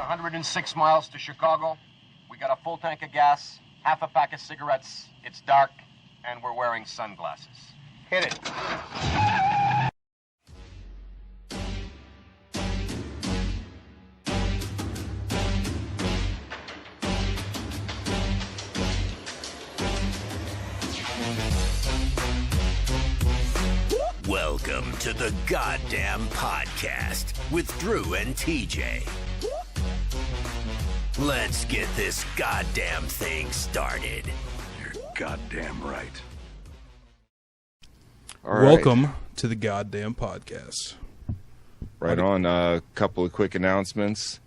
106 miles to Chicago. We got a full tank of gas, half a pack of cigarettes. It's dark, and we're wearing sunglasses. Hit it. Welcome to the Goddamn Podcast with Drew and TJ. Let's get this goddamn thing started. You're goddamn right. Welcome to the Goddamn Podcast. Right on. A couple of quick announcements.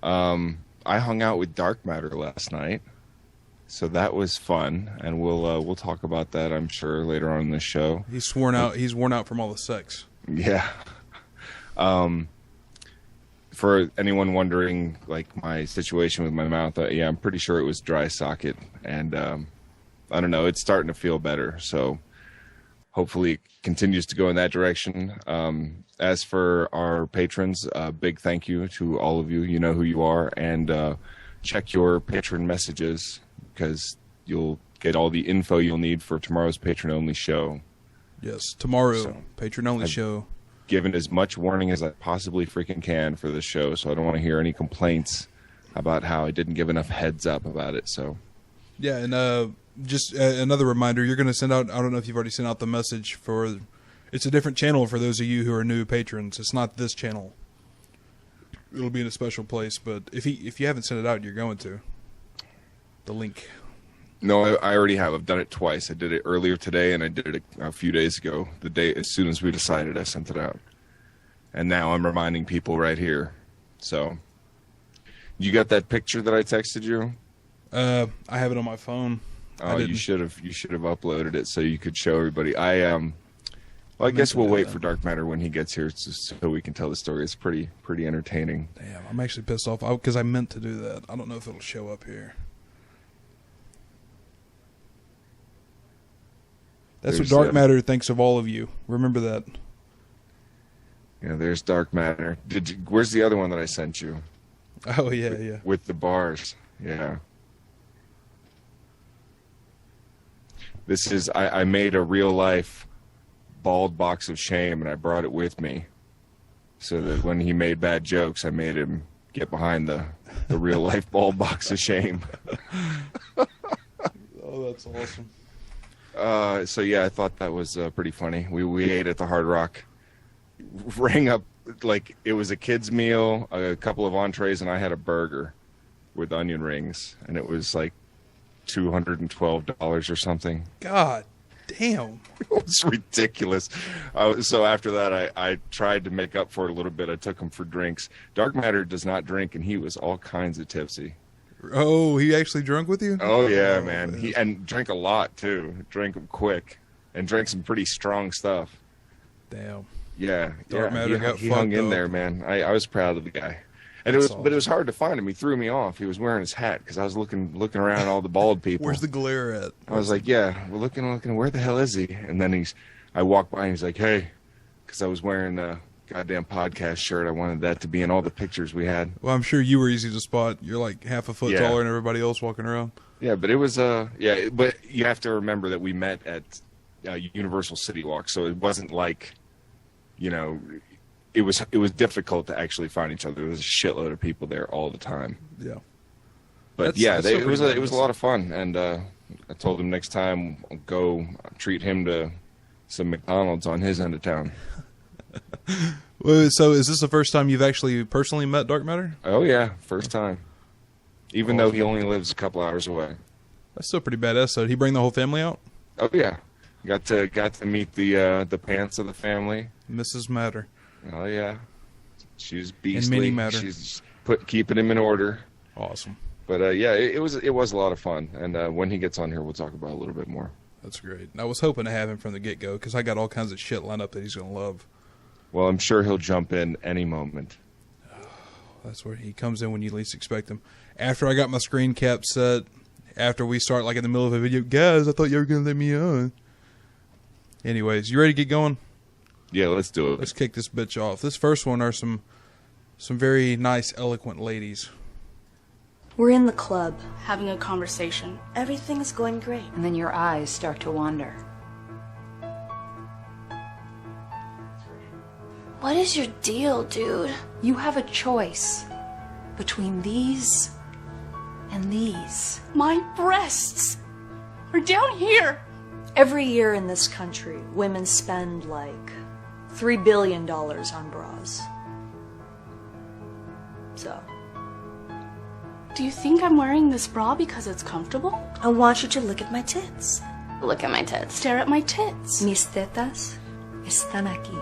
I hung out with Dark Matter last night, so that was fun, and we'll talk about that, I'm sure, later on in the show. He's worn out from all the sex. Yeah. For anyone wondering, like, my situation with my mouth, I'm pretty sure it was dry socket, and I don't know, it's starting to feel better, so hopefully it continues to go in that direction. As for our patrons, big thank you to all of you. You know who you are, and check your patron messages, because you'll get all the info you'll need for tomorrow's patron-only show. Yes, tomorrow, patron-only show. Given as much warning as I possibly freaking can for this show, so I don't want to hear any complaints about how I didn't give enough heads up about it. So, yeah, and just another reminder, you're going to send out, I don't know if you've already sent out the message for, it's a different channel for those of you who are new patrons. It's not this channel. It'll be in a special place, but if you haven't sent it out, you're going to. The link. No, I already have. I've done it twice. I did it earlier today, and I did it a few days ago. The day as soon as we decided, I sent it out. And now I'm reminding people right here. So, you got that picture that I texted you? I have it on my phone. Oh, you should have uploaded it so you could show everybody. Well, I guess we'll wait for Dark Matter when he gets here so we can tell the story. It's pretty entertaining. Damn, I'm actually pissed off because I meant to do that. I don't know if it'll show up here. That's what Dark Matter thinks of all of you. Remember that. Yeah, there's Dark Matter. Where's the other one that I sent you? Oh, yeah. With the bars. Yeah. This is, I made a real-life bald box of shame, and I brought it with me. So that when he made bad jokes, I made him get behind the real-life bald box of shame. Oh, that's awesome. So yeah, I thought that was pretty funny. We ate at the Hard Rock, rang up like it was a kid's meal, a couple of entrees, and I had a burger with onion rings, and it was like $212 or something. God damn, it was ridiculous. So after that, I tried to make up for it a little bit. I took him for drinks. Dark Matter does not drink, and he was all kinds of tipsy. Oh, he actually drunk with you? Oh, yeah, man. He drank a lot, too. Drank them quick. And drank some pretty strong stuff. Damn. Yeah. Dark Matter he hung in there, man. I was proud of the guy. And awesome. But it was hard to find him. He threw me off. He was wearing his hat because I was looking around at all the bald people. Where's the glare at? I was like, yeah, we're looking. Where the hell is he? And then I walked by and he's like, hey, because I was wearing a goddamn podcast shirt. I wanted that to be in all the pictures we had. Well, I'm sure you were easy to spot. You're like half a foot taller than everybody else walking around. Yeah, but it was but you have to remember that we met at Universal City Walk, so it wasn't like, it was difficult to actually find each other. There was a shitload of people there all the time. Yeah. But it was a lot of fun, and I told him next time I'll go treat him to some McDonald's on his end of town. So is this the first time you've actually personally met Dark Matter? Oh yeah, first time. Even though he only lives a couple hours away. That's still pretty badass. So did he bring the whole family out? Oh yeah, got to meet the pants of the family. Mrs. Matter. Oh yeah, she's beastly. And Mini Matter. She's keeping him in order. Awesome. But it was a lot of fun. And when he gets on here, we'll talk about it a little bit more. That's great. And I was hoping to have him from the get-go because I got all kinds of shit lined up that he's going to love. Well, I'm sure he'll jump in any moment. That's where he comes in when you least expect him. After I got my screen cap set, after we start like in the middle of a video, guys, I thought you were going to let me on. Anyways, you ready to get going? Yeah, let's do it. Let's kick this bitch off. This first one are some some very nice, eloquent ladies. We're in the club, having a conversation. Everything is going great. And then your eyes start to wander. What is your deal, dude? You have a choice between these and these. My breasts are down here. Every year in this country, women spend like $3 billion on bras. So, do you think I'm wearing this bra because it's comfortable? I want you to look at my tits. Look at my tits. Stare at my tits. Mis tetas están aquí.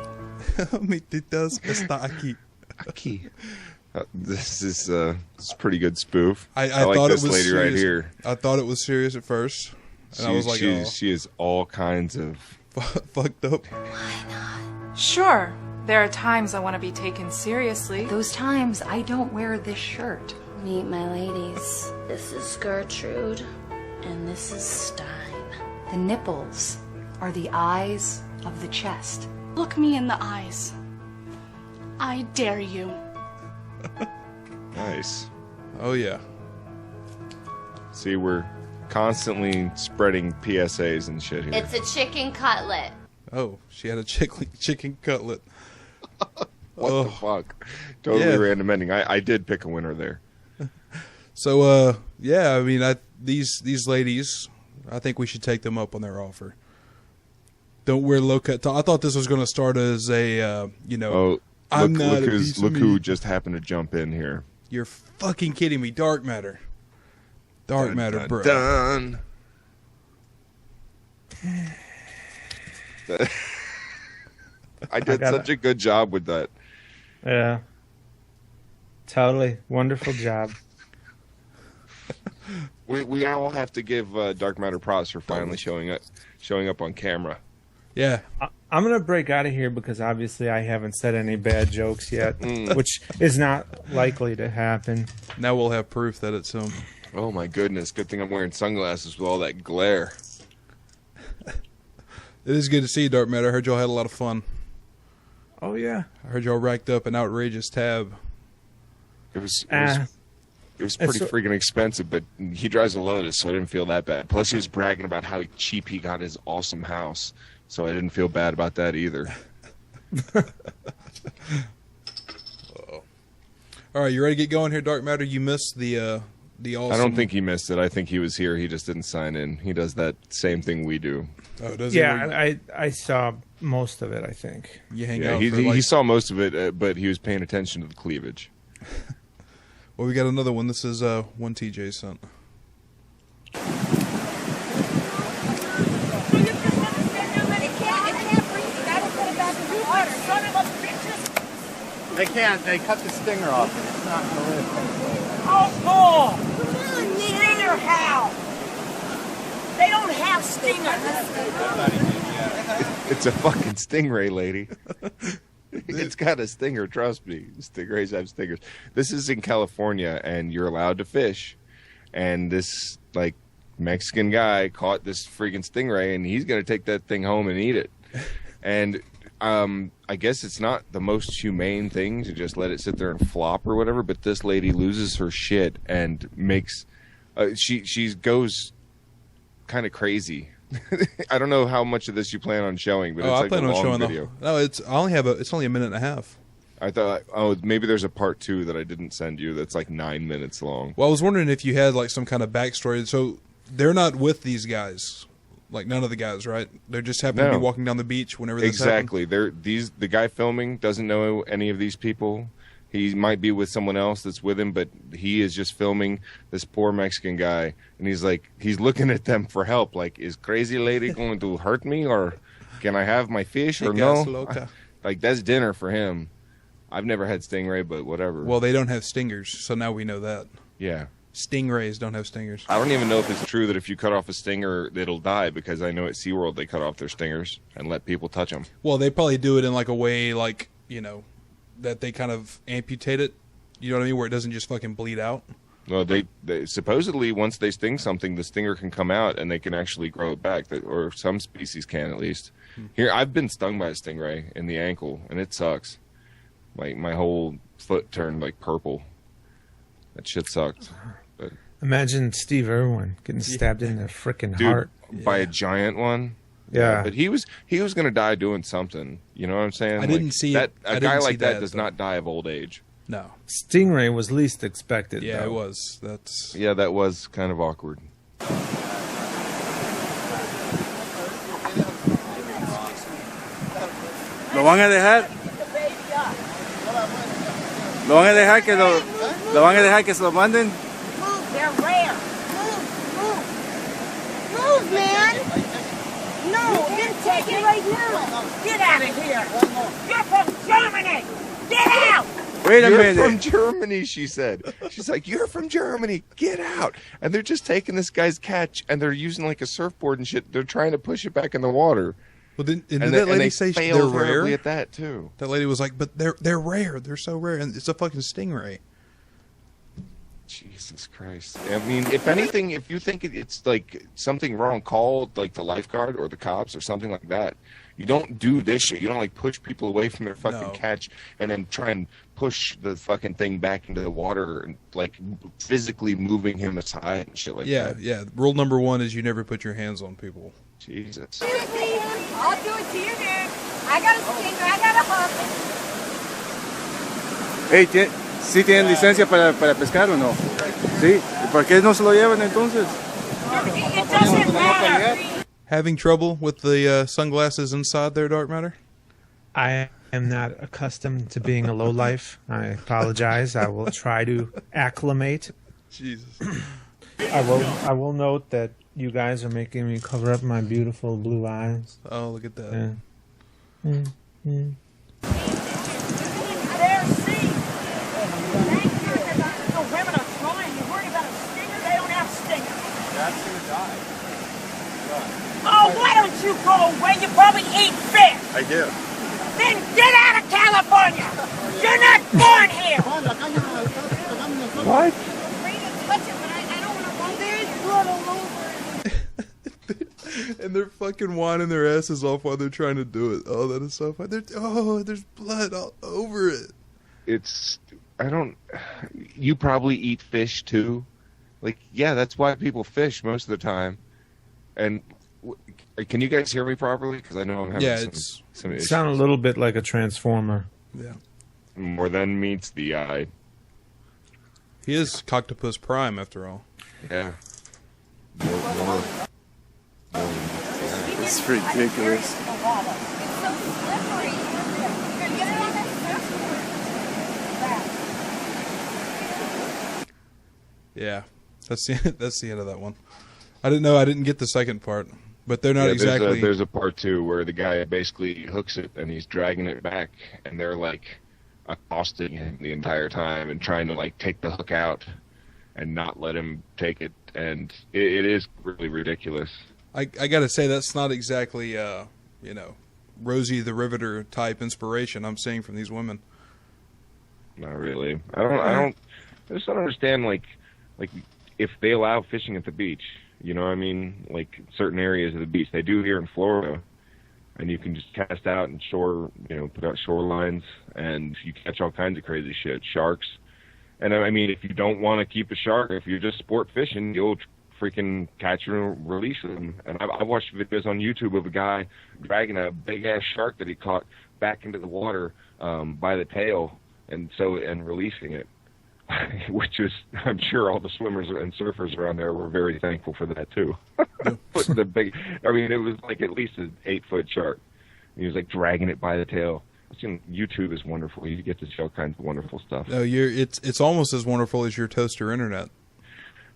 Mi titas está aquí. Aquí. This is it's a pretty good spoof. I like thought this it was lady serious. right here. I thought it was serious at first, and I was like, "Oh, she is all kinds of fucked up." Sure, there are times I want to be taken seriously. Those times I don't wear this shirt. Meet my ladies. This is Gertrude, and this is Stein. The nipples are the eyes of the chest. Look me in the eyes. I dare you. Nice. Oh yeah. See, we're constantly spreading PSAs and shit here. It's a chicken cutlet. Oh, she had a chicken cutlet. What the fuck? Totally random ending. I did pick a winner there. So, yeah, I mean, these ladies, I think we should take them up on their offer. Don't wear low cut top. I thought this was going to start as a, Look who just happened to jump in here. You're fucking kidding me. Dark Matter. Dark Matter, bro. Done. I did such a good job with that. Yeah. Totally. Wonderful job. We all have to give Dark Matter props for finally showing up on camera. Yeah. I'm going to break out of here because obviously I haven't said any bad jokes yet, which is not likely to happen. Now we'll have proof that it's him. Oh my goodness. Good thing I'm wearing sunglasses with all that glare. It is good to see you, Dark Matter. I heard y'all had a lot of fun. Oh, yeah. I heard y'all racked up an outrageous tab. It was pretty freaking expensive, but he drives a Lotus, so I didn't feel that bad. Plus, he was bragging about how cheap he got his awesome house, so I didn't feel bad about that either. All right, you ready to get going here, Dark Matter? You missed the awesome... I don't think he missed it. I think he was here. He just didn't sign in. He does that same thing we do. Oh, does yeah, I saw most of it, I think. You hang out he saw most of it, but he was paying attention to the cleavage. Well, we got another one. This is one TJ sent. They can't. They cut the stinger off. It's not in the list. Oh, no! Stinger how? They don't have stingers. It's a fucking stingray, lady. It's got a stinger, trust me. Stingrays have stingers. This is in California, and you're allowed to fish. And this, Mexican guy caught this freaking stingray, and he's going to take that thing home and eat it. And I guess it's not the most humane thing to just let it sit there and flop or whatever, but this lady loses her shit and makes... she goes kind of crazy. I don't know how much of this you plan on showing, but it's I plan a on long showing video. No, it's only a minute and a half. I thought, maybe there's a part 2 that I didn't send you that's 9 minutes long. Well, I was wondering if you had some kind of backstory. So they're not with these guys, none of the guys, right? They just happen to be walking down the beach whenever this exactly. The guy filming doesn't know any of these people. He might be with someone else that's with him, but he is just filming this poor Mexican guy, and he's looking at them for help. Is crazy lady going to hurt me, or can I have my fish, or no? That's dinner for him. I've never had stingray, but whatever. Well, they don't have stingers, so now we know that. Yeah. Stingrays don't have stingers. I don't even know if it's true that if you cut off a stinger, it'll die, because I know at SeaWorld they cut off their stingers and let people touch them. Well, they probably do it in a way that they kind of amputate it, you know what I mean, where it doesn't just fucking bleed out. Well, they supposedly, once they sting something, the stinger can come out and they can actually grow it back, or some species can at least. Here, I've been stung by a stingray in the ankle, and it sucks. My whole foot turned like purple. That shit sucked. But, Imagine Steve Irwin getting stabbed in the frickin' dude, heart by a giant one. Yeah. But he was gonna die doing something. You know what I'm saying? I didn't see that. it. A guy like that does not die of old age. No. Stingray was least expected. Yeah, though. it was. That was kind of awkward. ¿Lo van a dejar? ¿Lo van a dejar que lo van a dejar que se lo manden? Move, they're rare. Move. Move, man. No, you're taking right now. Get out of here. You're from Germany. Get out. Wait a You're minute. from Germany, she said. She's like, you're from Germany. Get out. And they're just taking this guy's catch, and they're using like a surfboard and shit. They're trying to push it back in the water. Well, did that lady say they're rare? At that too. That lady was like, "But they're rare. They're so rare, and it's a fucking stingray." Jesus Christ! I mean, if anything, if you think it's like something wrong, call like the lifeguard or the cops or something like that. You don't do this shit. You don't like push people away from their fucking catch and then try and push the fucking thing back into the water and like physically moving him aside and shit like that. Yeah. Rule number 1 is you never put your hands on people. Jesus. I'll do it to you, dude. I got a stinger. I got a hook. Hey, ¿sí tienen licencia para pescar o no? Sí. ¿Y por qué no se lo llevan entonces? It doesn't matter. Having trouble with the sunglasses inside there, Dark Matter? I am not accustomed to being a lowlife. I apologize. I will try to acclimate. Jesus. I will note that you guys are making me cover up my beautiful blue eyes. Oh, look at that. Yeah. There, see. Thank you. The women are trying. You're worried about a stinger? They don't have stingers. That's gonna die. Oh, why don't you go away? You probably eat fish. I do. Then get out of California. You're not born here. What? And they're fucking whining their asses off while they're trying to do it. Oh, that is so fun. There's blood all over it. You probably eat fish too. Like, yeah, that's why people fish most of the time. And can you guys hear me properly? Because I know I'm having some issues. Sound a little bit like a transformer. Yeah. More than meets the eye. He is Coctopus Prime, after all. Yeah. It's ridiculous. Yeah. That's the end of that one. I didn't get the second part. But they're not exactly... There's a part 2 where the guy basically hooks it and he's dragging it back, and they're like accosting him the entire time and trying to like take the hook out and not let him take it, and it is really ridiculous. I gotta say, that's not exactly Rosie the Riveter type inspiration I'm seeing from these women. Not really. I just don't understand like if they allow fishing at the beach. You know what I mean? Like certain areas of the beach. They do here in Florida. And you can just cast out and put out shorelines, and you catch all kinds of crazy shit. Sharks. And I mean, if you don't want to keep a shark, if you're just sport fishing, you'll freaking catch and release them. And I watched videos on YouTube of a guy dragging a big-ass shark that he caught back into the water by the tail and releasing it. Which is, I'm sure all the swimmers and surfers around there were very thankful for that too. It was like at least an 8-foot shark. He was like dragging it by the tail. YouTube is wonderful. You get to see all kinds of wonderful stuff. No, it's almost as wonderful as your toaster internet.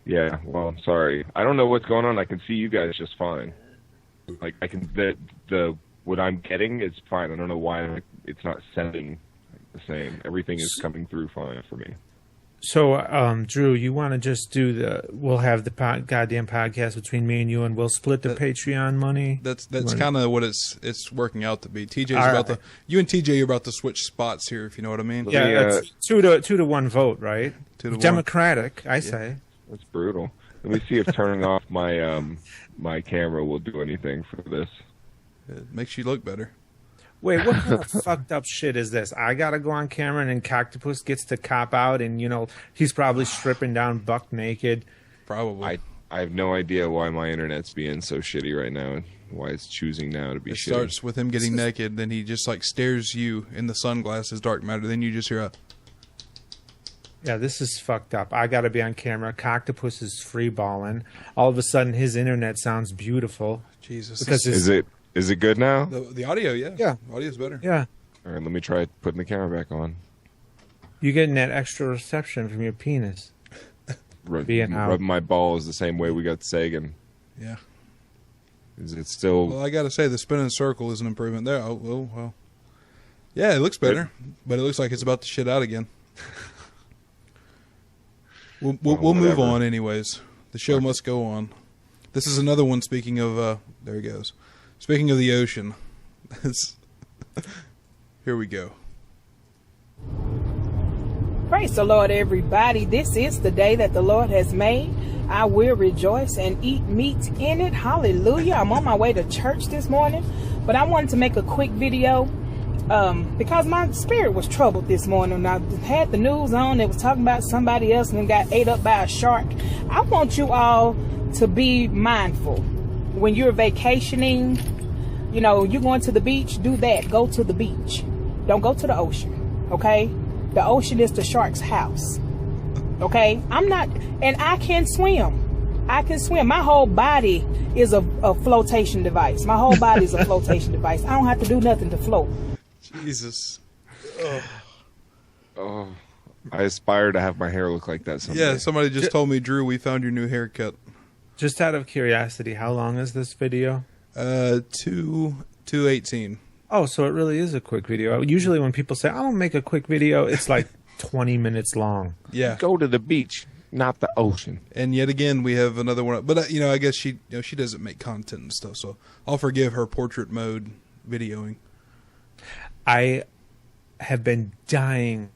Yeah, well, I'm sorry. I don't know what's going on. I can see you guys just fine. Like what I'm getting is fine. I don't know why it's not sending the same. Everything is coming through fine for me. So, Drew, you want to just we'll have the goddamn podcast between me and you, and we'll split the Patreon money? That's kind of what it's working out to be. You and TJ are about to switch spots here, if you know what I mean. Yeah, it's 2 to 1 vote, right? 2 to 1. Democratic, I say. That's brutal. Let me see if turning off my my camera will do anything for this. It makes you look better. Wait, what kind of fucked up shit is this? I gotta go on camera and then Cactopus gets to cop out and, he's probably stripping down buck naked. Probably. I have no idea why my internet's being so shitty right now and why it's choosing now to be shitty. It starts with him getting naked, then he just like stares you in the sunglasses, dark matter, then you just hear a... Yeah, this is fucked up. I gotta be on camera. Cactopus is free balling. All of a sudden his internet sounds beautiful. Jesus. Because Is it good now? The audio, yeah. Yeah. The audio's better. Yeah. All right, let me try putting the camera back on. You're getting that extra reception from your penis. Rubbing my balls the same way we got Sagan. Yeah. Is it still... Well, I gotta say, the spinning circle is an improvement there. Oh, well. Yeah, it looks better, but it looks like it's about to shit out again. We'll move on anyways. The show must go on. This is another one, speaking of... there he goes. Speaking of the ocean. Here we go. Praise the Lord, everybody. This is the day that the Lord has made. I will rejoice and eat meat in it. Hallelujah. I'm on my way to church this morning, but I wanted to make a quick video because my spirit was troubled this morning. I had the news on. It was talking about somebody else and then got ate up by a shark. I want you all to be mindful. When you're vacationing, you're going to the beach, do that. Go to the beach. Don't go to the ocean, okay? The ocean is the shark's house, okay? I can swim. I can swim. My whole body is a flotation device. My whole body is a flotation device. I don't have to do nothing to float. Jesus. Oh, I aspire to have my hair look like that someday. Yeah, somebody just told me, Drew, we found your new haircut. Just out of curiosity, how long is this video? 2:18. Oh, so it really is a quick video. Usually when people say, I don't make a quick video, it's like 20 minutes long. Yeah. Go to the beach, not the ocean. And yet again, we have another one. But, I guess she doesn't make content and stuff, so I'll forgive her portrait mode videoing. I have been dying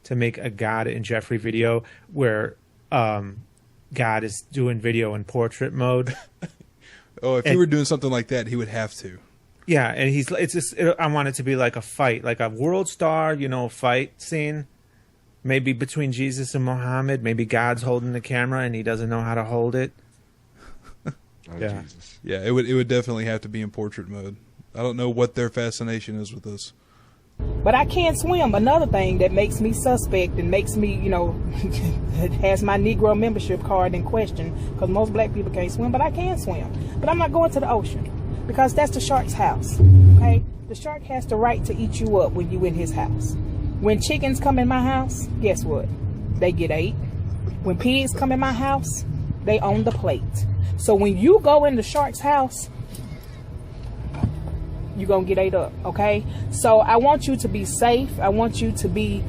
to make a God and Jeffrey video where God is doing video in portrait mode. If he were doing something like that, he would have to. Yeah, and I want it to be like a fight, like a world star, fight scene. Maybe between Jesus and Muhammad. Maybe God's holding the camera and he doesn't know how to hold it. Yeah. Jesus. Yeah, it would definitely have to be in portrait mode. I don't know what their fascination is with this. But I can't swim. Another thing that makes me suspect and makes me, has my Negro membership card in question, because most black people can't swim, but I can swim. But I'm not going to the ocean because that's the shark's house, okay? The shark has the right to eat you up when you in his house. When chickens come in my house, guess what? They get ate. When pigs come in my house, they own the plate. So when you go in the shark's house, you're going to get ate up, okay? So I want you to be safe. I want you to be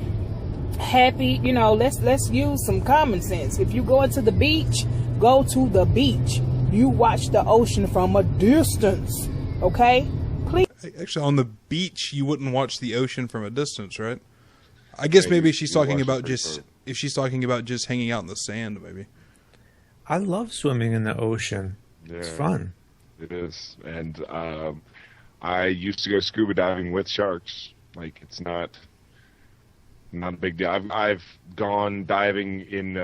happy. Let's use some common sense. If you go into the beach, go to the beach. You watch the ocean from a distance, okay? Please. Actually, on the beach, you wouldn't watch the ocean from a distance, right? I guess maybe she's talking about if she's talking about just hanging out in the sand, maybe. I love swimming in the ocean. Yeah, it's fun. It is. And I used to go scuba diving with sharks. Like, it's not a big deal. I've gone diving in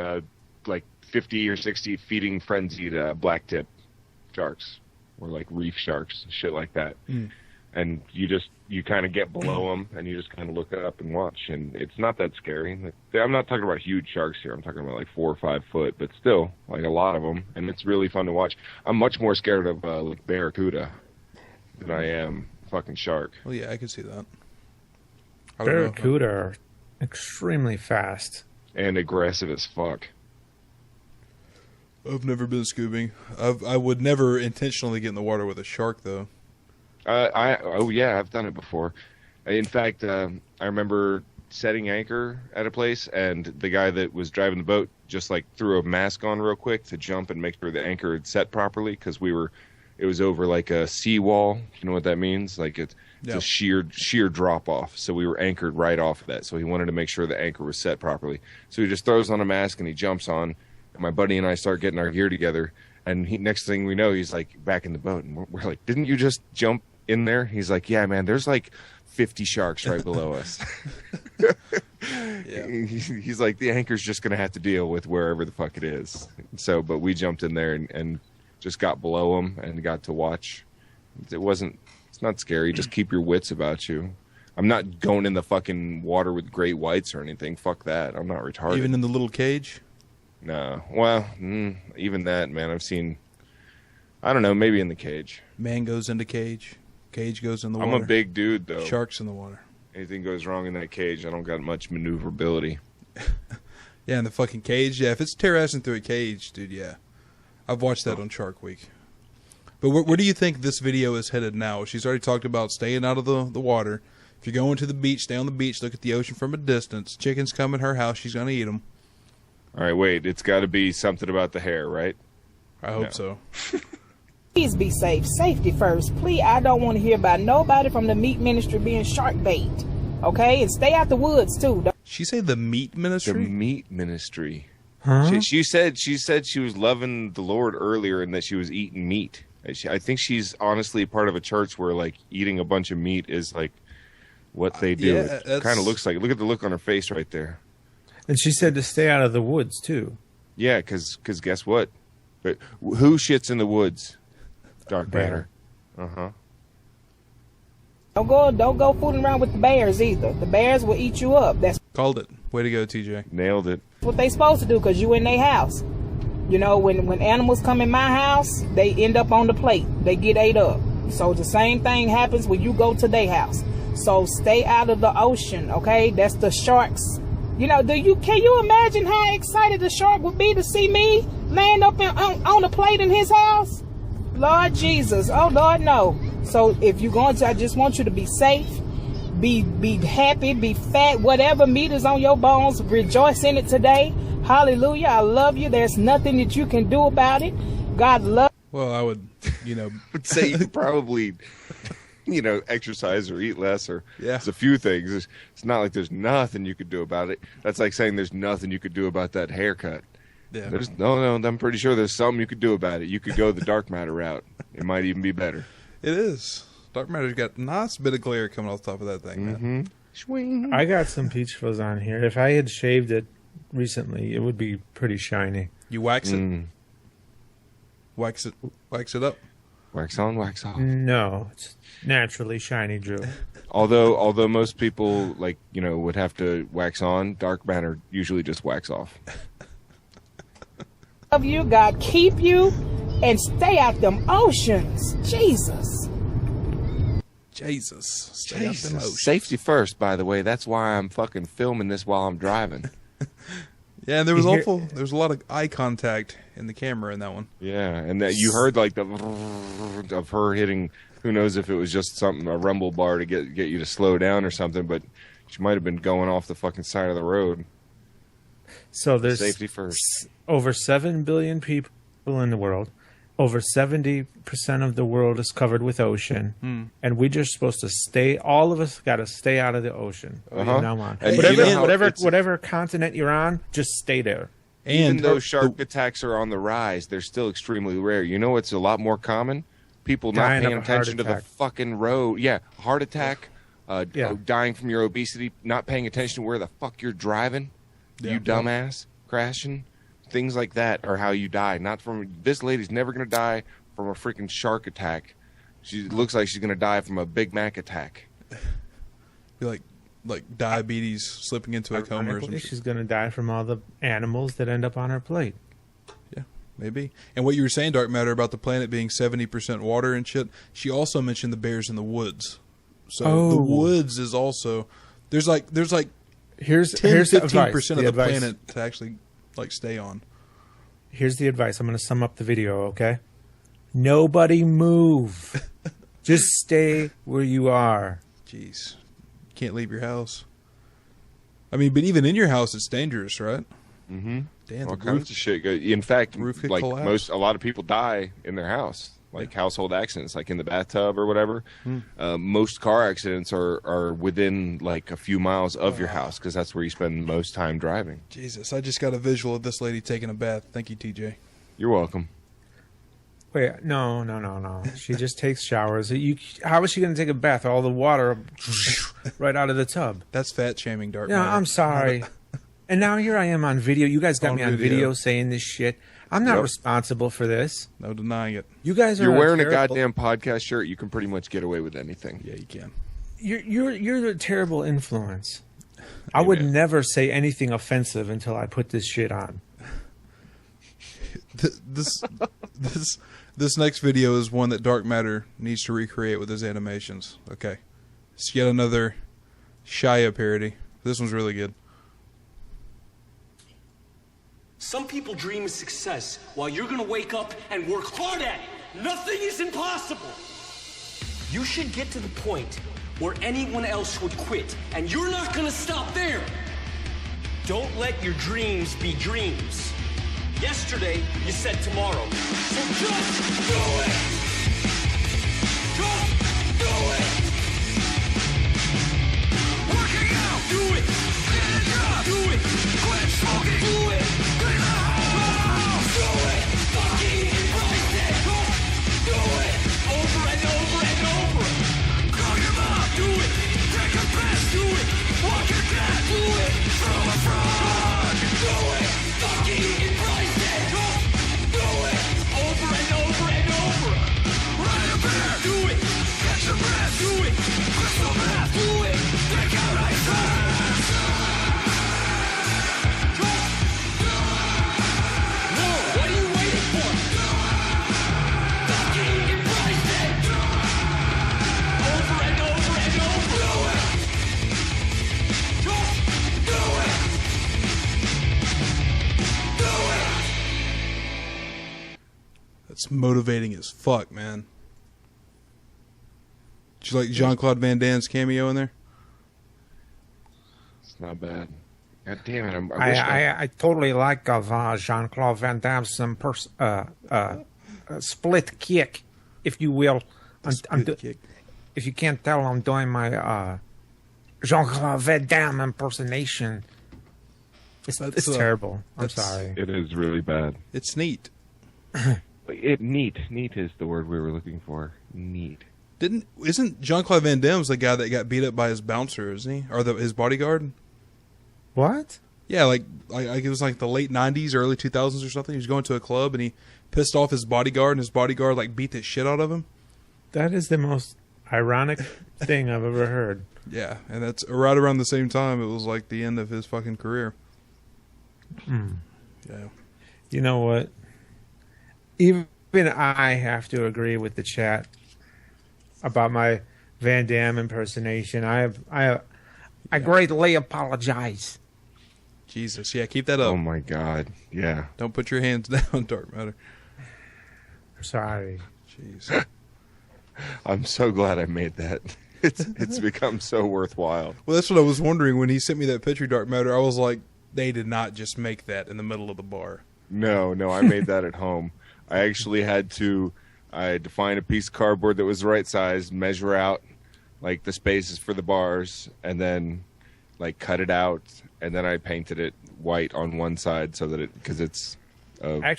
like 50 or 60 feeding frenzied blacktip sharks or like reef sharks, shit like that. And you kind of get below them and you just kind of look up and watch, and it's not that scary. I'm not talking about huge sharks here. I'm talking about like 4 or 5 foot, but still like a lot of them, and it's really fun to watch. I'm much more scared of like barracuda than I am fucking shark. Well, yeah, I can see that. Barracuda are extremely fast and aggressive as fuck. I've never been scuba. I would never intentionally get in the water with a shark, though. I've done it before. In fact, I remember setting anchor at a place, and the guy that was driving the boat just like threw a mask on real quick to jump and make sure the anchor had set properly, because it was over like a seawall. You know what that means? Like it's a sheer drop off. So we were anchored right off of that. So he wanted to make sure the anchor was set properly. So he just throws on a mask and he jumps on. And my buddy and I start getting our gear together. And next thing we know, he's like back in the boat. And we're like, didn't you just jump in there? He's like, yeah, man, there's like 50 sharks right below us. Yeah. He's like, the anchor's just going to have to deal with wherever the fuck it is. So, but we jumped in there and just got below them and got to watch. It's not scary. Just keep your wits about you. I'm not going in the fucking water with great whites or anything. Fuck that. I'm not retarded. Even in the little cage? No. Well, even that, man. I've seen, I don't know, maybe in the cage. Man goes into cage. Cage goes in the water. I'm a big dude, though. Sharks in the water. Anything goes wrong in that cage, I don't got much maneuverability. Yeah, in the fucking cage. Yeah, if it's terrorizing through a cage, dude, yeah. I've watched that on Shark Week. But where do you think this video is headed now? She's already talked about staying out of the water. If you're going to the beach, stay on the beach, look at the ocean from a distance. Chickens come in her house, she's going to eat them. All right, wait. It's got to be something about the hair, right? I hope so. Please be safe. Safety first. Please, I don't want to hear about nobody from the meat ministry being shark bait. Okay? And stay out the woods, too. She say the meat ministry? The meat ministry. Huh? She said she was loving the Lord earlier and that she was eating meat. I think she's honestly part of a church where, like, eating a bunch of meat is, like, what they do. Yeah, it kind of looks like. Look at the look on her face right there. And she said to stay out of the woods, too. Yeah, because guess what? But who shits in the woods? Dark matter. Uh-huh. Don't go fooling around with the bears either. The bears will eat you up. That's Called it. Way to go, TJ. Nailed it. what they supposed to do because you in their house. You know, when animals come in my house, they end up on the plate. They get ate up. So the same thing happens when you go to their house. So stay out of the ocean, okay? That's the sharks. You know, can you imagine how excited the shark would be to see me laying up on a plate in his house? Lord Jesus. Oh, Lord, no. So if you're going to, I just want you to be safe, be happy, be fat, whatever meat is on your bones, rejoice in it today. Hallelujah. I love you. There's nothing that you can do about it. God love. Well, I would, would say you could probably, exercise or eat less or there's a few things. It's not like there's nothing you could do about it. That's like saying there's nothing you could do about that haircut. Yeah. No, I'm pretty sure there's something you could do about it. You could go the dark matter route. It might even be better. It is. Dark matter's got a nice bit of glare coming off the top of that thing, man. Swing. I got some peach fuzz on here. If I had shaved it recently, it would be pretty shiny. You wax it? Wax it up? Wax on, wax off. No, it's naturally shiny, Drew. Although most people would have to wax on, dark matter usually just wax off. Love you, God keep you, and stay out them oceans. Jesus. Stay out them oceans. Safety first, by the way. That's why I'm fucking filming this while I'm driving. Yeah, and there was a lot of eye contact in the camera in that one. Yeah, and that you heard like the of her hitting. Who knows if it was just a rumble bar to get you to slow down or something, but she might have been going off the fucking side of the road. So there's safety first. Over 7 billion people in the world. Over 70% of the world is covered with ocean, and we're just supposed to stay. All of us got to stay out of the ocean from now on. Whatever continent you're on, just stay there. Even though shark attacks are on the rise, they're still extremely rare. You know what's a lot more common? People not paying attention to the fucking road. Yeah, heart attack, dying from your obesity, not paying attention to where the fuck you're driving. You dumbass, crashing. Things like that are how you die. Not from this lady's never gonna die from a freaking shark attack. She looks like she's gonna die from a Big Mac attack. Be like diabetes slipping into a coma or something. She's gonna die from all the animals that end up on her plate. Yeah, maybe. And what you were saying, Dark Matter, about the planet being 70% water and shit. She also mentioned the bears in the woods. So the woods is also there's like here's 10-15% of the planet to actually stay on. Here's the advice. I'm going to sum up the video, okay? Nobody move. Just stay where you are. Jeez. You can't leave your house. I mean, but even in your house, it's dangerous, right? Mm-hmm. Damn, all kinds of shit. In fact, roof could like collapse. a lot of people die in their house. Like household accidents, like in the bathtub or whatever. Most car accidents are within like a few miles of your house because that's where you spend most time driving. Jesus, I just got a visual of this lady taking a bath. Thank you, TJ. You're welcome. Wait, no. She just takes showers. How is she going to take a bath? All the water right out of the tub. That's fat shaming, Dark Yeah, I'm sorry. And now here I am on video. You guys got me on video saying this shit. I'm not responsible for this. No denying it. You guys are. You're wearing a goddamn podcast shirt. You can pretty much get away with anything. Yeah, you can. You're a terrible influence. I would never say anything offensive until I put this shit on. This next video is one that Dark Matter needs to recreate with his animations. Okay, it's yet another Shia parody. This one's really good. Some people dream of success while you're gonna wake up and work hard at it. Nothing is impossible. You should get to the point where anyone else would quit, and you're not gonna stop there. Don't let your dreams be dreams. Yesterday, you said tomorrow. So just do it! Just do it! Working out! Do it! Get a job! Do it! Quit smoking! Do it! Clean the house! Do it! Fucking embrace it! Just do it! Over and over and over! Call your mom! Do it! Take a piss! Do it! Walk your cat! Do it! Throw a frog! Do it! Fucking embrace it! Just do it! Over and over and over! Ride a bear! Do it! Catch a breath! Do it! Crystal meth! Do it! Take out ice ass! No! What are you waiting for? Fucking embrace it! Over and over and over! Do it! Just do it! Do it! That's motivating as fuck, man. Did you like Jean-Claude Van Damme's cameo in there? It's not bad. God damn it! I totally like Jean-Claude Van Damme's split kick, if you will. If you can't tell, I'm doing my Jean-Claude Van Damme impersonation. It's terrible. I'm sorry. It is really bad. It's neat. Neat is the word we were looking for. Neat. Isn't Jean-Claude Van Damme's the guy that got beat up by his bouncer, isn't he? Or his bodyguard? What? Yeah, like it was like the late 90s, early 2000s or something. He was going to a club and he pissed off his bodyguard, and his bodyguard like beat the shit out of him. That is the most ironic thing I've ever heard. Yeah, and that's right around the same time it was like the end of his fucking career. Yeah. You know what? Even I have to agree with the chat about my Van Damme impersonation. I greatly apologize. Jesus, yeah, keep that up. Oh my God, yeah. Don't put your hands down, Dark Matter. Sorry. Jeez. I'm so glad I made that. It's become so worthwhile. Well, that's what I was wondering when he sent me that picture, Dark Matter. I was like, they did not just make that in the middle of the bar. No, I made that at home. I actually had to find a piece of cardboard that was the right size, measure out like the spaces for the bars, and then like cut it out, and then I painted it white on one side so that because it's a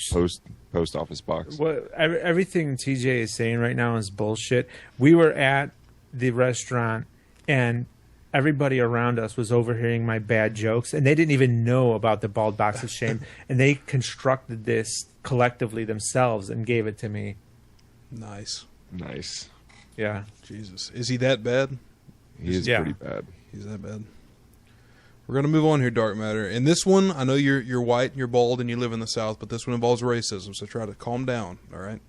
post office box. Everything TJ is saying right now is bullshit. We were at the restaurant and everybody around us was overhearing my bad jokes, and they didn't even know about the bald box of shame, and they constructed this collectively themselves and gave it to me. Nice. Yeah. Jesus. Is he that bad? He is pretty bad. He's that bad. We're going to move on here, Dark Matter. And this one, I know you're white, you're bald, and you live in the South, but this one involves racism, so try to calm down, all right?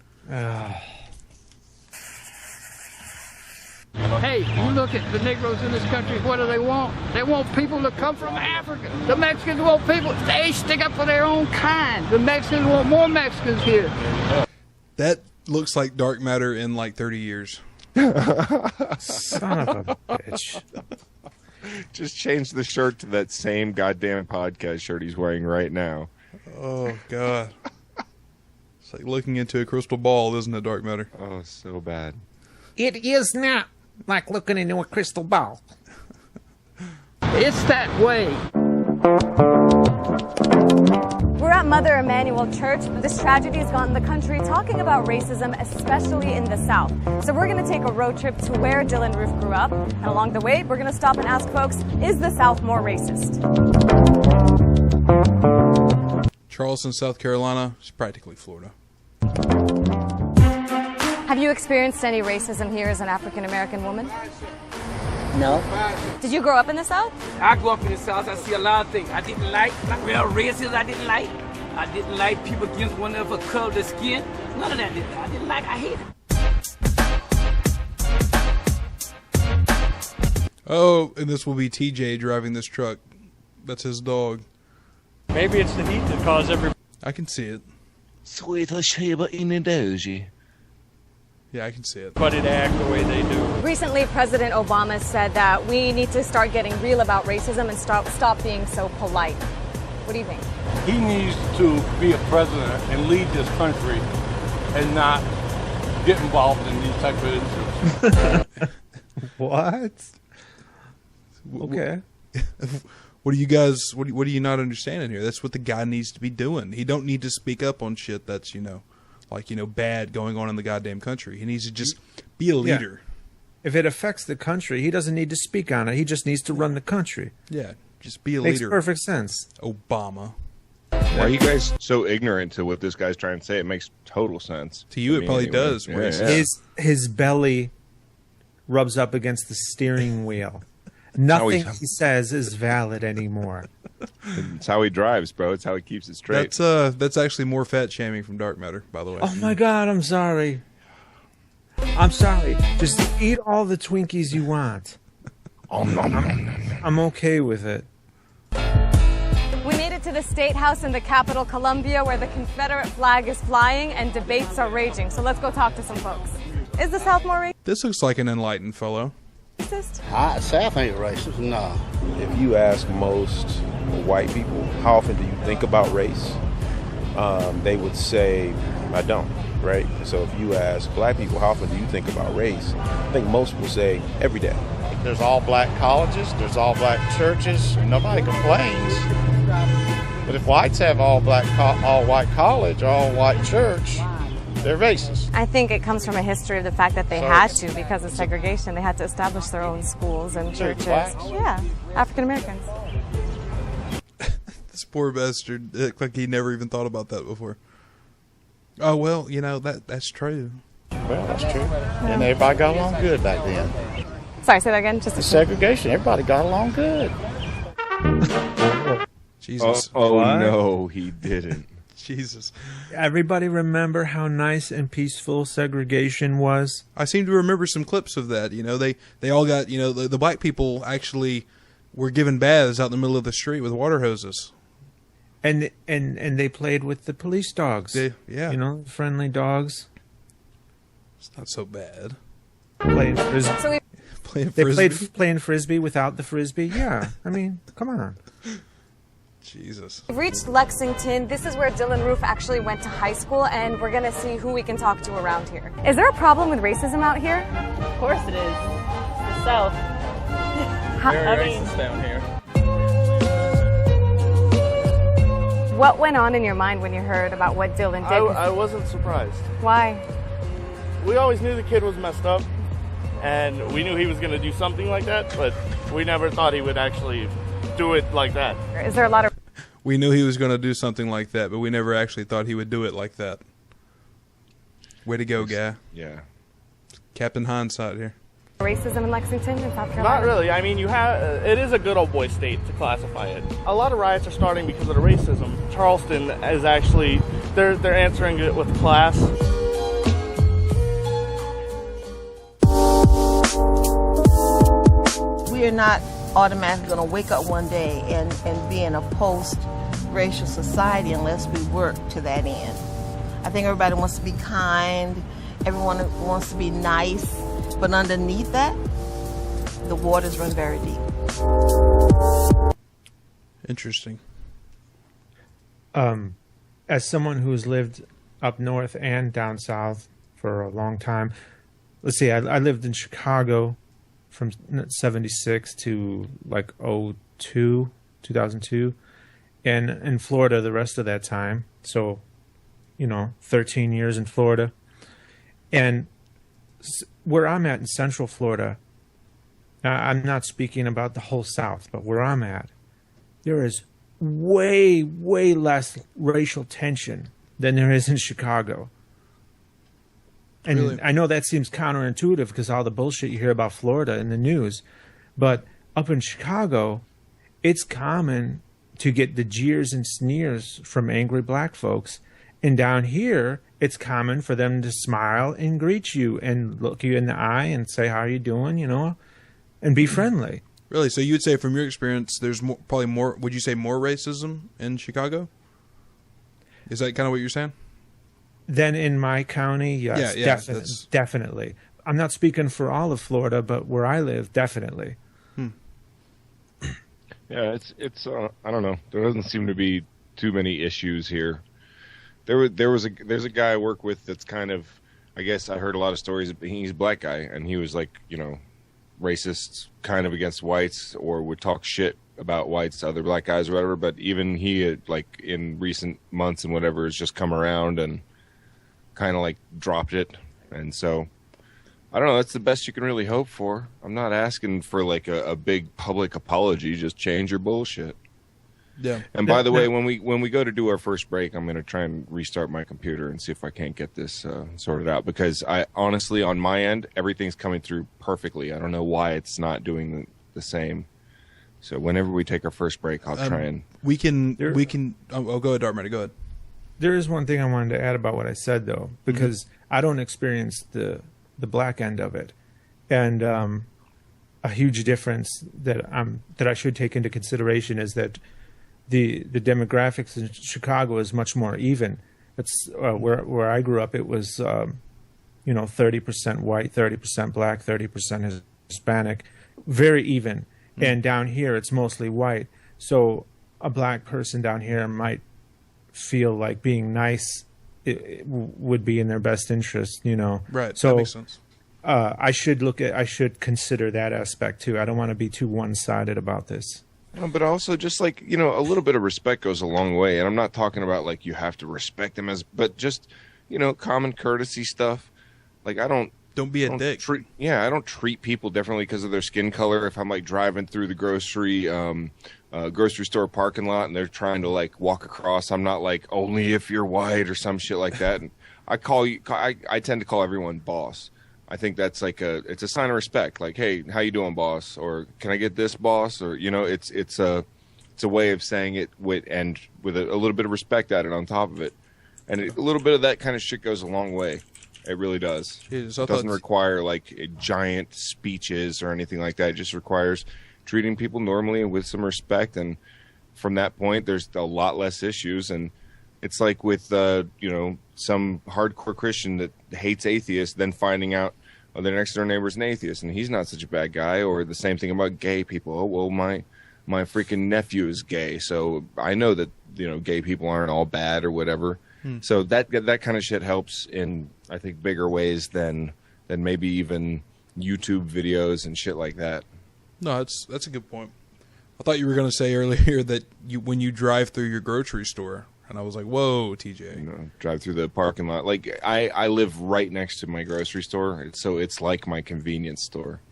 Hey, you look at the Negroes in this country, what do they want? They want people to come from Africa. The Mexicans want people, they stick up for their own kind. The Mexicans want more Mexicans here. That looks like Dark Matter in like 30 years. Son of a bitch. Just change the shirt to that same goddamn podcast shirt he's wearing right now. Oh, God. It's like looking into a crystal ball, isn't it, Dark Matter? Oh, so bad. It is not like looking into a crystal ball. It's that way. We're at Mother Emanuel Church. This tragedy has gotten the country talking about racism, especially in the South. So we're going to take a road trip to where Dylan Roof grew up. And along the way, we're going to stop and ask folks, is the South more racist? Charleston, South Carolina is practically Florida. Have you experienced any racism here as an African-American woman? No. Did you grow up in the South? I grew up in the South. I see a lot of things I didn't like. Not real racist I didn't like. I didn't like people against one of a color of the skin. None of that I didn't like. I hated it. Oh, and this will be TJ driving this truck. That's his dog. Maybe it's the heat that caused everybody. I can see it. Sweet Sheba in the doji. Yeah, I can see it. But it act the way they do. Recently, President Obama said that we need to start getting real about racism and stop being so polite. What do you think? He needs to be a president and lead this country and not get involved in these type of issues. What? Okay. What do you guys? What do you not understanding here? That's what the guy needs to be doing. He don't need to speak up on shit that's bad going on in the goddamn country. He needs to just be a leader. Yeah. If it affects the country, he doesn't need to speak on it. He just needs to run the country. Yeah, just be a Makes leader. Makes perfect sense. Obama. Why are you guys so ignorant to what this guy's trying to say? It makes total sense. To you, it probably does. Yeah. His belly rubs up against the steering wheel. Nothing he says is valid anymore. It's how he drives, bro. It's how he keeps it straight. That's actually more fat shaming from Dark Matter, by the way. Oh my God, I'm sorry. I'm sorry. Just eat all the Twinkies you want. I'm okay with it. We made it to the State House in the capital, Columbia, where the Confederate flag is flying and debates are raging. So let's go talk to some folks. Is the South more racist? This looks like an enlightened fellow. South ain't racist, no. If you ask most white people, how often do you think about race? They would say, I don't, right? So if you ask black people, how often do you think about race? I think most will say, every day. There's all black colleges, there's all black churches, and nobody complains. But if whites have all white college, all white church, they're racist. I think it comes from a history of the fact that they had to, because of segregation, they had to establish their own schools and churches. Yeah, African Americans. This poor bastard, it looked like he never even thought about that before. Oh well, that's true. Well, that's true. And everybody got along good back then. Sorry, say that again. Just the segregation, everybody got along good. Jesus. Oh no, he didn't. Jesus. Everybody remember how nice and peaceful segregation was? I seem to remember some clips of that. They all got, the black people actually were given baths out in the middle of the street with water hoses. And they played with the police dogs. Yeah. Friendly dogs. It's not so bad. Playing frisbee. Playing frisbee without the frisbee. Yeah. I mean, come on. Jesus. We've reached Lexington. This is where Dylan Roof actually went to high school, and we're going to see who we can talk to around here. Is there a problem with racism out here? Of course it is. It's the South. Very racist down here. What went on in your mind when you heard about what Dylan did? I wasn't surprised. Why? We always knew the kid was messed up, and we knew he was going to do something like that, but we never thought he would actually do it like that. Is there a lot of... We knew he was going to do something like that, but we never actually thought he would do it like that. Way to go, guy. Yeah. Captain Hindsight here. Racism in Lexington and South Carolina? Not really. I mean, it is a good old boy state to classify it. A lot of riots are starting because of the racism. Charleston is actually, they're answering it with class. We are not automatically going to wake up one day and be in a post-racial society unless we work to that end. I think everybody wants to be kind, everyone wants to be nice, but underneath that, the waters run very deep. Interesting. As someone who's lived up north and down south for a long time, let's see, I lived in Chicago from 76 to like 2002. and in Florida the rest of that time. So, 13 years in Florida. And where I'm at in Central Florida, I'm not speaking about the whole South, but where I'm at, there is way, way less racial tension than there is in Chicago. And Really? I know that seems counterintuitive because all the bullshit you hear about Florida in the news, but up in Chicago, it's common to get the jeers and sneers from angry black folks. And down here, it's common for them to smile and greet you and look you in the eye and say, how are you doing, and be friendly. Really? So you would say from your experience, there's probably more, would you say more racism in Chicago? Is that kind of what you're saying? Then in my county, yes, Yeah, definitely. I'm not speaking for all of Florida, but where I live, definitely. Yeah, it's I don't know. There doesn't seem to be too many issues here. There's a guy I work with that's kind of, I guess I heard a lot of stories. He's a black guy, and he was like, racist kind of against whites, or would talk shit about whites to other black guys or whatever. But even he had, like, in recent months and whatever, has just come around and kind of like dropped it. And so I don't know, that's the best you can really hope for. I'm not asking for like a big public apology, just change your bullshit. Yeah. And by the way, when we go to do our first break, I'm going to try and restart my computer and see if I can't get this sorted out, because I honestly, on my end, everything's coming through perfectly. I don't know why it's not doing the same. So whenever we take our first break, I'll try and we can go ahead, Dartmouth, go ahead. There is one thing I wanted to add about what I said, though, because I don't experience the black end of it, and a huge difference that I should take into consideration is that the demographics in Chicago is much more even. It's where I grew up. It was 30% white, 30% black, 30% Hispanic, very even. And down here, it's mostly white. So a black person down here might feel like being nice it would be in their best interest, Right. So that makes sense. I should consider that aspect too. I don't want to be too one-sided about this. But also just like, a little bit of respect goes a long way. And I'm not talking about like you have to respect them but just, common courtesy stuff. Like don't be a dick. I don't treat people differently because of their skin color. If I'm like driving through the grocery store parking lot and they're trying to like walk across, I'm not like, only if you're white or some shit like that. And I tend to call everyone boss. I think that's like it's a sign of respect. Like, hey, how you doing, boss? Or can I get this, boss? Or it's a way of saying it with a little bit of respect added on top of it, and a little bit of that kind of shit goes a long way. It really does. It doesn't require like giant speeches or anything like that. It just requires treating people normally and with some respect, and from that point, there's a lot less issues. And it's like with some hardcore Christian that hates atheists, then finding out their next door neighbor's an atheist and he's not such a bad guy. Or the same thing about gay people. Oh, well, my freaking nephew is gay, so I know that gay people aren't all bad or whatever. So that kind of shit helps in, I think, bigger ways than maybe even YouTube videos and shit like that. No, that's a good point. I thought you were going to say earlier that when you drive through your grocery store. And I was like, whoa, TJ. Drive through the parking lot. Like, I live right next to my grocery store, so it's like my convenience store.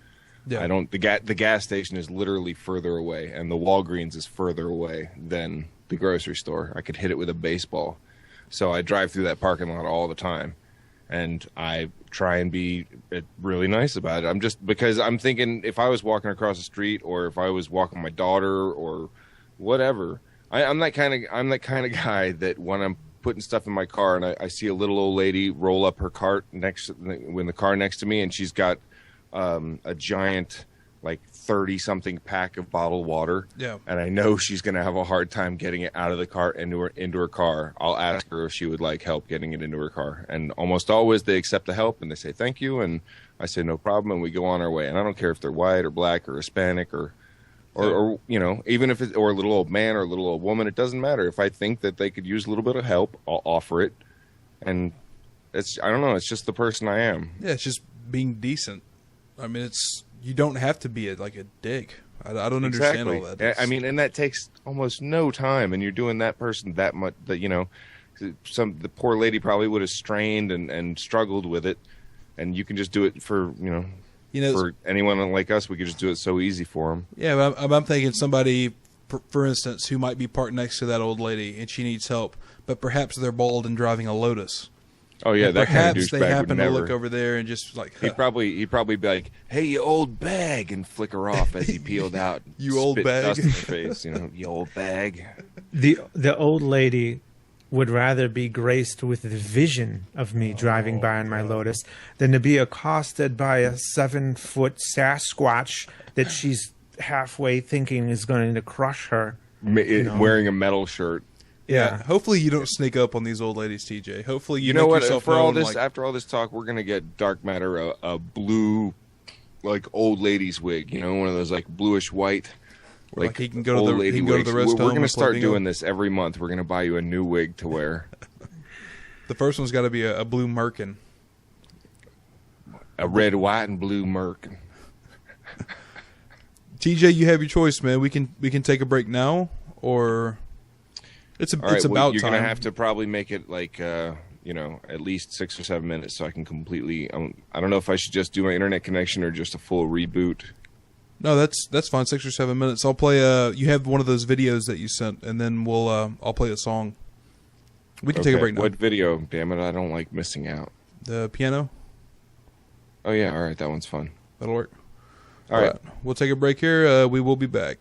Yeah. The gas station is literally further away, and the Walgreens is further away than the grocery store. I could hit it with a baseball. So I drive through that parking lot all the time, and I try and be really nice about it. Because I'm thinking if I was walking across the street, or if I was walking my daughter or whatever, I'm that kind of guy that when I'm putting stuff in my car and I see a little old lady roll up her cart in the car next to me, and she's got a giant like 30-something pack of bottled water. Yeah. And I know she's going to have a hard time getting it out of the cart into her car. I'll ask her if she would like help getting it into her car. And almost always they accept the help and they say thank you, and I say no problem, and we go on our way. And I don't care if they're white or black or Hispanic or even if it's or a little old man or a little old woman, it doesn't matter. If I think that they could use a little bit of help, I'll offer it. And I don't know, it's just the person I am. Yeah, it's just being decent. I mean, you don't have to be a dick. I don't understand all that. I mean, and that takes almost no time, and you're doing that person that much. That the poor lady probably would have strained and struggled with it, and you can just do it for for anyone like us. We could just do it so easy for them. Yeah, but I'm thinking somebody, for instance, who might be parked next to that old lady and she needs help, but perhaps they're bald and driving a Lotus. Oh yeah, and that kind of perhaps douchebag they happen would to never look over there and just like he'd probably be like, "Hey, you old bag," and flicker off as he peeled out. You old spit bag. dust in your face, you old bag. The old lady would rather be graced with the vision of me driving by on my Lotus than to be accosted by a 7-foot Sasquatch that she's halfway thinking is going to crush her. Wearing a metal shirt. Yeah. Hopefully you don't sneak up on these old ladies, TJ. Hopefully you know make what? yourself For all known, this, after all this talk, we're gonna get Dark Matter a blue, like old lady's wig. One of those like bluish white. Like he can go to the rest home. We're going to start doing this every month. We're going to buy you a new wig to wear. The first one's got to be a blue merkin. A red, white, and blue merkin. TJ, you have your choice, man. We can take a break now, or it's about you're time. You're going to have to probably make it like at least 6 or 7 minutes so I can completely. I don't know if I should just do my internet connection or just a full reboot. No, that's fine. 6 or 7 minutes. I'll play. You have one of those videos that you sent, and then I'll play a song. We can take a break now. What video? Damn it! I don't like missing out. The piano. Oh yeah, all right. That one's fun. That'll work. All right. We'll take a break here. We will be back.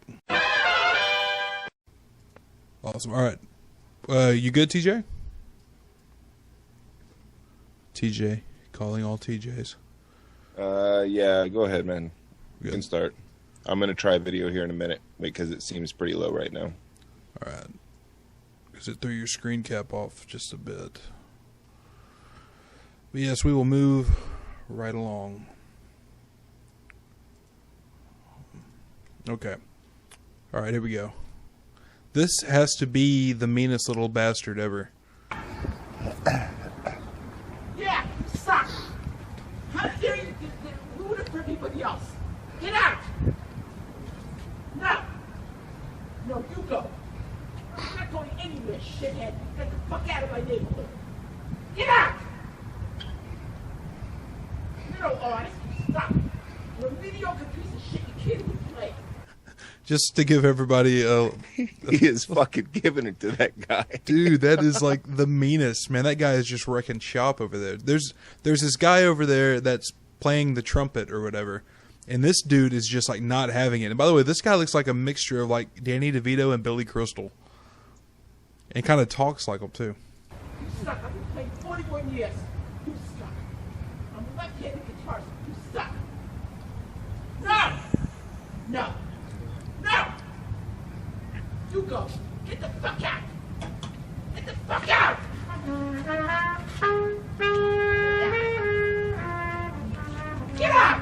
Awesome. All right. You good, TJ? TJ, calling all TJs. Yeah. Go ahead, man. You can start. I'm going to try video here in a minute because it seems pretty low right now. All right. Because it threw your screen cap off just a bit. But yes, we will move right along. Okay. All right, here we go. This has to be the meanest little bastard ever. Yeah, you suck. How dare you ruin it for everybody else? Get out! No, you go. I'm not going anywhere, shithead. Get the fuck out of my neighborhood. Get out! You're no artist. Stop. You're a mediocre piece of shit. You can't even play. Just to give everybody he is fucking giving it to that guy. Dude, that is like the meanest, man. That guy is just wrecking shop over there. There's this guy over there that's playing the trumpet or whatever. And this dude is just like not having it. And by the way, this guy looks like a mixture of like Danny DeVito and Billy Crystal. And kind of talks like him too. You suck. I've been playing 41 years. You suck. I'm a left-handed guitarist. You suck. No! You go. Get the fuck out. Get the fuck out! Get out!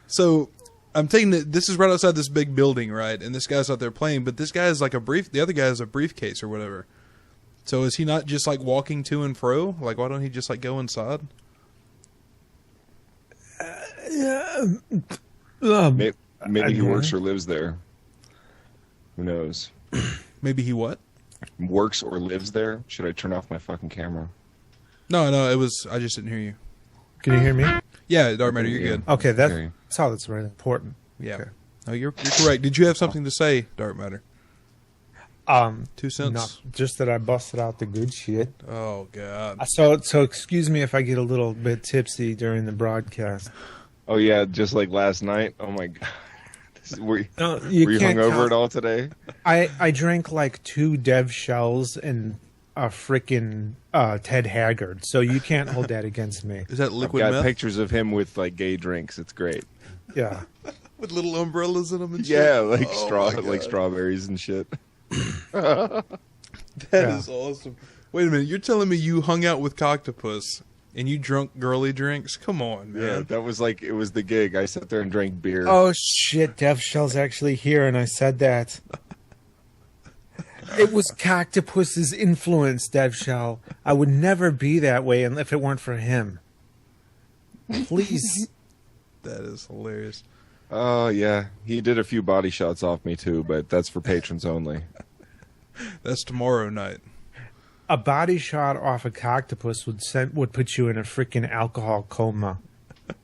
So I'm taking this is right outside this big building, right? And this guy's out there playing, but this guy is like the other guy has a briefcase or whatever. So is he not just like walking to and fro? Like, why don't he just like go inside? Maybe he works or lives there. Who knows? Maybe he what? Works or lives there? Should I turn off my fucking camera? No, it was. I just didn't hear you. Can you hear me? Yeah, Dark Matter, you're good. Okay, that's all that's really important. Yeah. Okay. No, you're correct. Did you have something to say, Dark Matter? 2 cents. No, just that I busted out the good shit. Oh God. So excuse me if I get a little bit tipsy during the broadcast. Oh yeah, just like last night. Oh my God. Were you can't hungover count. at all today? I drank like 2 Dev shells and a freaking Ted Haggard, so you can't hold that against me. Is that liquid I've got meth? pictures of him with like gay drinks. It's great. Yeah. With little umbrellas in them and shit. Yeah, like Oh, strawberries and shit. That is awesome. Wait a minute, you're telling me you hung out with Coctopus and you drunk girly drinks? Come on, man. Yeah, that was like, it was the gig. I sat there and drank beer. Oh shit, Dev Shell's actually here, and I said that. It was Cactopus's influence, DevShell. I would never be that way if it weren't for him. Please. That is hilarious. Oh, yeah. He did a few body shots off me, too, but that's for patrons only. That's tomorrow night. A body shot off a Cactopus would put you in a freaking alcohol coma.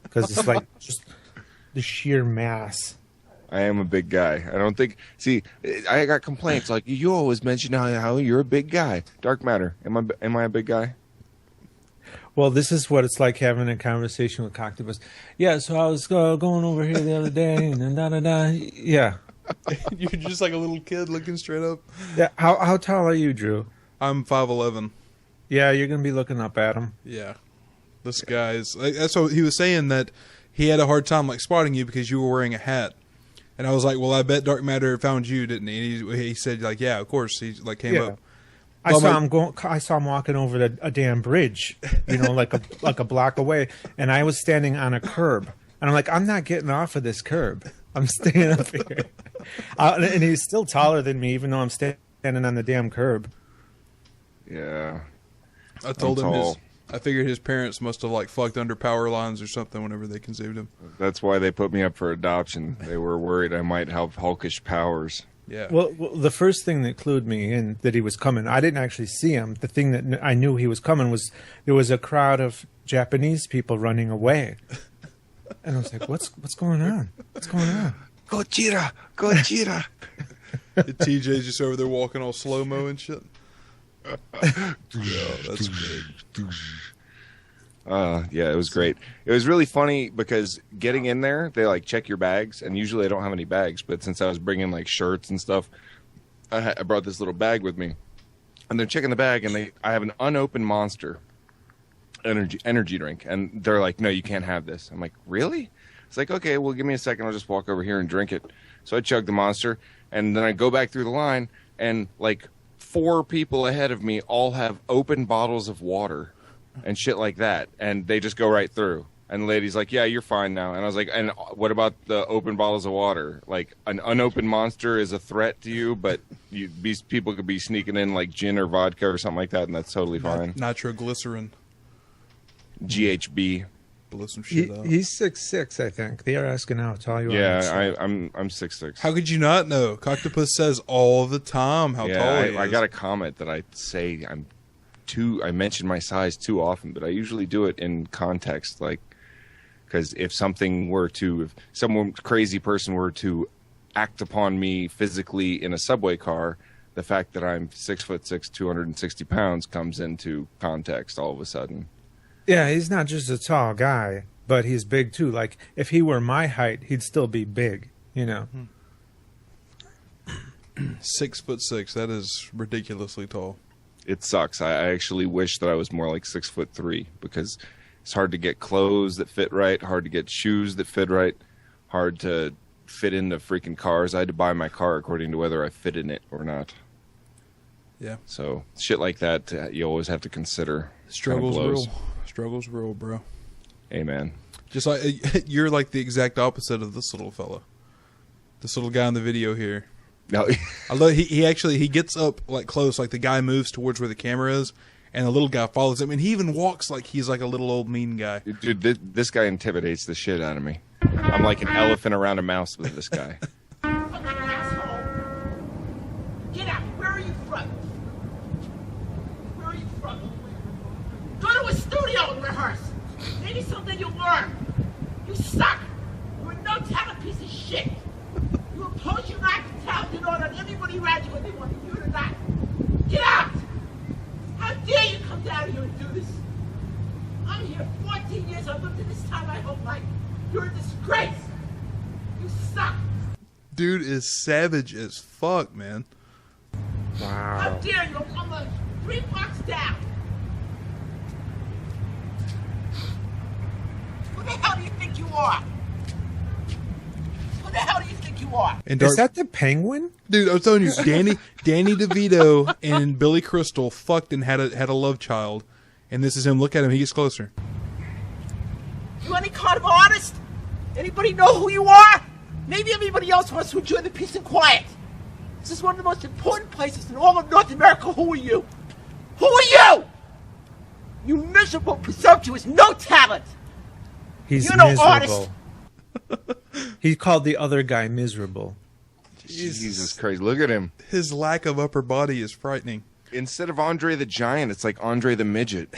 Because it's like just the sheer mass. I am a big guy. I don't think... See, I got complaints like, you always mention how you're a big guy. Dark matter. Am I a big guy? Well, this is what it's like having a conversation with Cactopus. Yeah, so I was going over here the other day, and then da-da-da. Yeah. You're just like a little kid looking straight up. Yeah. How tall are you, Drew? I'm 5'11". Yeah, you're going to be looking up at him. Yeah. This guy's... That's what he was saying, that he had a hard time like spotting you because you were wearing a hat. And I was like, well, I bet Dark Matter found you, didn't he? And he said, like, yeah, of course. He like came up. I saw him walking over a damn bridge, like a block away, and I was standing on a curb, and I'm like, I'm not getting off of this curb. I'm staying up here, and he's still taller than me, even though I'm standing on the damn curb. Yeah, I told him I figured his parents must have like fucked under power lines or something whenever they conceived him. That's why they put me up for adoption. They were worried I might have Hulkish powers. Yeah. Well, the first thing that clued me in that he was coming, I didn't actually see him. The thing that I knew he was coming was there was a crowd of Japanese people running away, and I was like, "What's going on? What's going on?" Gojira, Gojira. TJ's just over there walking all slow mo and shit. Yeah, that's good. Yeah, it was great. It was really funny because getting in there, they like check your bags, and usually I don't have any bags, but since I was bringing like shirts and stuff, I brought this little bag with me, and they're checking the bag, and I have an unopened Monster energy drink, and they're like, no, you can't have this. I'm like, really? It's like, okay, well, give me a second, I'll just walk over here and drink it. So I chug the Monster, and then I go back through the line, and like 4 people ahead of me all have open bottles of water and shit like that, and they just go right through. And the lady's like, yeah, you're fine now. And I was like, and what about the open bottles of water? Like, an unopened Monster is a threat to you, but these people could be sneaking in like gin or vodka or something like that, and that's totally fine. Nitroglycerin. GHB. Blow some shit up. He's 6'6", I think. They are asking how tall you are. Yeah, I'm 6'6". How could you not know? Coctopus says all the time how tall he is. I got a comment that I say I mention my size too often, but I usually do it in context, like, because if some crazy person were to act upon me physically in a subway car, the fact that I'm 6'6", 260 pounds comes into context all of a sudden. Yeah, he's not just a tall guy, but he's big too. Like, if he were my height, he'd still be big, 6'6". That is ridiculously tall. It sucks. I actually wish that I was more like 6'3", because it's hard to get clothes that fit right, hard to get shoes that fit right, hard to fit into freaking cars. I had to buy my car according to whether I fit in it or not. Yeah. So shit like that, you always have to consider. Struggle's real. Struggle's real, bro. Amen. Just like you're like the exact opposite of this little fella. This little guy in the video here. No, I love he gets up like close, like the guy moves towards where the camera is, and the little guy follows him, and he even walks like he's like a little old mean guy. Dude, this guy intimidates the shit out of me. I'm like an elephant around a mouse with this guy. Get out! Where are you from? Where are you from? Go to a studio and rehearse. Maybe something you'll learn. You suck. You're a no-talent piece of shit. You oppose your lack of talent in order that everybody around you what they want you to not. Get out! How dare you come down here and do this? I'm here 14 years. I've lived in this town my whole life. You're a disgrace. You suck. Dude is savage as fuck, man. Wow. How dare you? I'm like 3 blocks down. Who the hell do you think you are? Who the hell do you think you are? Is that the Penguin? Dude, I was telling you, Danny DeVito and Billy Crystal fucked and had a love child, and this is him. Look at him; he gets closer. You any kind of artist? Anybody know who you are? Maybe everybody else wants to enjoy the peace and quiet. This is one of the most important places in all of North America. Who are you? Who are you? You miserable, presumptuous, no talent. He's You're no miserable. artist. He called the other guy miserable. Jesus Christ, look at him. His lack of upper body is frightening. Instead of Andre the Giant, it's like Andre the Midget.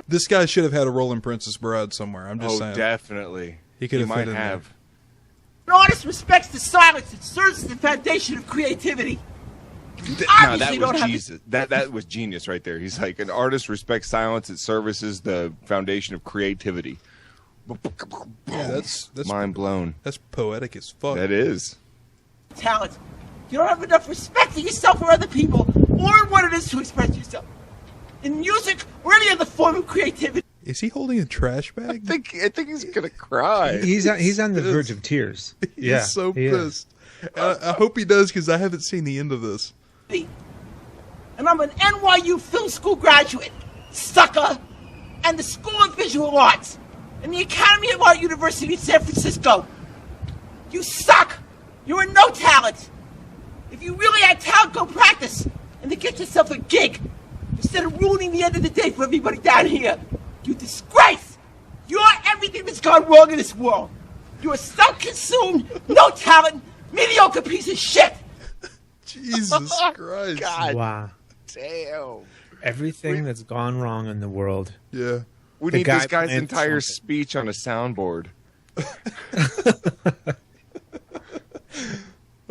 This guy should have had a role in Princess Bride somewhere. I'm just saying. Definitely. He could have might fit in have. An artist respects the silence. It serves as the foundation of creativity. You No, obviously that don't was have Jesus. That was genius right there. He's like, an artist respects silence. It services the foundation of creativity. Yeah, that's mind blown. That's poetic as fuck. That is. talent. You don't have enough respect for yourself or other people, or what it is to express yourself. In music or any other form of creativity. Is he holding a trash bag? I think he's gonna cry. He's on the verge of tears. Yeah, He's so he pissed. I hope he does, because I haven't seen the end of this. And I'm an NYU film school graduate, sucker, and the School of Visual Arts, and the Academy of Art University in San Francisco. You suck. You're a no talent. If you really had talent, go practice and then get yourself a gig instead of ruining the end of the day for everybody down here. You disgrace. You're everything that's gone wrong in this world. You're a self-consumed, no talent, mediocre piece of shit. Jesus Christ. God. Wow. Damn. Everything that's gone wrong in the world. Yeah. We The need guy this guy's playing entire trumpet. speech on a soundboard.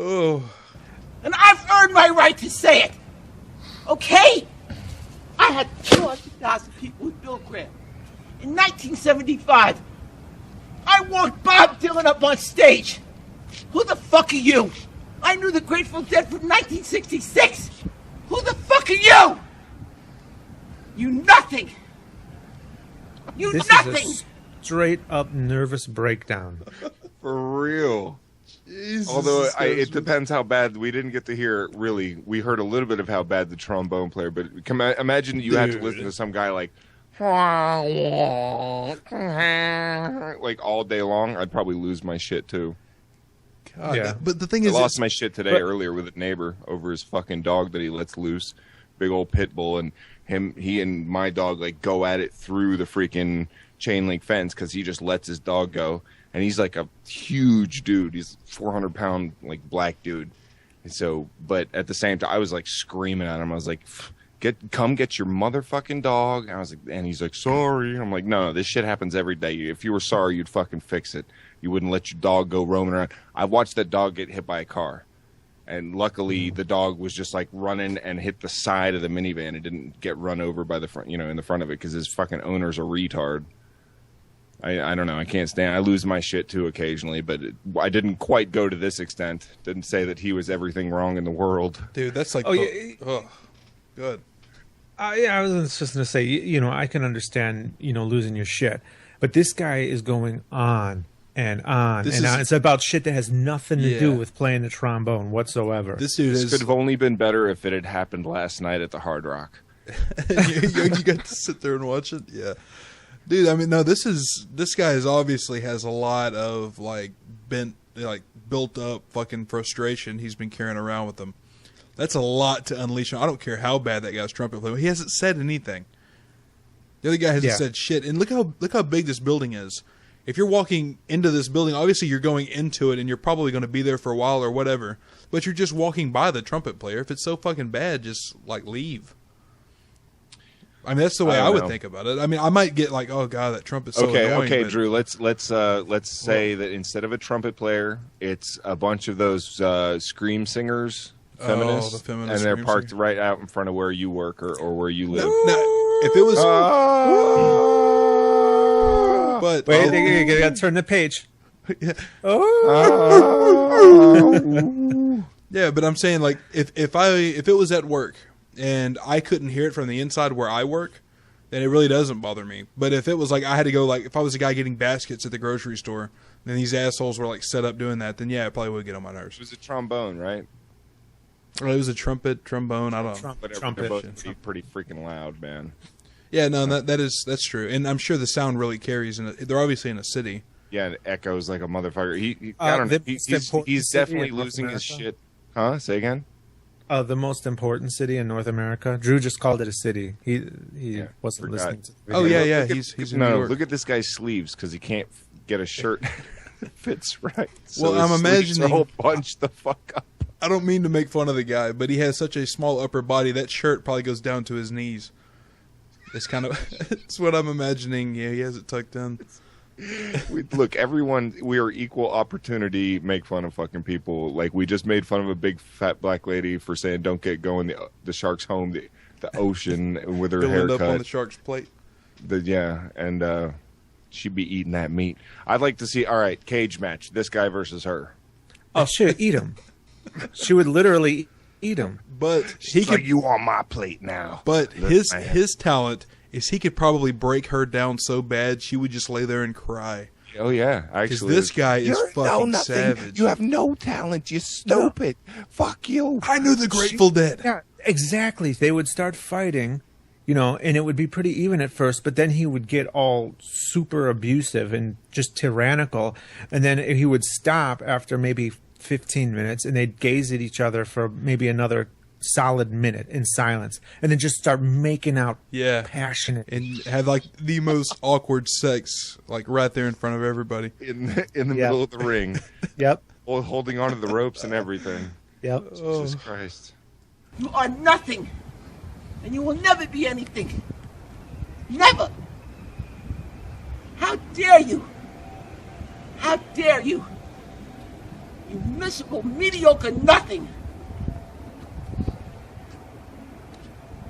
Oh. And I've earned my right to say it. Okay? I had 200,000 people with Bill Graham. In 1975, I walked Bob Dylan up on stage. Who the fuck are you? I knew the Grateful Dead from 1966. Who the fuck are you? You nothing. You This nothing. is a straight up nervous breakdown. For real. Jesus, Although this guy's it depends how bad. We didn't get to hear it, really. We heard a little bit of how bad the trombone player, but imagine you had to listen to some guy like all day long. I'd probably lose my shit too. God, Yeah. But the thing I is, lost my shit today earlier with a neighbor over his fucking dog that he lets loose, big old pit bull, and he and my dog like go at it through the freaking chain link fence because he just lets his dog go, and he's like a huge dude. He's 400-pound like black dude, and so but at the same time I was like screaming at him. I was like, come get your motherfucking dog. And I was like, and he's like, sorry. I'm like, no, this shit happens every day. If you were sorry, you'd fucking fix it. You wouldn't let your dog go roaming around. I watched that dog get hit by a car. And luckily, the dog was just like running and hit the side of the minivan. It didn't get run over by the front, in the front of it, because his fucking owner's a retard. I don't know. I can't stand. I lose my shit too occasionally, but I didn't quite go to this extent. Didn't say that he was everything wrong in the world. dude, that's like, good. Yeah, I was just going to say, I can understand, losing your shit. But this guy is going on and on and on. It's about shit that has nothing to do with playing the trombone whatsoever. This dude could have only been better if it had happened last night at the Hard Rock. you got to sit there and watch it? Yeah. Dude, I mean, no, this guy obviously has a lot of, built up fucking frustration he's been carrying around with him. That's a lot to unleash. I don't care how bad that guy's trumpet player. He hasn't said anything. The other guy hasn't said shit. And look how big this building is. If you're walking into this building, obviously you're going into it and you're probably going to be there for a while or whatever. But you're just walking by the trumpet player. If it's so fucking bad, just leave. I mean, that's the way I would think about it. I mean, I might get like, oh god, that trumpet's so annoying. Okay, but... Drew. Let's say that instead of a trumpet player, it's a bunch of those scream singers. Feminists, the feminist, and they're parked right out in front of where you work or where you live. Now, if it was, but wait, you gotta turn the page. Yeah, but I'm saying if it was at work and I couldn't hear it from the inside where I work, then it really doesn't bother me. But if it was I had to go if I was a guy getting baskets at the grocery store, and these assholes were set up doing that, then yeah, it probably would get on my nerves. It was a trombone, right? It was a trombone. I don't know. Whatever, they're both pretty freaking loud, man. Yeah, no, that's true, and I'm sure the sound really carries. They're obviously in a city, Yeah, it echoes like a motherfucker. I don't know. He's definitely losing his shit. Huh? Say again? The most important city in North America. Drew just called it a city. He wasn't listening to the video. Oh, yeah. He's in New York. Look at this guy's sleeves because he can't get a shirt that fits right. So well, I'm imagining a whole bunch the fuck up. I don't mean to make fun of the guy, but he has such a small upper body. That shirt probably goes down to his knees. It's kind of it's what I'm imagining. Yeah, he has it tucked in. Look, everyone, we are equal opportunity. Make fun of fucking people. Like we just made fun of a big fat black lady for saying don't get going the shark's home, the ocean with her haircut. Up on the shark's plate. And she'd be eating that meat. I'd like to see. All right, cage match. This guy versus her. Oh shit, eat him. She would literally eat him. But he could. Like, you on my plate now. But his talent is he could probably break her down so bad she would just lay there and cry. Oh yeah, actually, this guy is fucking savage. You have no talent. You stupid. No. Fuck you. I knew the Grateful Dead. Yeah, exactly. They would start fighting, and it would be pretty even at first, but then he would get all super abusive and just tyrannical, and then he would stop after maybe 15 minutes, and they'd gaze at each other for maybe another solid minute in silence, and then just start making out passionate and had like the most awkward sex like right there in front of everybody in the middle of the ring. Yep. Holding onto the ropes and everything. Yep. Jesus Christ. You are nothing, and you will never be anything. Never. How dare you? How dare you? You miserable, mediocre nothing.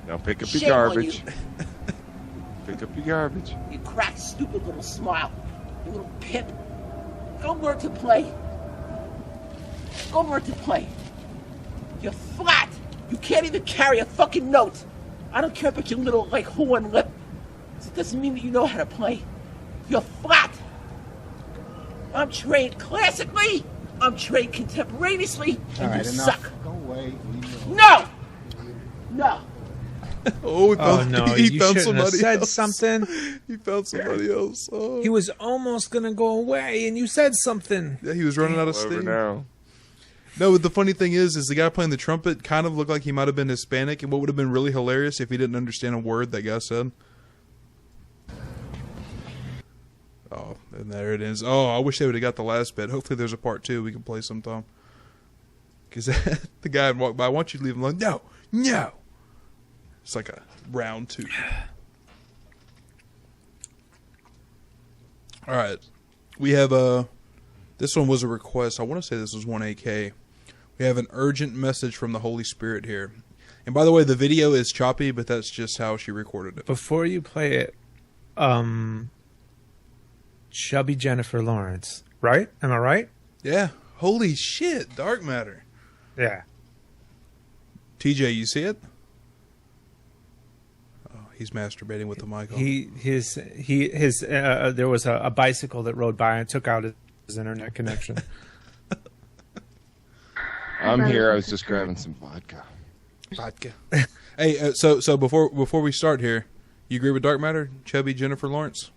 Now pick up your garbage. Pick up your garbage. You crack, stupid little smile. You little pimp. Go learn to play. Go learn to play. You're flat. You can't even carry a fucking note. I don't care about your little, horn lip. It doesn't mean that you know how to play. You're flat. I'm trained classically. I'm trained contemporaneously. And you suck. Go away. No! No. Oh, he found shouldn't have said else. Something. He found somebody else. Oh. He was almost gonna go away, and you said something. Yeah, he was running out of steam. Now. No, the funny thing is the guy playing the trumpet kind of looked like he might have been Hispanic, and what would have been really hilarious if he didn't understand a word that guy said. Oh, and there it is. Oh, I wish they would have got the last bit. Hopefully there's a part 2 we can play sometime. Because the guy would walk by, I want you to leave him alone. No, no. It's like a round 2. All right. We have this one was a request. I want to say this was 1AK. We have an urgent message from the Holy Spirit here. And by the way, the video is choppy, but that's just how she recorded it. Before you play it, chubby Jennifer Lawrence, right? Am I right? Yeah. Holy shit, Dark Matter. Yeah. TJ, you see it? Oh, he's masturbating with the mic on. There was a bicycle that rode by and took out his internet connection. I'm here. I was just grabbing some vodka. Hey, so before we start here, you agree with Dark Matter? Chubby Jennifer Lawrence?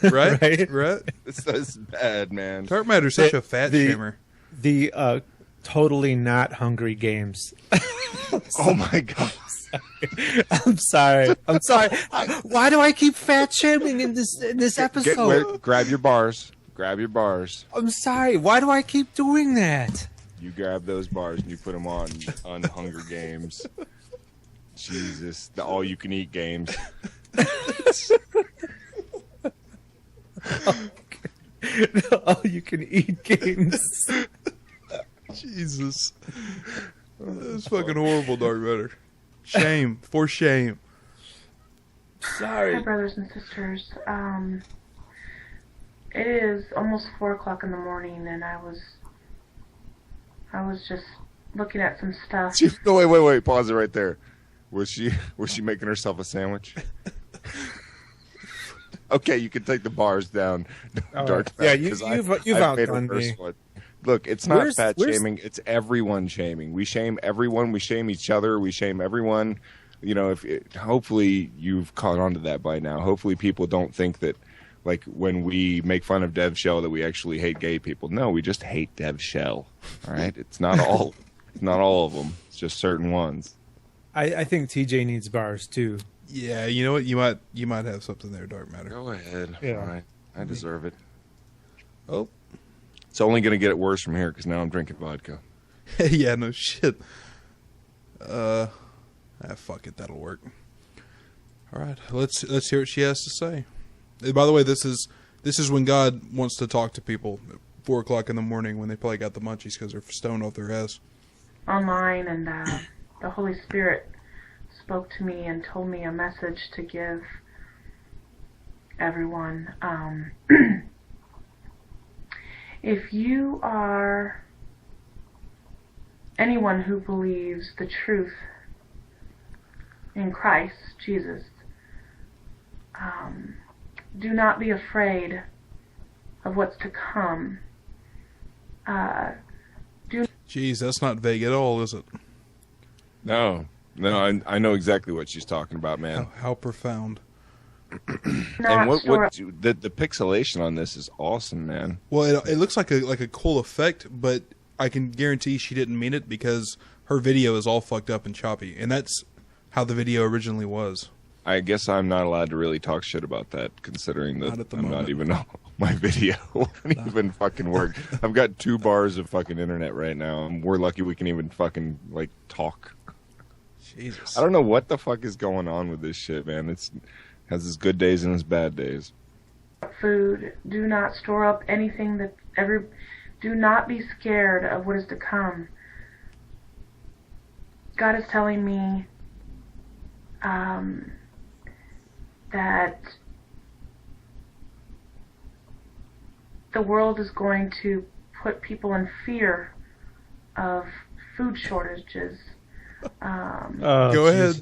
Right? Right? That's bad, man. Dark Matter's such a fat shamer. The totally not Hungry Games. Oh my god. I'm sorry. Why do I keep fat shaming in this episode? Grab your bars. Grab your bars. I'm sorry. Why do I keep doing that? You grab those bars and you put them on Hunger Games. Jesus, the all-you-can-eat games. All-you-can-eat games. Jesus. That's fucking horrible, Dark Matter. Shame. For shame. Sorry. Hi, brothers and sisters. It is almost 4 o'clock in the morning, and I was just looking at some stuff. No, wait. Pause it right there. Was she making herself a sandwich? Okay, you can take the bars down, Dark Matter. Yeah, you've outdone me. Look, it's not fat shaming. It's everyone shaming. We shame everyone. We shame each other. We shame everyone. You know, hopefully you've caught on to that by now. Hopefully people don't think that like when we make fun of Dev Shell that we actually hate gay people. No, we just hate Dev Shell. All right, it's not all of them. It's just certain ones. I think TJ needs bars too. Yeah, you know what? You might have something there, Dark Matter. Go ahead. Yeah. All right, I deserve it. Oh, it's only gonna get worse from here because now I'm drinking vodka. Yeah, no shit. Fuck it, that'll work. All right, let's hear what she has to say. And by the way, this is when God wants to talk to people at 4 o'clock in the morning when they probably got the munchies because they're stoned off their ass. Online, and the Holy Spirit spoke to me and told me a message to give everyone. If you are anyone who believes the truth in Christ Jesus, do not be afraid of what's to come. Jeez, that's not vague at all, is it? No, I know exactly what she's talking about, man. How profound. And the pixelation on this is awesome, man. Well, it looks like a cool effect, but I can guarantee she didn't mean it because her video is all fucked up and choppy, and that's how the video originally was. I guess I'm not allowed to really talk shit about that, considering that I'm not even on my video. Won't even fucking work. I've got 2 bars of fucking internet right now, and we're lucky we can even fucking like talk. Jesus. I don't know what the fuck is going on with this shit, man. It's has its good days and its bad days. Food. Do not store up anything do not be scared of what is to come. God is telling me that the world is going to put people in fear of food shortages. Go ahead.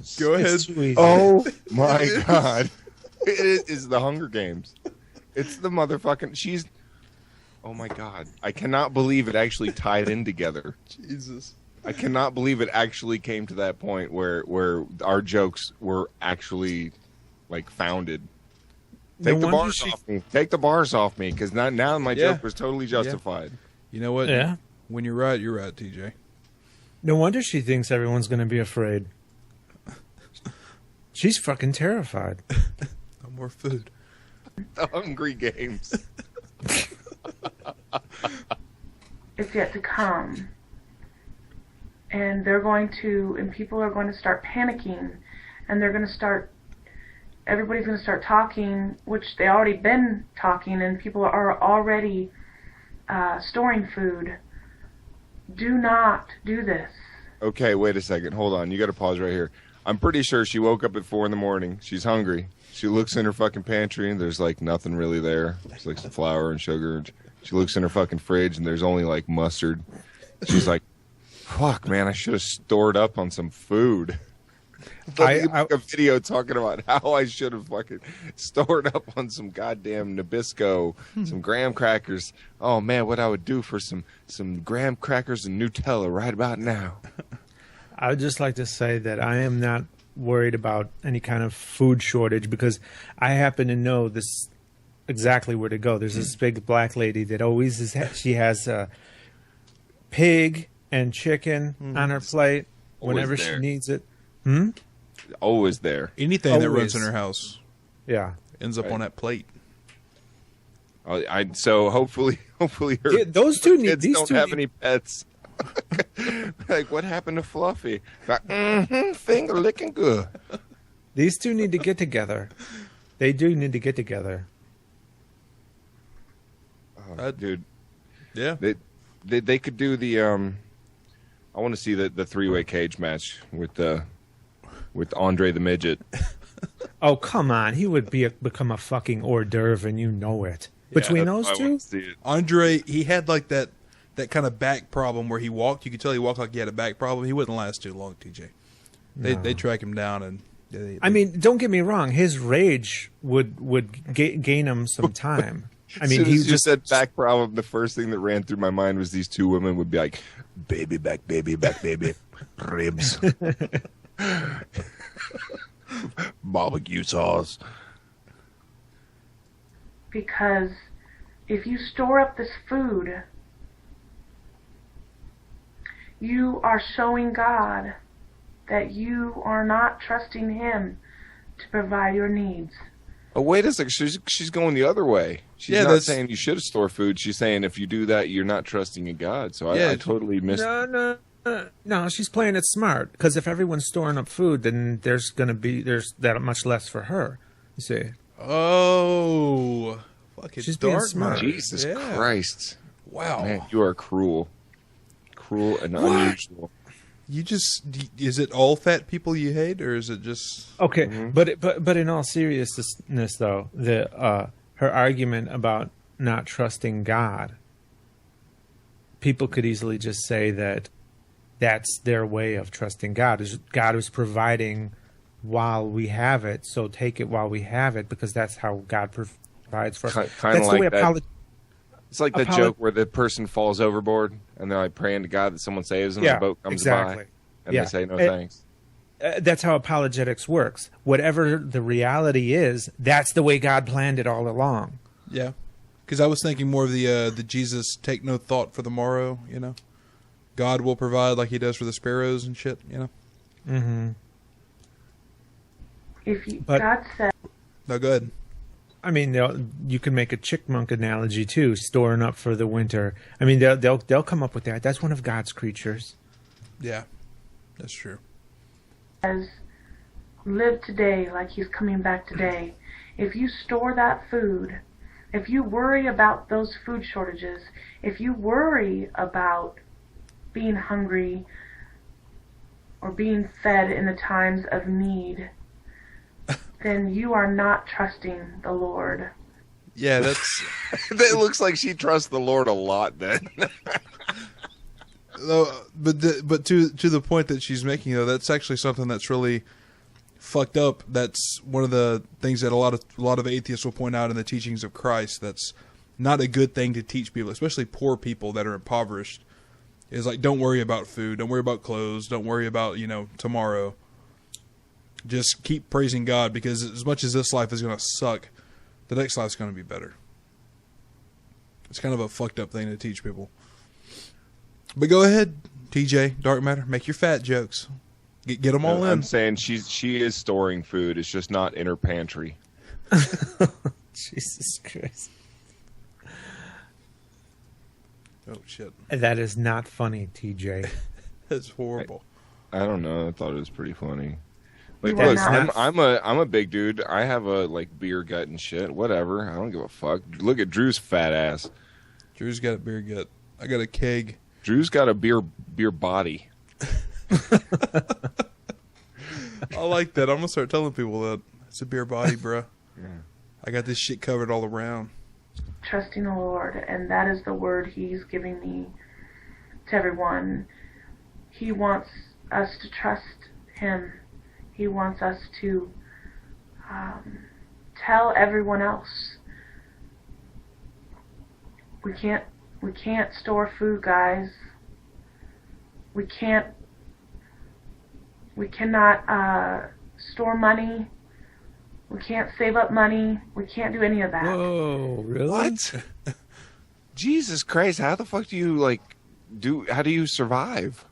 Oh my God. It is the Hunger Games. It's the motherfucking... Oh my God. I cannot believe it actually tied in together. Jesus. I cannot believe it actually came to that point where our jokes were actually like founded. Take the bars off me. Take the bars off me, because now my joke was totally justified. You know what? Yeah. When you're right, TJ. No wonder she thinks everyone's going to be afraid. She's fucking terrified. No more food. The Hungry Games. It's yet to come. And people are going to start panicking, and everybody's going to start talking, which they already been talking, and people are already storing food. Do not do this. Okay, wait a second. Hold on. You got to pause right here. I'm pretty sure she woke up at 4 a.m. She's hungry. She looks in her fucking pantry, and there's like nothing really there. There's like some flour and sugar. She looks in her fucking fridge, and there's only like mustard. She's like, fuck, man, I should have stored up on some food. I make a video talking about how I should have fucking stored up on some goddamn Nabisco, some graham crackers. Oh man, what I would do for some graham crackers and Nutella right about now. I would just like to say that I am not worried about any kind of food shortage, because I happen to know this exactly where to go. There's this big black lady that always she has pig and chicken on her plate whenever she needs it. Always there. Anything that runs in her house, ends up on that plate. So hopefully her those two kids don't have any pets. Like, what happened to Fluffy? Like, finger licking good. These two need to get together. They do need to get together. Dude, yeah, they could do the I want to see the 3-way cage match with Andre the Midget. Oh, come on. He would become a fucking hors d'oeuvre, and you know it. Between those two? Andre, he had like that kind of back problem where he walked. You could tell he walked like he had a back problem. He wouldn't last too long, TJ. They track him down. And I mean, don't get me wrong. His rage would gain him some time. I mean, he just said back problem. The first thing that ran through my mind was these two women would be like, baby back, ribs. Barbecue sauce. Because if you store up this food, you are showing God that you are not trusting Him to provide your needs. Oh, wait a second. She's going the other way. She's not saying you should store food. She's saying if you do that, you're not trusting in God. So I totally missed. No, she's playing it smart. Because if everyone's storing up food, then there's that much less for her. You see? Oh, fucking she's being dark, smart. Jesus Christ! Wow, man, you are cruel and unusual. You is it all fat people you hate, or is it just okay? But in all seriousness, though, her argument about not trusting God, people could easily just say that that's their way of trusting God. Is God is providing while we have it, so take it while we have it, because that's how God provides for us. Kind of like that. It's like the joke where the person falls overboard and they're like praying to God that someone saves them. And the boat comes by, and they say no thanks. That's how apologetics works. Whatever the reality is, that's the way God planned it all along. Yeah, because I was thinking more of the Jesus take no thought for the morrow. You know, God will provide like He does for the sparrows and shit. You know. Mm-hmm. God said, no, go ahead. I mean, you can make a chickmunk analogy too, storing up for the winter. I mean, they'll come up with that. That's one of God's creatures. Yeah, that's true. As live today like He's coming back today. If you store that food, if you worry about those food shortages, if you worry about being hungry or being fed in the times of need, then you are not trusting the Lord. Yeah, that's... It looks like she trusts the Lord a lot then. But to the point that she's making, though, that's actually something that's really fucked up. That's one of the things that a lot of atheists will point out in the teachings of Christ. That's not a good thing to teach people, especially poor people that are impoverished. Is like, don't worry about food, don't worry about clothes, don't worry about tomorrow. Just keep praising God, because as much as this life is going to suck, the next life's going to be better. It's kind of a fucked up thing to teach people. But go ahead, TJ, Dark Matter, make your fat jokes. Get them all in. I'm saying she is storing food. It's just not in her pantry. Jesus Christ. Oh, shit. That is not funny, TJ. That's horrible. I don't know. I thought it was pretty funny. Like, look, I'm a big dude. I have a beer gut and shit. Whatever. I don't give a fuck. Look at Drew's fat ass. Drew's got a beer gut. I got a keg. Drew's got a beer body. I like that. I'm gonna start telling people that it's a beer body, bro. Yeah. I got this shit covered all around. Trusting the Lord, and that is the word He's giving me to everyone. He wants us to trust Him. He wants us to tell everyone else. We can't store food, guys. We cannot store money. We can't save up money. We can't do any of that. Whoa, really? What? Jesus Christ! How the fuck do you how do you survive?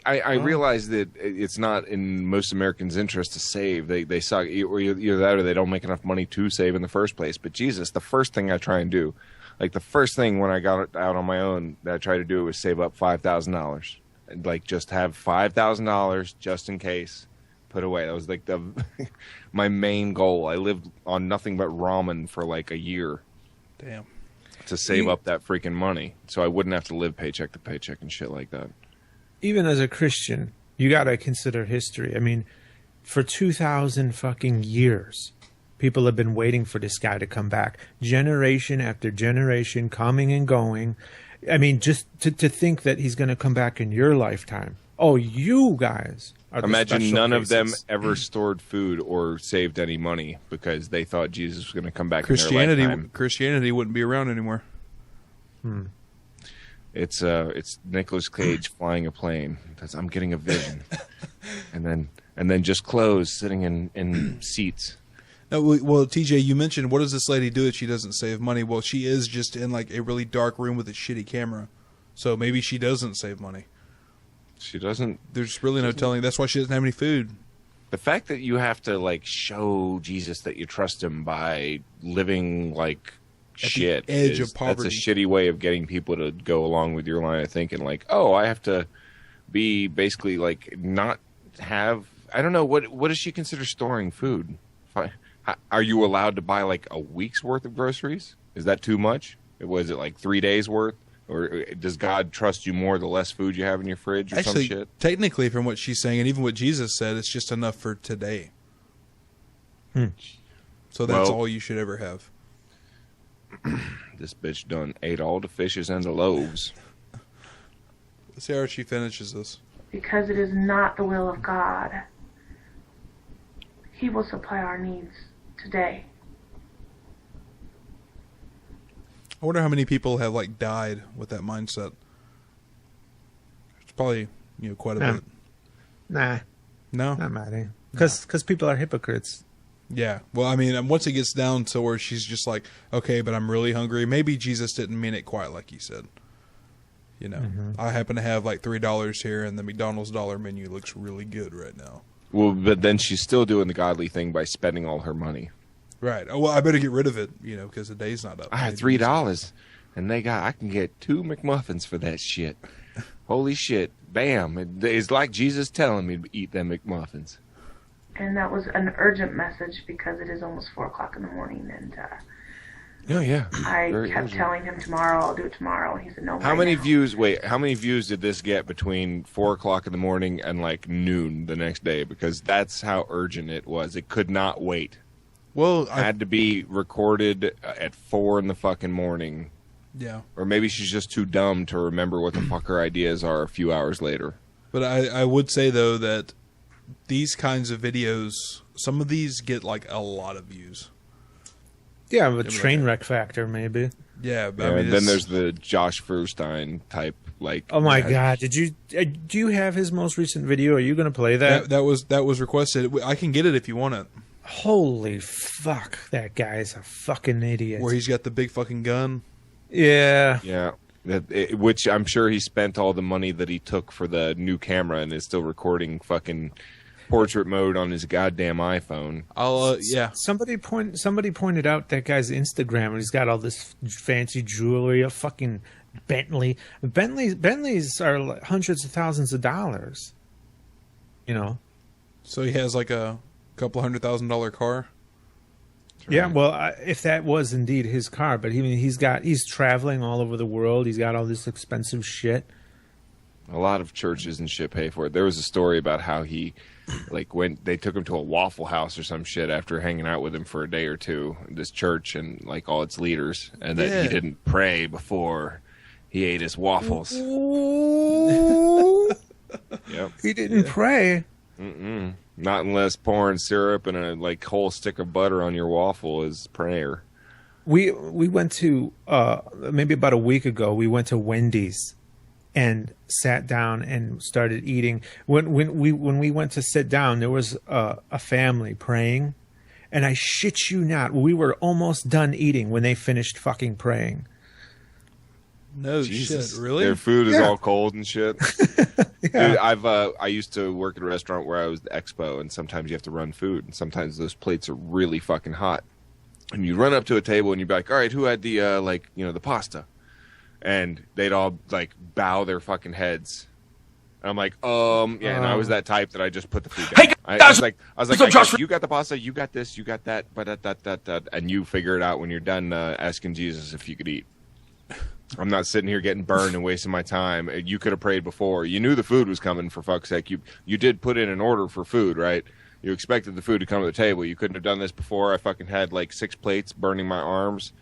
I realize that it's not in most Americans' interest to save. They suck. Either that or they don't make enough money to save in the first place. But Jesus, the first thing I try and do, the first thing when I got out on my own that I tried to do was save up $5,000. And just have $5,000 just in case put away. That was my main goal. I lived on nothing but ramen for a year. Damn. To save up that freaking money so I wouldn't have to live paycheck to paycheck and shit like that. Even as a Christian, you got to consider history. I mean, for 2,000 fucking years, people have been waiting for this guy to come back. Generation after generation, coming and going. I mean, just to think that he's going to come back in your lifetime. Oh, you guys are Imagine none of them ever stored food or saved any money because they thought Jesus was going to come back in their lifetime. Christianity wouldn't be around anymore. It's Nicolas Cage flying a plane. I'm getting a vision, and then just clothes sitting in seats. Now, well, TJ, you mentioned, what does this lady do if she doesn't save money? Well, she is just in like a really dark room with a shitty camera. So maybe she doesn't save money. She doesn't. There's really no telling. That's why she doesn't have any food. The fact that you have to like show Jesus that you trust him by living like shit, the edge of poverty. That's a shitty way of getting people to go along with your line of thinking. Like, oh, I have to be basically like not have. I don't know what does she consider storing food? Are you allowed to buy like a week's worth of groceries? Is that too much? Was it like 3 days worth? Or does God trust you more the less food you have in your fridge or some shit? Technically, from what she's saying, and even what Jesus said, it's just enough for today. So that's all you should ever have. This bitch done ate all the fishes and the loaves. Let's see how she finishes this. Because it is not the will of God. He will supply our needs today. I wonder how many people have like died with that mindset. It's probably quite a bit. Nah, no, not many. Because people are hypocrites. Yeah. Well, I mean, once it gets down to where she's just like, okay, but I'm really hungry. Maybe Jesus didn't mean it quite like he said. I happen to have like $3 here, and the McDonald's dollar menu looks really good right now. Well, but then she's still doing the godly thing by spending all her money. Right. Oh, well, I better get rid of it, because the day's not up. I had $3, and I can get 2 McMuffins for that shit. Holy shit. Bam. It's like Jesus telling me to eat them McMuffins. And that was an urgent message because it is almost 4 o'clock in the morning, and I kept telling him tomorrow, I'll do it tomorrow, and he said no. How many views did this get between 4 o'clock in the morning and like noon the next day? Because that's how urgent it was. It could not wait. Well, had to be recorded at 4 in the fucking morning. Yeah. Or maybe she's just too dumb to remember what the fuck her ideas are a few hours later. But I would say, though, that these kinds of videos, some of these get like a lot of views. Yeah, but train wreck factor, maybe. Yeah, but and then there's the Josh Fuckstain type, like. Oh my God! Do you have his most recent video? Are you going to play that? That was requested. I can get it if you want it. Holy fuck! That guy's a fucking idiot. Where he's got the big fucking gun. Yeah. Yeah. Which I'm sure he spent all the money that he took for the new camera and is still recording fucking portrait mode on his goddamn iPhone. Somebody pointed out that guy's Instagram, and he's got all this fancy jewelry, a fucking Bentley. Bentleys are like hundreds of thousands of dollars. So he has like a couple $100,000 car. Yeah, well, if that was indeed his car, but he's traveling all over the world. He's got all this expensive shit. A lot of churches and shit pay for it. There was a story about how he, they took him to a Waffle House or some shit after hanging out with him for a day or two, this church and like all its leaders, and that he didn't pray before he ate his waffles. Yep. He didn't pray. Mm-mm. Not unless pouring syrup and a whole stick of butter on your waffle is prayer. We went to maybe about a week ago. We went to Wendy's and sat down and started eating. When we went to sit down, there was a family praying, and I shit you not, we were almost done eating when they finished fucking praying. No Jesus. shit, really? Their food is all cold and shit. Dude, I used to work at a restaurant where I was the expo, and sometimes you have to run food, and sometimes those plates are really fucking hot. And you run up to a table and you'd be like, all right, who had the the pasta? And they'd all bow their fucking heads. And I'm like, yeah, and I was that type that I just put the food down. I was like, you got the pasta, you got this, you got that, but and you figure it out when you're done asking Jesus if you could eat. I'm not sitting here getting burned and wasting my time. You could have prayed before. You knew the food was coming, for fuck's sake. You did put in an order for food, right? You expected the food to come to the table. You couldn't have done this before. I fucking had 6 plates burning my arms.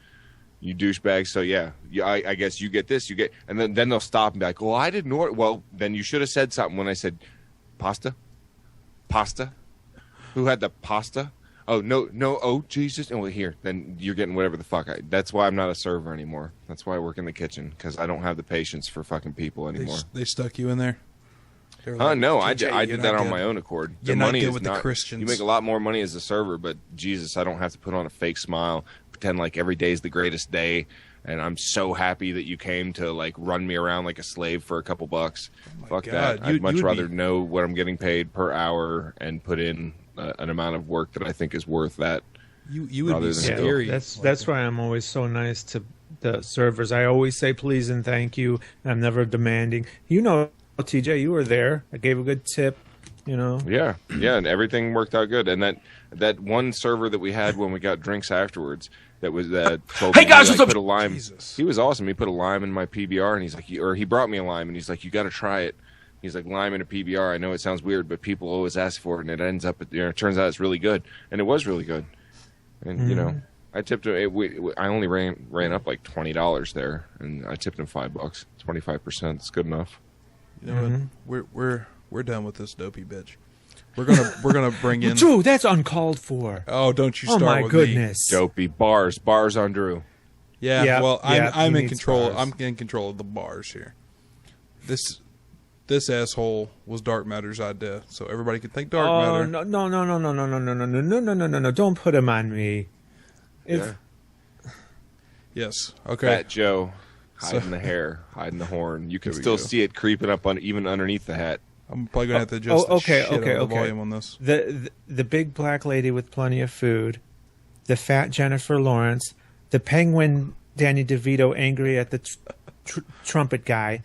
You douchebag. So yeah, I guess you get this, and then they'll stop and be like, well, I didn't order. Well, then you should have said something when I said, pasta? Who had the pasta? Oh, no, oh, Jesus. Oh, well, here, then you're getting whatever the fuck. That's why I'm not a server anymore. That's why I work in the kitchen, because I don't have the patience for fucking people anymore. They stuck you in there? No, I TJ, did you're that not on good. my own accord. You're The not money good is with the not. Christians. You make a lot more money as a server, but Jesus, I don't have to put on a fake smile, pretend like every day is the greatest day, and I'm so happy that you came to like run me around like a slave for a couple bucks. Fuck God. that. I'd much you'd rather be- know what I'm getting paid per hour and put in an amount of work that I think is worth that. You would rather be than scary. That's why I'm always so nice to the servers. I always say please and thank you. I'm never demanding. You know, TJ, you were there. I gave a good tip. You know. Yeah, and everything worked out good. And that one server that we had when we got drinks afterwards, that was told Hey me, guys, like, what's up? put a lime. He was awesome. He put a lime in my PBR, and he's like, or he brought me a lime, and he's like, you got to try it. He's like, lime in a PBR. I know it sounds weird, but people always ask for it, and it ends up, it turns out it's really good, and it was really good. And you know, I tipped him. I only ran up like $20 there, and I tipped him $5. 25%. It's good enough. You know what? We're done with this dopey bitch. We're gonna bring in Drew. That's uncalled for. Oh, don't you start Oh my with goodness. me. Dopey bars on Drew. Yeah, Yeah, well, yeah, I'm he in needs control. bars. I'm in control of the bars here. This asshole was Dark Matter's idea, so everybody can thank Dark Matter. No! Don't put him on me. Yes. Okay. Fat Joe, hiding the hair, hiding the horn. You can There we still go. see it creeping up on even underneath the hat. I'm probably gonna have to adjust the shit out of the okay. volume on this. The big black lady with plenty of food, the fat Jennifer Lawrence, the penguin Danny DeVito angry at the trumpet guy,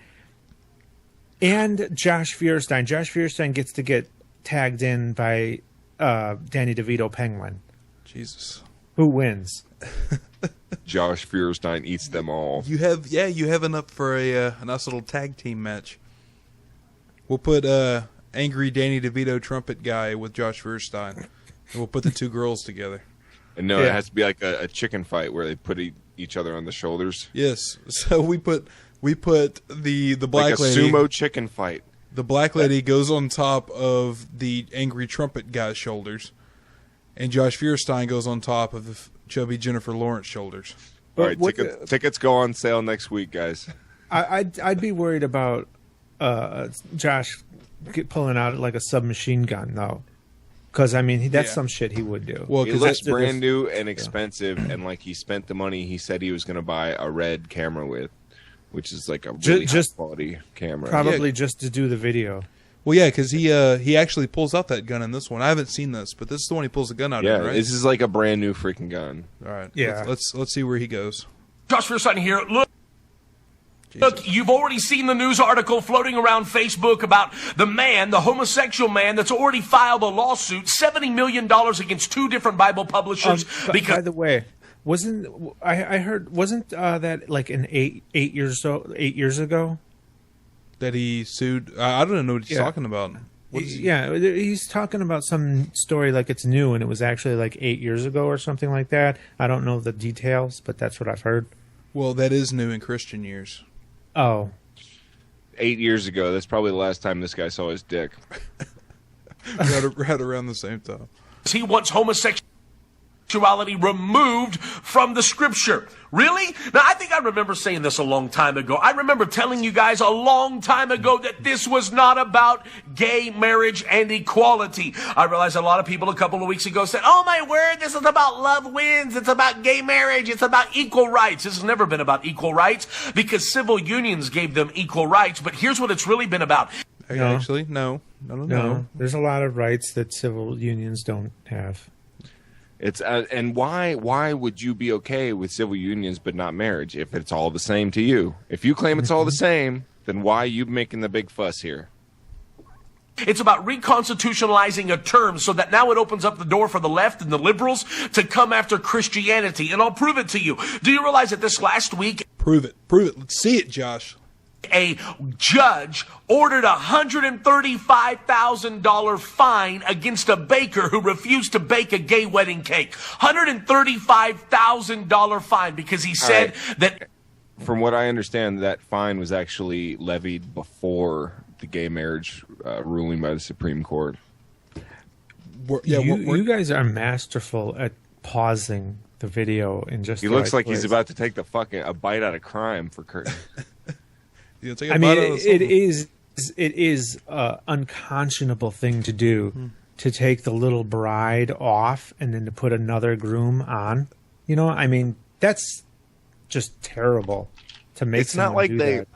and Josh Fuckstain. Josh Fuckstain gets to get tagged in by Danny DeVito penguin. Jesus. Who wins? Josh Fuckstain eats them all. You have enough for a nice little tag team match. We'll put angry Danny DeVito trumpet guy with Josh Fuckstain, and we'll put the two girls together. And no, it has to be like a chicken fight where they put each other on the shoulders. Yes. So we put the black like a lady, sumo chicken fight. The black lady goes on top of the angry trumpet guy's shoulders, and Josh Fuckstain goes on top of the chubby Jennifer Lawrence shoulders. All right, tickets go on sale next week, guys. I'd be worried about Josh pulling out like a submachine gun, though, because I mean that's some shit he would do. Well, it looks brand new and expensive, and like he spent the money he said he was going to buy a red camera with, which is like a really high quality camera. Probably just to do the video. Well, yeah, because he actually pulls out that gun in this one. I haven't seen this, but this is the one he pulls the gun out in, right? This is like a brand new freaking gun. All right, yeah. Let's see where he goes. Josh Fuckstain here. Look, you've already seen the news article floating around Facebook about the homosexual man that's already filed a lawsuit, $70 million against two different Bible publishers. By the way, I heard wasn't that like an 8 years ago that he sued? I don't know what he's talking about. He's talking about some story like it's new and it was actually like 8 years ago or something like that. I don't know the details, but that's what I've heard. Well, that is new in Christian years. Oh. 8 years ago. That's probably the last time this guy saw his dick. right around the same time. He wants homosexuality removed from the scripture. Really? Now, I think I remember saying this a long time ago. I remember telling you guys a long time ago that this was not about gay marriage and equality. I realized a lot of people a couple of weeks ago said, oh my word, this is about love wins. It's about gay marriage. It's about equal rights. This has never been about equal rights because civil unions gave them equal rights. But here's what it's really been about. Actually, no. There's a lot of rights that civil unions don't have. It's and why would you be okay with civil unions but not marriage if it's all the same to you? If you claim it's all the same, then why are you making the big fuss here? It's about reconstitutionalizing a term so that now it opens up the door for the left and the liberals to come after Christianity. And I'll prove it to you. Do you realize that this last week... Prove it. Let's see it, Josh. A judge ordered a $135,000 fine against a baker who refused to bake a gay wedding cake. $135,000 fine because he said that... From what I understand, that fine was actually levied before the gay marriage ruling by the Supreme Court. You guys are masterful at pausing the video and just... He looks like he's about to take a bite out of crime for Kurt. I mean, it is it is a unconscionable thing to do to take the little bride off and then to put another groom on. You know, I mean, that's just terrible to make. It's not like do they. that.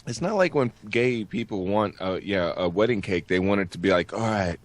It's not like when gay people want a wedding cake, they want it to be like, all right,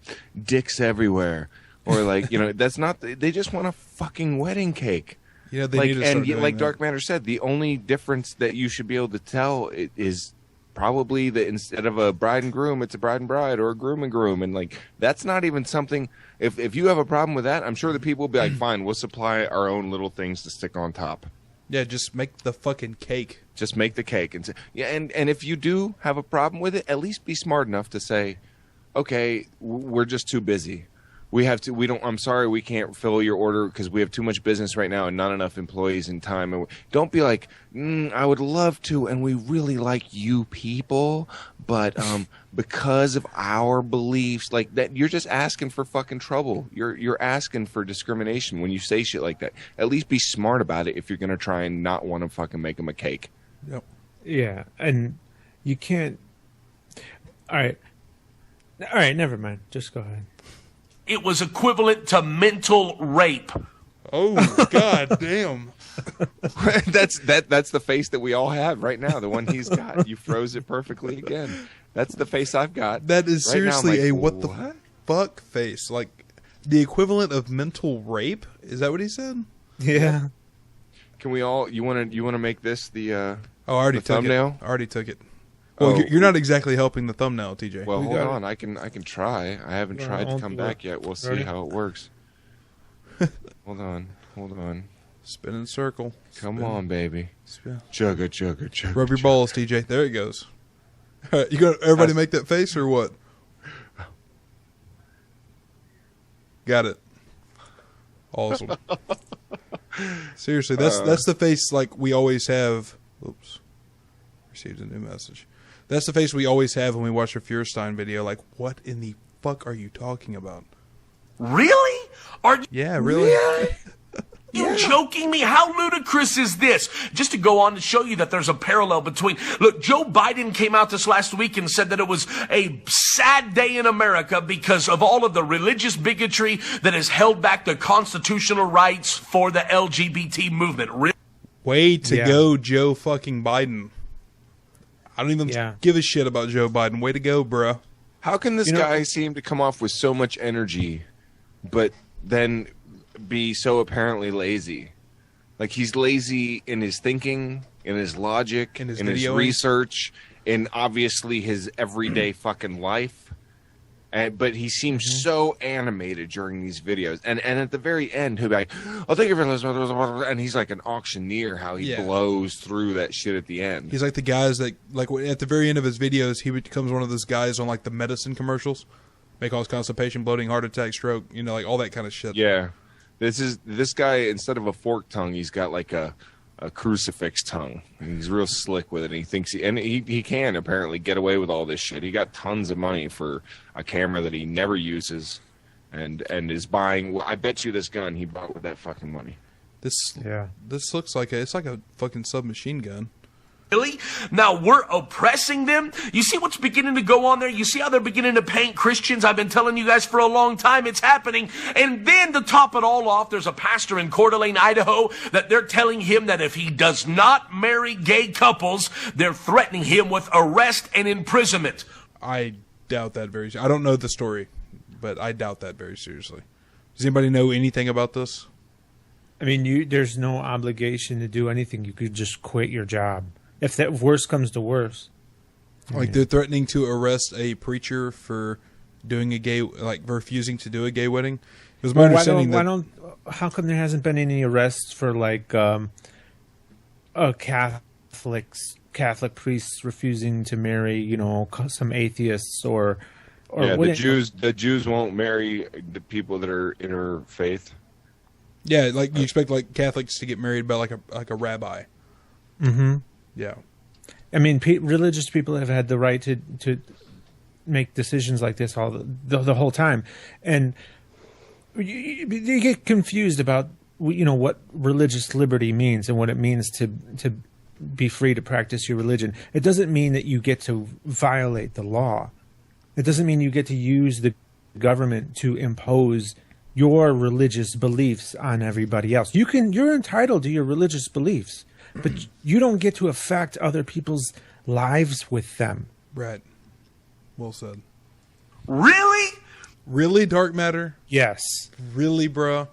dicks everywhere, or like, you know, that's not. They just want a fucking wedding cake. Yeah, they like, need to start and doing like that. Dark Matter said, the only difference that you should be able to tell is probably that instead of a bride and groom, it's a bride and bride, or a groom and groom, and like that's not even something. If you have a problem with that, I'm sure the people will be like, fine, we'll supply our own little things to stick on top. Yeah, just make the fucking cake. Just make the cake, and yeah, and if you do have a problem with it, at least be smart enough to say, okay, we're just too busy. I'm sorry, we can't fill your order because we have too much business right now and not enough employees in time. And don't be like, I would love to, and we really like you people, but because of our beliefs, like that, you're just asking for fucking trouble. You're asking for discrimination when you say shit like that. At least be smart about it if you're gonna try and not want to fucking make them a cake. Yep. Yeah, and you can't. All right, never mind. Just go ahead. It was equivalent to mental rape. Oh, god damn. That's the face that we all have right now. The one he's got. You froze it perfectly again. That's the face I've got. That is right now. seriously Like, a what the fuck face. Like the equivalent of mental rape? Is that what he said? Yeah. Can we all? You want to make this the? I already the took thumbnail? it. I already took it. Well, you're not exactly helping the thumbnail, TJ. Well, hold on. I can try. I haven't tried to come back yet. We'll see how it works. Hold on. Spin in circle. Come on, baby. Spin. Chugga. Rub your balls, TJ. There it goes. All right, you got everybody make that face or what? Got it. Awesome. Seriously, that's the face like we always have. Oops. Received a new message. That's the face we always have when we watch a Feuerstein video. Like, what in the fuck are you talking about? Really? Yeah, really? You joking me? How ludicrous is this? Just to go on to show you that there's a parallel between... Look, Joe Biden came out this last week and said that it was a sad day in America because of all of the religious bigotry that has held back the constitutional rights for the LGBT movement. Really? Way to go, Joe fucking Biden. I don't even give a shit about Joe Biden. Way to go, bruh. How can this guy seem to come off with so much energy, but then be so apparently lazy? Like he's lazy in his thinking, in his logic, in his research, in obviously his everyday fucking life. But he seems so animated during these videos. And at the very end, he'll be like, oh, thank you for this. And he's like an auctioneer, how he blows through that shit at the end. He's like the guys that, like, at the very end of his videos, he becomes one of those guys on, like, the medicine commercials. May cause constipation, bloating, heart attack, stroke, you know, like, all that kind of shit. Yeah. This guy, instead of a forked tongue, he's got, like, a crucifix tongue. And he's real slick with it. And he thinks he can apparently get away with all this shit. He got tons of money for a camera that he never uses and is buying. Well, I bet you this gun he bought with that fucking money. This looks like it's like a fucking submachine gun. Really? Now we're oppressing them? You see what's beginning to go on there? You see how they're beginning to paint Christians? I've been telling you guys for a long time it's happening. And then to top it all off, there's a pastor in Coeur d'Alene, Idaho, that they're telling him that if he does not marry gay couples, they're threatening him with arrest and imprisonment. I doubt that very seriously. I don't know the story, but I doubt that very seriously. Does anybody know anything about this? I mean, there's no obligation to do anything. You could just quit your job. If that worst comes to worst. Like they're threatening to arrest a preacher for doing refusing to do a gay wedding. It was my understanding how come there hasn't been any arrests for like Catholic priests refusing to marry, you know, some atheists or the Jews won't marry the people that are interfaith. Yeah, like you expect like Catholics to get married by like a rabbi. Mm-hmm. Yeah, I mean, religious people have had the right to make decisions like this all the whole time, and you get confused about what religious liberty means and what it means to be free to practice your religion. It doesn't mean that you get to violate the law. It doesn't mean you get to use the government to impose your religious beliefs on everybody else. You're entitled to your religious beliefs, but you don't get to affect other people's lives with them. Right. Well said. Really? Really, Dark Matter? Yes. Really, bro?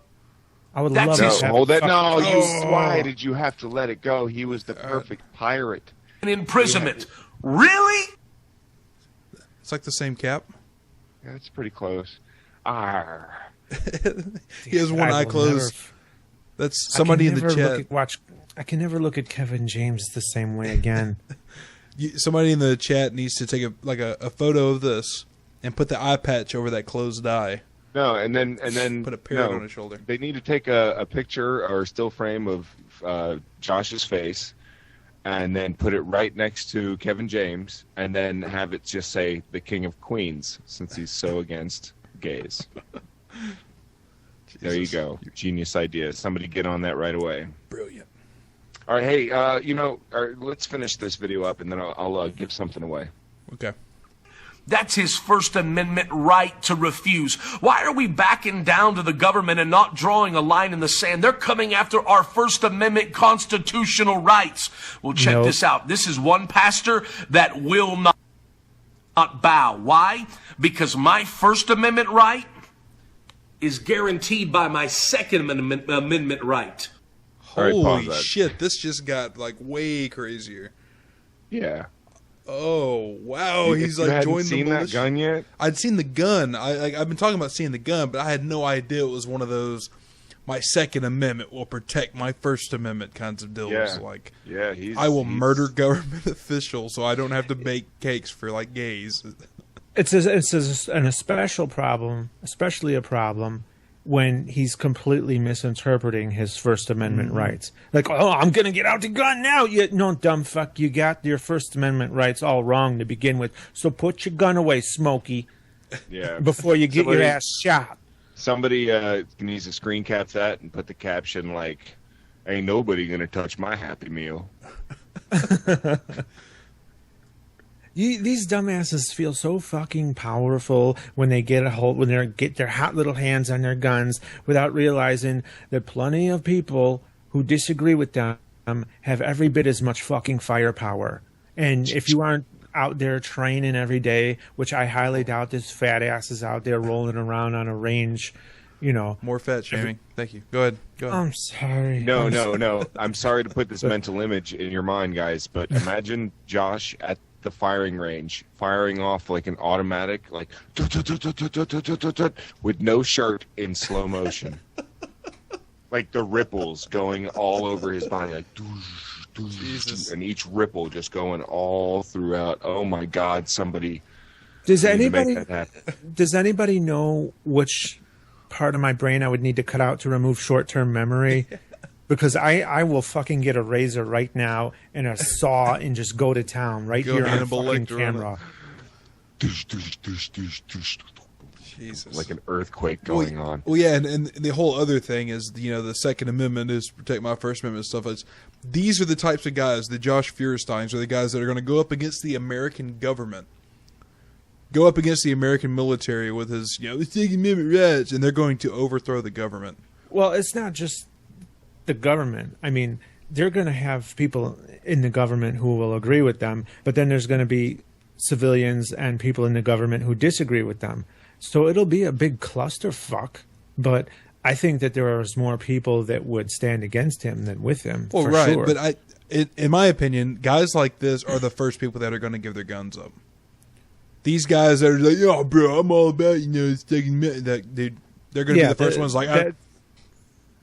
I would love to hold that. No, Oh. why did you have to let it go? He was the perfect pirate. An imprisonment. Really? It's like the same cap. Yeah, it's pretty close. Arr. He has one eye closed. That's somebody in the chat. I can never look at Kevin James the same way again. Somebody in the chat needs to take a photo of this and put the eye patch over that closed eye. No, and then put a parrot on his shoulder. They need to take a picture or a still frame of Josh's face, and then put it right next to Kevin James, and then have it just say the King of Queens, since he's so against gays. There you go. Genius idea. Somebody get on that right away. Brilliant. All right, hey, let's finish this video up, and then I'll give something away. Okay. That's his First Amendment right to refuse. Why are we backing down to the government and not drawing a line in the sand? They're coming after our First Amendment constitutional rights. Well, check this out. This is one pastor that will not bow. Why? Because my First Amendment right is guaranteed by my Second Amendment right. Holy shit, this just got way crazier. Yeah. Oh, wow. He's joined the militia. Seen that gun yet? I'd seen the gun. I've been talking about seeing the gun, but I had no idea it was one of those, my Second Amendment will protect my First Amendment kinds of deals. Yeah. I will murder government officials so I don't have to bake cakes for gays. It's an special problem, especially a problem when he's completely misinterpreting his First Amendment rights. I'm going to get out the gun now. No, dumb fuck, you got your First Amendment rights all wrong to begin with. So put your gun away, Smokey. Yeah. Before you get your ass shot. Somebody needs to screen cap that and put the caption ain't nobody going to touch my Happy Meal. These dumbasses feel so fucking powerful when they get their hot little hands on their guns without realizing that plenty of people who disagree with them have every bit as much fucking firepower. And if you aren't out there training every day, which I highly doubt this fat ass is out there rolling around on a range, More fat shaming. Thank you. Go ahead. I'm sorry. No. I'm sorry to put this mental image in your mind, guys, but imagine Josh at the firing range, firing off an automatic, with no shirt in slow motion. The ripples going all over his body, Jesus. And each ripple just going all throughout. Oh my God, somebody. Does anybody know which part of my brain I would need to cut out to remove short-term memory? Because I will fucking get a razor right now and a saw and just go to town here on the fucking camera. Jesus. Like an earthquake going on. Well, yeah, and the whole other thing is, the Second Amendment is to protect my First Amendment stuff. These are the types of guys, the Josh Fuckstains, are the guys that are going to go up against the American government. Go up against the American military with his, Second Amendment rights, and they're going to overthrow the government. Well, it's not just the government. I mean, they're going to have people in the government who will agree with them, but then there's going to be civilians and people in the government who disagree with them. So it'll be a big clusterfuck, but I think that there are more people that would stand against him than with him. Well, for right, sure. but in my opinion, guys like this are the first people that are going to give their guns up. These guys that are bro, I'm all about taking that they're going to be the first ones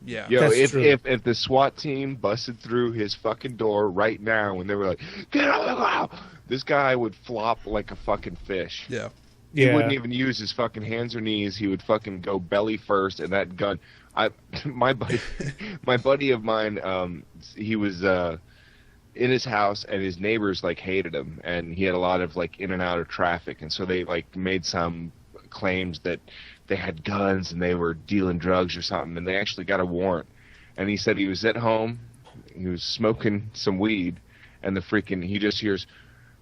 yeah. Yo, if the SWAT team busted through his fucking door right now and they were like, get out of the ground, this guy would flop like a fucking fish. Yeah. He wouldn't even use his fucking hands or knees. He would fucking go belly first, and that gun. My buddy of mine, he was in his house, and his neighbors hated him, and he had a lot of in and out of traffic, and so they made some claims that they had guns and they were dealing drugs or something, and they actually got a warrant. And he said he was at home, he was smoking some weed, and he just hears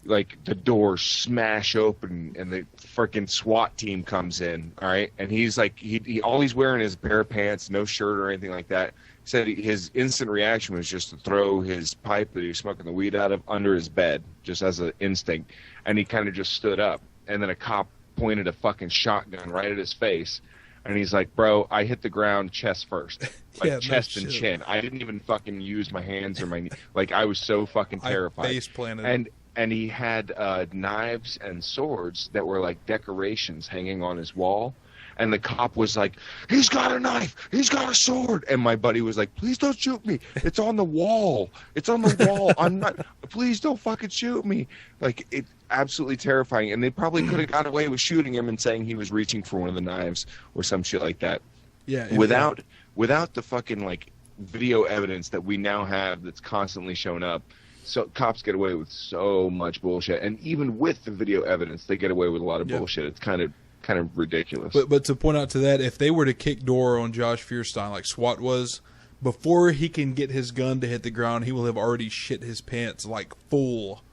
like the door smash open and the freaking SWAT team comes in. All right, and he's like, he all he's wearing is a pair of pants, no shirt or anything like that. He said his instant reaction was just to throw his pipe that he was smoking the weed out of under his bed, just as an instinct, and he kind of just stood up, and then a cop pointed a fucking shotgun right at his face. And he's like, bro, I hit the ground chest first. Like, Yeah, chest no and shit. chin. I didn't even fucking use my hands or my knee. Like, I was so fucking terrified. I face planted. And he had knives and swords that were like decorations hanging on his wall. And the cop was like, he's got a knife. He's got a sword. And my buddy was like, please don't shoot me. It's on the wall. It's on the wall. I'm not. Please don't fucking shoot me. Like, it absolutely terrifying. And they probably could have got away with shooting him and saying he was reaching for one of the knives or some shit like that. Yeah. Without the fucking like video evidence that we now have that's constantly shown up. So cops get away with so much bullshit. And even with the video evidence, they get away with a lot of bullshit. It's kind of ridiculous. But to point out to that, if they were to kick door on Josh Fuckstain like SWAT was, before he can get his gun to hit the ground, he will have already shit his pants like full,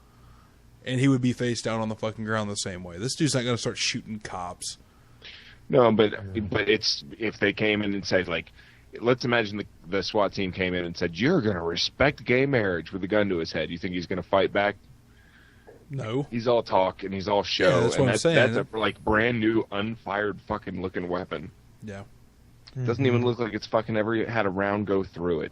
and he would be face down on the fucking ground the same way. This dude's not going to start shooting cops. No, but it's if they came in and said, like, let's imagine the SWAT team came in and said, you're going to respect gay marriage with a gun to his head. You think he's going to fight back? No. He's all talk and he's all show. Yeah, that's and what I'm saying. That's a like brand new unfired fucking looking weapon. Yeah. Doesn't even look like it's fucking ever had a round go through it.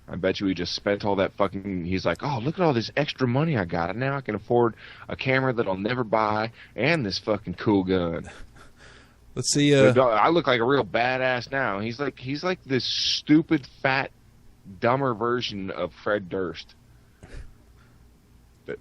I bet you he just spent all that fucking... He's like, oh, look at all this extra money I got. And now I can afford a camera that I'll never buy and this fucking cool gun. Let's see. I look like a real badass now. He's like this stupid, fat, dumber version of Fred Durst. But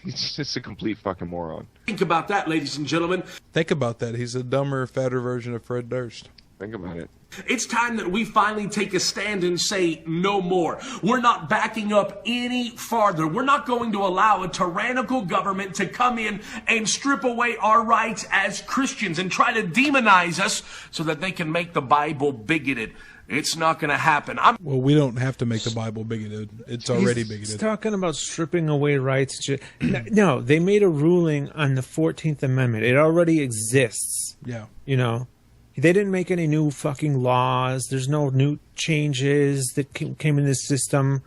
he's just a complete fucking moron. Think about that, ladies and gentlemen. Think about that. He's a dumber, fatter version of Fred Durst. Think about it. It's time that we finally take a stand and say no more. We're not backing up any farther. We're not going to allow a tyrannical government to come in and strip away our rights as Christians and try to demonize us so that they can make the Bible bigoted. It's not going to happen. Well, we don't have to make the Bible bigoted. It's already bigoted. He's talking about stripping away rights. No, they made a ruling on the 14th Amendment. It already exists. Yeah. You know? They didn't make any new fucking laws. There's no new changes that came in this system.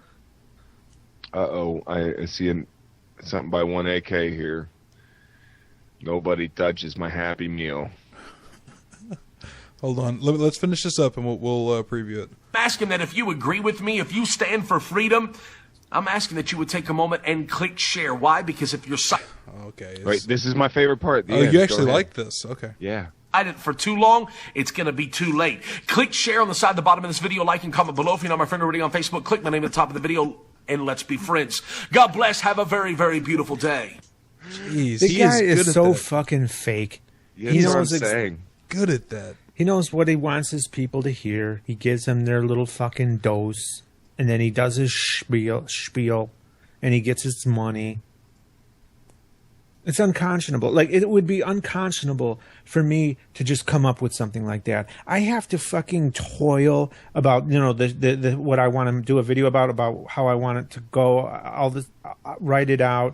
Uh-oh. I see something by 1AK here. Nobody touches my Happy Meal. Hold on. Let's finish this up and we'll preview it. I'm asking that if you agree with me, if you stand for freedom, I'm asking that you would take a moment and click share. Why? Because if you're okay. Wait, this is my favorite part. Oh, you actually like this? Okay. Yeah. For too long, it's going to be too late. Click share on the side, the bottom of this video, like and comment below. If you're not my friend already on Facebook, click my name at the top of the video, and let's be friends. God bless. Have a very, very beautiful day. Jeez, the guy is so fucking fake. Yeah, he knows what I'm saying. Good at that. He knows what he wants his people to hear. He gives them their little fucking dose, and then he does his spiel, and he gets his money. It's unconscionable. Like, it would be unconscionable for me to just come up with something like that. I have to fucking toil about, you know, the what I want to do a video about how I want it to go, all this, write it out,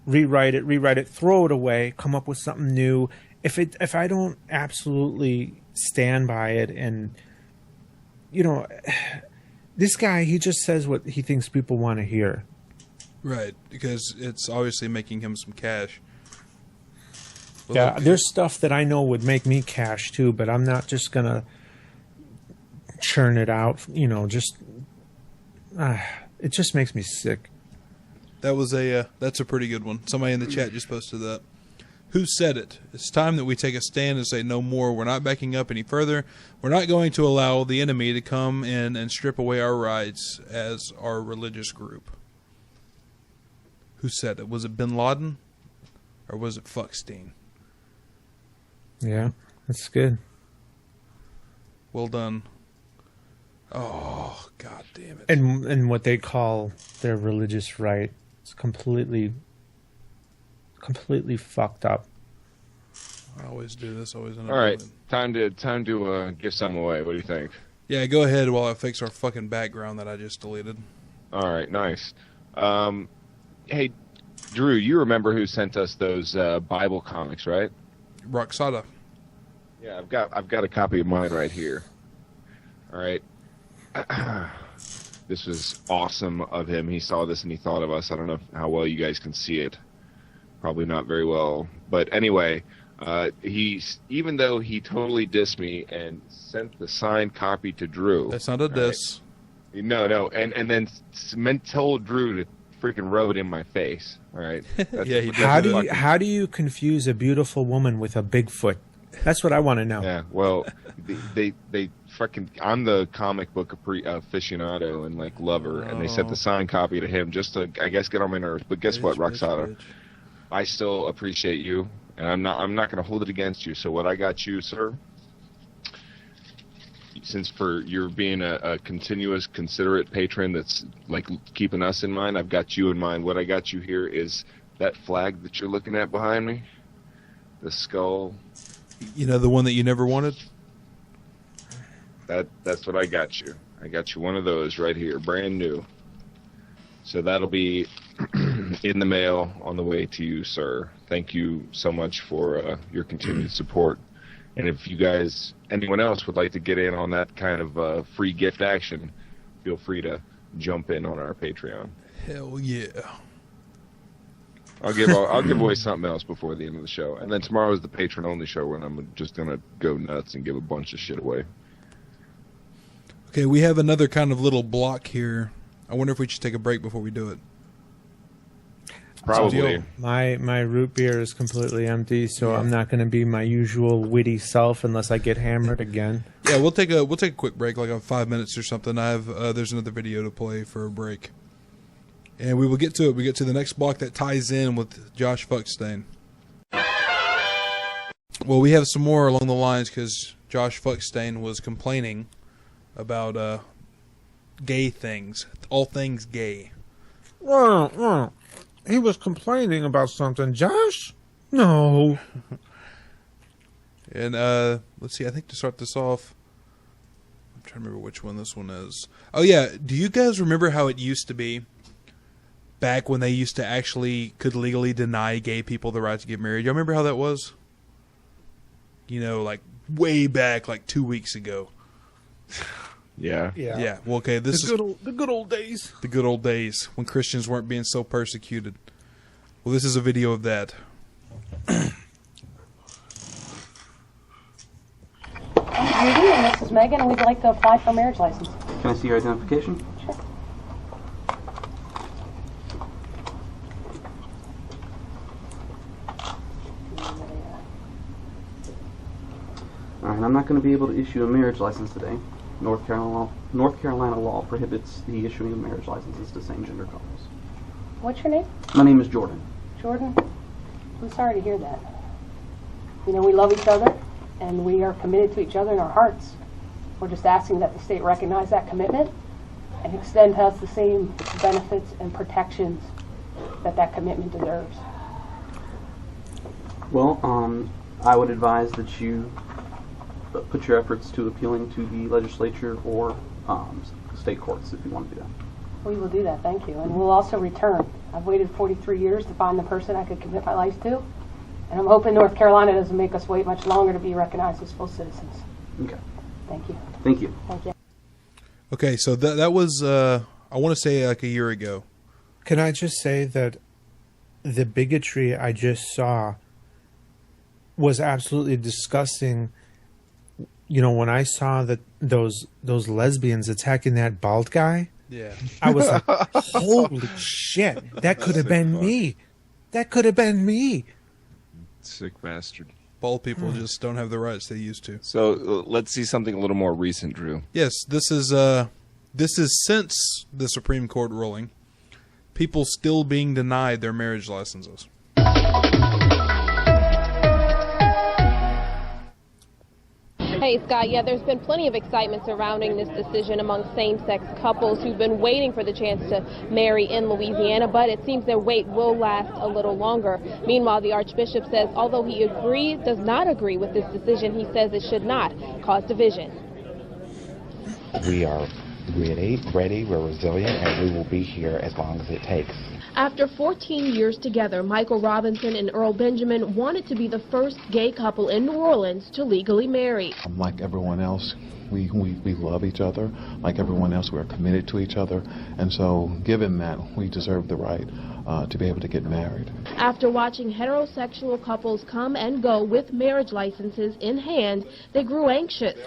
rewrite it, throw it away, come up with something new. If I don't absolutely stand by it, and, you know, this guy, he just says what he thinks people want to hear. Right, because it's obviously making him some cash. Yeah, there's stuff that I know would make me cash too, but I'm not just gonna churn it out. You know, just it just makes me sick. That was that's a pretty good one. Somebody in the chat just posted that. Who said it? It's time that we take a stand and say no more. We're not backing up any further. We're not going to allow the enemy to come in and strip away our rights as our religious group. Who said it? Was it Bin Laden? Or was it Fuckstein? Yeah, that's good. Well done. Oh, god damn it. And what they call their religious right is completely fucked up. I always do this, always end up All right, doing it. time to give some away. What do you think? Yeah, go ahead while I fix our fucking background that I just deleted. All right, nice. Hey, Drew, you remember who sent us those Bible comics, right? Roxada. Yeah, I've got a copy of mine right here. All right. This was awesome of him. He saw this and he thought of us. I don't know how well you guys can see it. Probably not very well. But anyway, even though he totally dissed me and sent the signed copy to Drew. That's not a diss. Right? No. And then told Drew to freaking rub it in my face. All right. How do you confuse a beautiful woman with a Bigfoot? That's what I want to know. Yeah, well, they fucking. I'm the comic book aficionado and like lover, and they sent the signed copy to him just to, I guess, get on my nerves. But guess what, Roxada? I still appreciate you, and I'm not going to hold it against you. So what I got you, sir, since you're being a continuous, considerate patron that's like keeping us in mind, I've got you in mind. What I got you here is that flag that you're looking at behind me, the skull. You know, the one that you never wanted? That's what I got you. I got you one of those right here, brand new. So that'll be in the mail on the way to you, sir. Thank you so much for your continued support. And if you guys, anyone else would like to get in on that kind of free gift action, feel free to jump in on our Patreon. Hell yeah. I'll give away something else before the end of the show. And then tomorrow is the patron-only show when I'm just going to go nuts and give a bunch of shit away. Okay, we have another kind of little block here. I wonder if we should take a break before we do it. Probably. My root beer is completely empty, so I'm not going to be my usual witty self unless I get hammered again. Yeah, we'll take a quick break, like 5 minutes or something. There's another video to play for a break. And we will get to it. We get to the next block that ties in with Josh Fuckstain. Well, we have some more along the lines because Josh Fuckstain was complaining about gay things, all things gay. Well, he was complaining about something. Josh? No. And let's see, I think to start this off, I'm trying to remember which one this one is. Oh yeah, do you guys remember how it used to be? Back when they used to actually could legally deny gay people the right to get married. Y'all remember how that was? You know, like way back, like 2 weeks ago. Yeah. Well, okay, this is the good old days. The good old days when Christians weren't being so persecuted. Well, this is a video of that. Judy, and this is Megan, and we'd like to apply for a marriage license. Can I see your identification? Sure. All right, I'm not going to be able to issue a marriage license today. North Carolina law prohibits the issuing of marriage licenses to same-gender couples. What's your name? My name is Jordan. Jordan? I'm sorry to hear that. You know, we love each other, and we are committed to each other in our hearts. We're just asking that the state recognize that commitment and extend to us the same benefits and protections that commitment deserves. Well, I would advise that you put your efforts to appealing to the legislature or state courts if you want to do that. We will do that, thank you. And we'll also return. I've waited 43 years to find the person I could commit my life to, and I'm hoping North Carolina doesn't make us wait much longer to be recognized as full citizens. Okay. Thank you. Thank you. Thank you. Okay, so that was, I want to say like a year ago. Can I just say that the bigotry I just saw was absolutely disgusting. You know, when I saw that those lesbians attacking that bald guy, yeah, I was like, holy shit, that could have been me. That could have been me. Sick bastard. Bald people just don't have the rights they used to. So let's see something a little more recent, Drew. Yes, this is since the Supreme Court ruling, people still being denied their marriage licenses. Hey, Scott, yeah, there's been plenty of excitement surrounding this decision among same-sex couples who've been waiting for the chance to marry in Louisiana, but it seems their wait will last a little longer. Meanwhile, the Archbishop says although he does not agree with this decision, he says it should not cause division. We are ready, we're resilient, and we will be here as long as it takes. After 14 years together, Michael Robinson and Earl Benjamin wanted to be the first gay couple in New Orleans to legally marry. Like everyone else, we love each other. Like everyone else, we're committed to each other. And so, given that, we deserve the right to be able to get married. After watching heterosexual couples come and go with marriage licenses in hand, they grew anxious.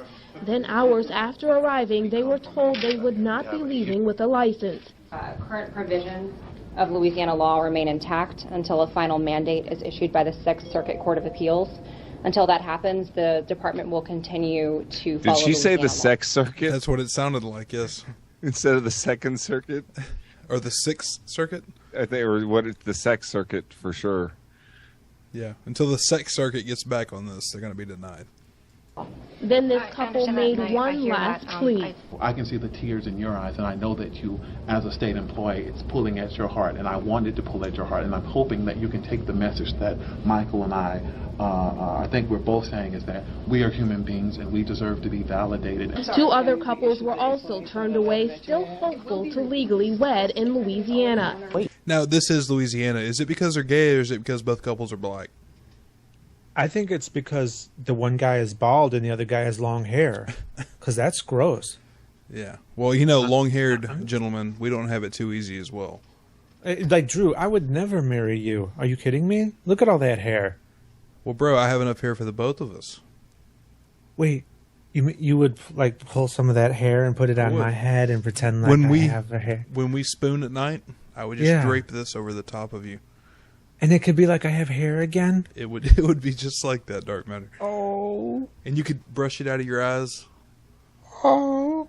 Then hours after arriving, they were told they would not be leaving with a license. Current provisions of Louisiana law remain intact until a final mandate is issued by the Sixth Circuit Court of Appeals. Until that happens, the department will continue to follow Did she say Louisiana the law. Sex Circuit? That's what it sounded like, yes. Instead of the Second Circuit? Or the Sixth Circuit? I think, or what? It's the Sex Circuit for sure. Yeah, until the Sex Circuit gets back on this, they're going to be denied. Then this couple made one last plea. I can see the tears in your eyes, and I know that you, as a state employee, it's pulling at your heart, and I wanted to pull at your heart, and I'm hoping that you can take the message that Michael and I think we're both saying, is that we are human beings and we deserve to be validated. 2 other couples were also turned away, still hopeful to legally wed in Louisiana. Now, this is Louisiana. Is it because they're gay, or is it because both couples are black? I think it's because the one guy is bald and the other guy has long hair, because that's gross. Yeah. Well, you know, long-haired gentlemen, we don't have it too easy as well. Like, Drew, I would never marry you. Are you kidding me? Look at all that hair. Well, bro, I have enough hair for the both of us. Wait, you would, like, pull some of that hair and put it on my head and pretend like I have a hair? When we spoon at night, I would just drape this over the top of you. And it could be like I have hair again? It would be just like that, Dark Matter. Oh. And you could brush it out of your eyes. Oh.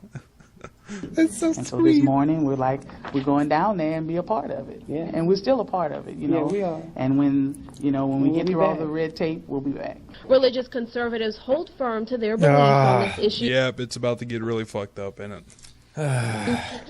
That's so and so this morning we're going down there and be a part of it. Yeah. And we're still a part of it, you know. Yeah, we are. And when we get through all the red tape, we'll be back. Religious conservatives hold firm to their beliefs on this issue. Yep, it's about to get really fucked up, ain't it?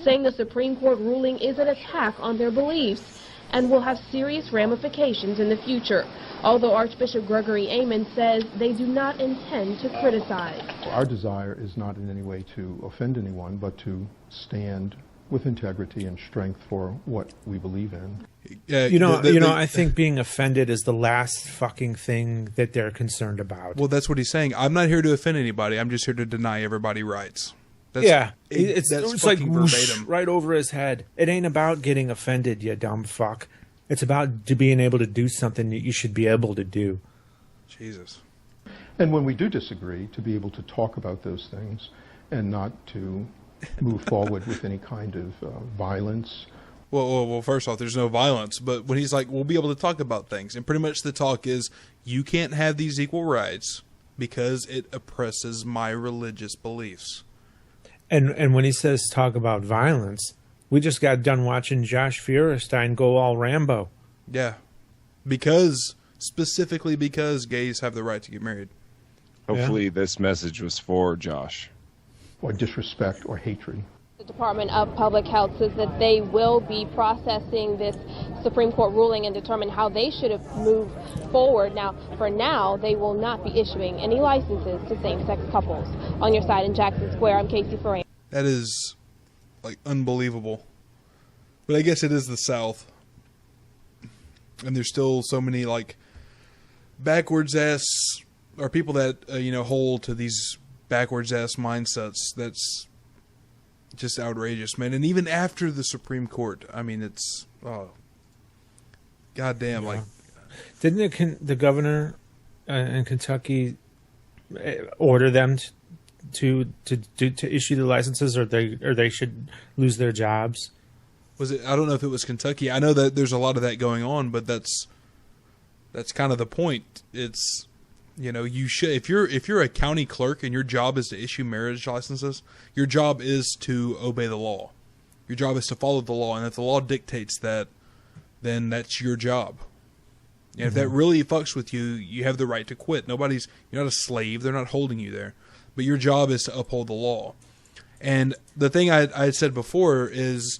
Saying the Supreme Court ruling is an attack on their beliefs and will have serious ramifications in the future. Although Archbishop Gregory Amen says they do not intend to criticize. Our desire is not in any way to offend anyone, but to stand with integrity and strength for what we believe in. I think being offended is the last fucking thing that they're concerned about. Well, that's what he's saying. I'm not here to offend anybody. I'm just here to deny everybody rights. It's like whoosh, right over his head. It ain't about getting offended, you dumb fuck. It's about being able to do something that you should be able to do. Jesus. And when we do disagree, to be able to talk about those things and not to move forward with any kind of violence. Well, first off, there's no violence. But when he's like, we'll be able to talk about things. And pretty much the talk is, you can't have these equal rights because it oppresses my religious beliefs. And when he says talk about violence, we just got done watching Josh Fuckstain go all Rambo. Yeah. Specifically because gays have the right to get married. Hopefully this message was for Josh. Or disrespect or hatred. The Department of Public Health says that they will be processing this Supreme Court ruling and determine how they should have moved forward. Now, for now, they will not be issuing any licenses to same-sex couples. On your side in Jackson Square, I'm Casey Ferrand. That is, like, unbelievable. But I guess it is the South. And there's still so many, like, backwards-ass, or people that, hold to these backwards-ass mindsets. That's just outrageous, man. And even after the Supreme Court, I mean, it's, goddamn, like. Didn't the governor in Kentucky order them to issue the licenses, or they should lose their jobs? Was it? I don't know if it was Kentucky. I know that there's a lot of that going on, but that's kind of the point. It's, you should, if you're a county clerk and your job is to issue marriage licenses, your job is to obey the law. Your job is to follow the law, and if the law dictates that, then that's your job. And if that really fucks with you, you have the right to quit. You're not a slave. They're not holding you there. But your job is to uphold the law. And the thing I had said before is,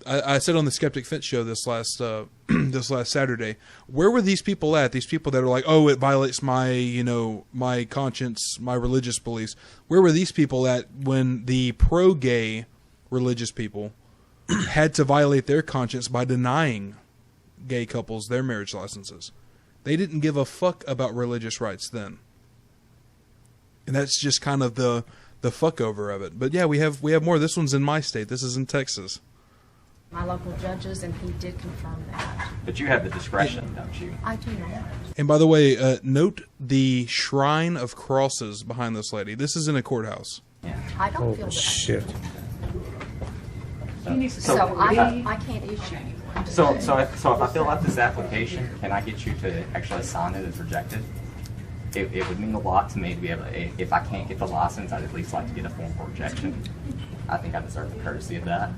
I said on the Skeptic Fence show this last Saturday, where were these people at? These people that are like, oh, it violates my, my conscience, my religious beliefs. Where were these people at when the pro-gay religious people had to violate their conscience by denying gay couples their marriage licenses. They didn't give a fuck about religious rights then. And that's just kind of the fuck over of it. But yeah, we have more. This one's in my state. This is in Texas. My local judges, and he did confirm that. But you have the discretion, don't you? I do not. And by the way, note the shrine of crosses behind this lady. This is in a courthouse. Yeah. I don't feel that. Shit. So I can't issue. So if I fill out this application, can I get you to actually sign it as rejected? It would mean a lot to me to be able to, if I can't get the license, I'd at least like to get a form for rejection. I think I deserve the courtesy of that.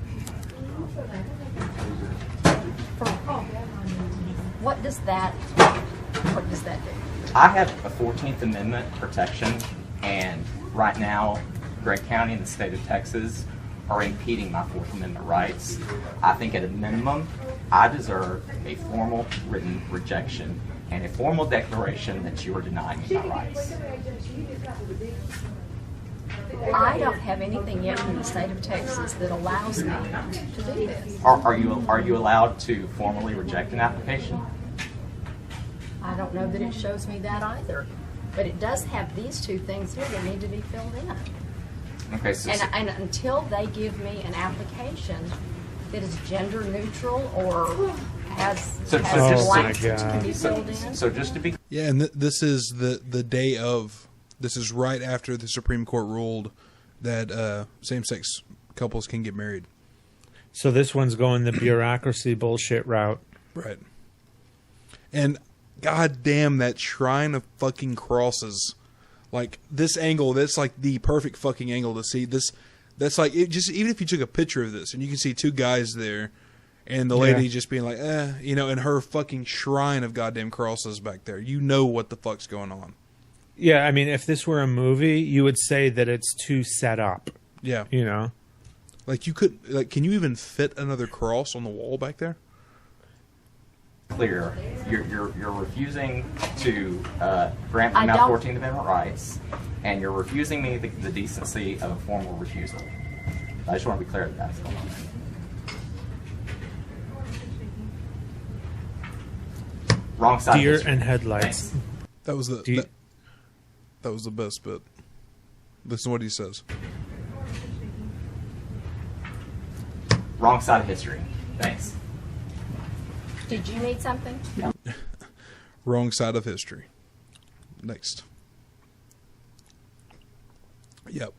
What does that do? I have a 14th Amendment protection, and right now, Gregg County and the state of Texas are impeding my 4th Amendment rights. I think at a minimum, I deserve a formal written rejection and a formal declaration that you are denying me my rights. I don't have anything yet from the state of Texas that allows me to do this. Are you allowed to formally reject an application? I don't know that it shows me that either. But it does have these two things here that need to be filled in. Okay, so and until they give me an application that is gender neutral or has blanks that can be filled in. So just to be Yeah, and this is the day of. This is right after the Supreme Court ruled that same-sex couples can get married. So this one's going the bureaucracy bullshit route. Right. And goddamn, that shrine of fucking crosses. Like, this angle, that's like the perfect fucking angle to see. That's like, it just, even if you took a picture of this and you can see two guys there and the lady just being like, and her fucking shrine of goddamn crosses back there. You know what the fuck's going on. Yeah, I mean, if this were a movie, you would say that it's too set up. Yeah. You know? Like, you could, like, can you even fit another cross on the wall back there? Clear, you're refusing to grant me my 14th Amendment rights, and you're refusing me the decency of a formal refusal. I just want to be clear that that's going on. Wrong side. Deer and headlights. That was the that was the best bit. Listen to what he says. Wrong side of history. Thanks. Did you need something? No. Wrong side of history. Next. Yep.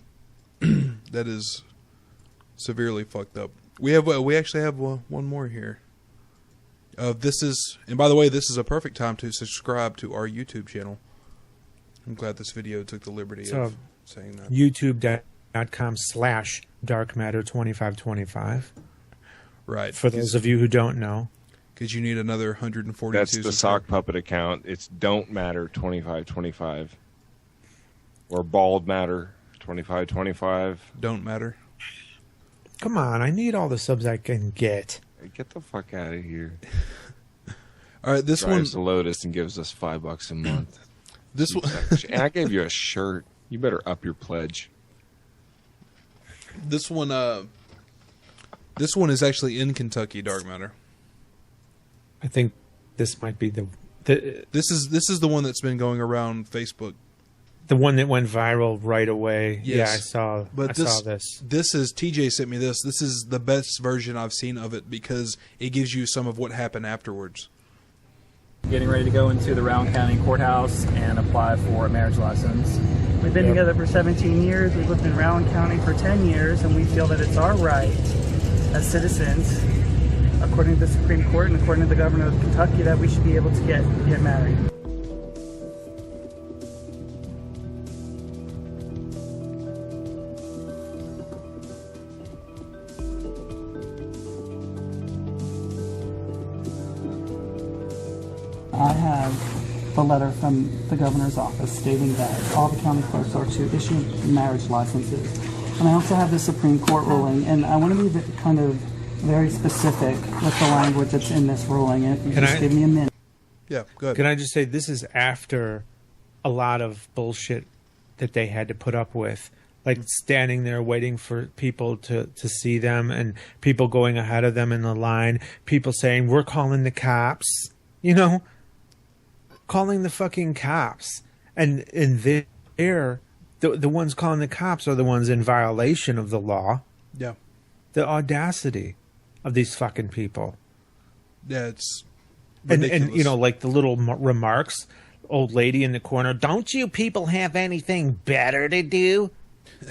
That is severely fucked up. We actually have one more here. This is, and by the way, this is a perfect time to subscribe to our YouTube channel. I'm glad this video took the liberty of saying that. YouTube.com/darkmatter2525. Right. For those of you who don't know. Because you need another 142. That's the sock puppet account. It's Don't Matter 2525. Or Bald Matter 2525. Don't Matter. Come on, I need all the subs I can get. Get the fuck out of here. All right, this one's the Lotus and gives us $5 a month. This one, and I gave you a shirt. You better up your pledge. This one is actually in Kentucky, Dark Matter. I think this might be the this is the one that's been going around Facebook. The one that went viral right away. Yes. Yeah, I saw this. This is TJ sent me this. This is the best version I've seen of it because it gives you some of what happened afterwards. Getting ready to go into the Rowan County Courthouse and apply for a marriage license. We've been together for 17 years. We've lived in Rowan County for 10 years, and we feel that it's our right as citizens, according to the Supreme Court and according to the governor of Kentucky, that we should be able to get married. I have the letter from the governor's office stating that all the county clerks are to issue marriage licenses. And I also have the Supreme Court ruling, and I want to be kind of very specific with the language that's in this ruling. Give me a minute. Yeah, go ahead. Can I just say this is after a lot of bullshit that they had to put up with like standing there waiting for people to see them, and people going ahead of them in the line, people saying, we're calling the cops, you know, calling the fucking cops. And there, the ones calling the cops are the ones in violation of the law. Yeah. The audacity of these fucking people. Yeah, it's ridiculous. And you know, like the little remarks, old lady in the corner, don't you people have anything better to do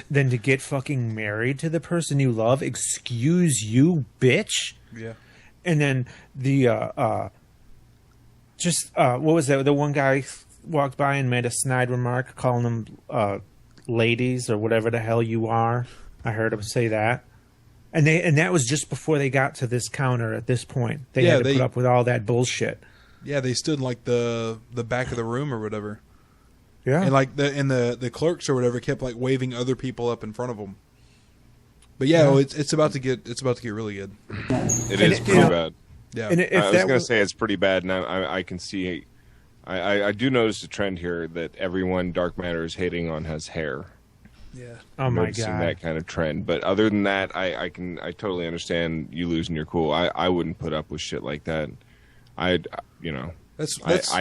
than to get fucking married to the person you love? Excuse you, bitch. Yeah. And then the what was that? The one guy walked by and made a snide remark calling them ladies or whatever the hell you are. I heard him say that. And that was just before they got to this counter at this point. They had to put up with all that bullshit. Yeah, they stood in like the back of the room or whatever. Yeah. And like the clerks or whatever kept like waving other people up in front of them. But yeah, it's about to get really good. It is pretty bad. Yeah. And I was going to say it's pretty bad, and I can see. I do notice a trend here that everyone Dark Matter is hating on has hair. Yeah. Oh my noticing God. that kind of trend. But other than that, I totally understand you losing your cool. I wouldn't put up with shit like that. I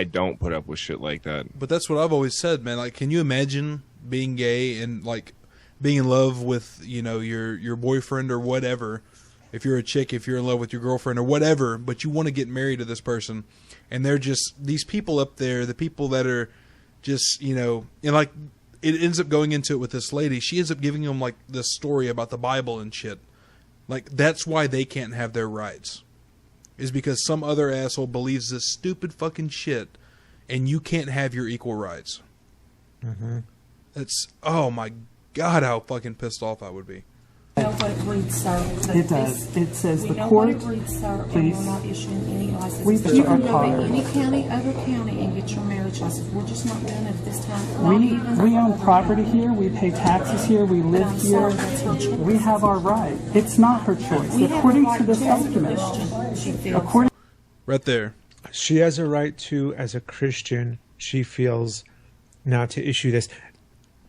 don't put up with shit like that. But that's what I've always said, man. Like, can you imagine being gay and like being in love with, you know, your boyfriend or whatever? If you're a chick, if you're in love with your girlfriend or whatever, but you want to get married to this person, and they're just these people up there, the people that are just, you know, and like it ends up going into it with this lady. She ends up giving them like this story about the Bible and shit. Like, that's why they can't have their rights. Is because some other asshole believes this stupid fucking shit, and you can't have your equal rights. Mm-hmm. It's, oh my God, how fucking pissed off I would be. You know what it reads, sir? It does. It says we the know court. What it reads, sir, Please. and we're not issuing any licenses. We You can are go to card. any county, other county, and get your marriage license. We're just not doing it at this time. Not even We own other property county. here. We pay taxes here. We But live I'm here. sorry, that's her choice. We have our right. It's not her choice. We have According a right to this as a document. Christian, she feels. According Right there. She has a right to, as a Christian, she feels, not to issue this.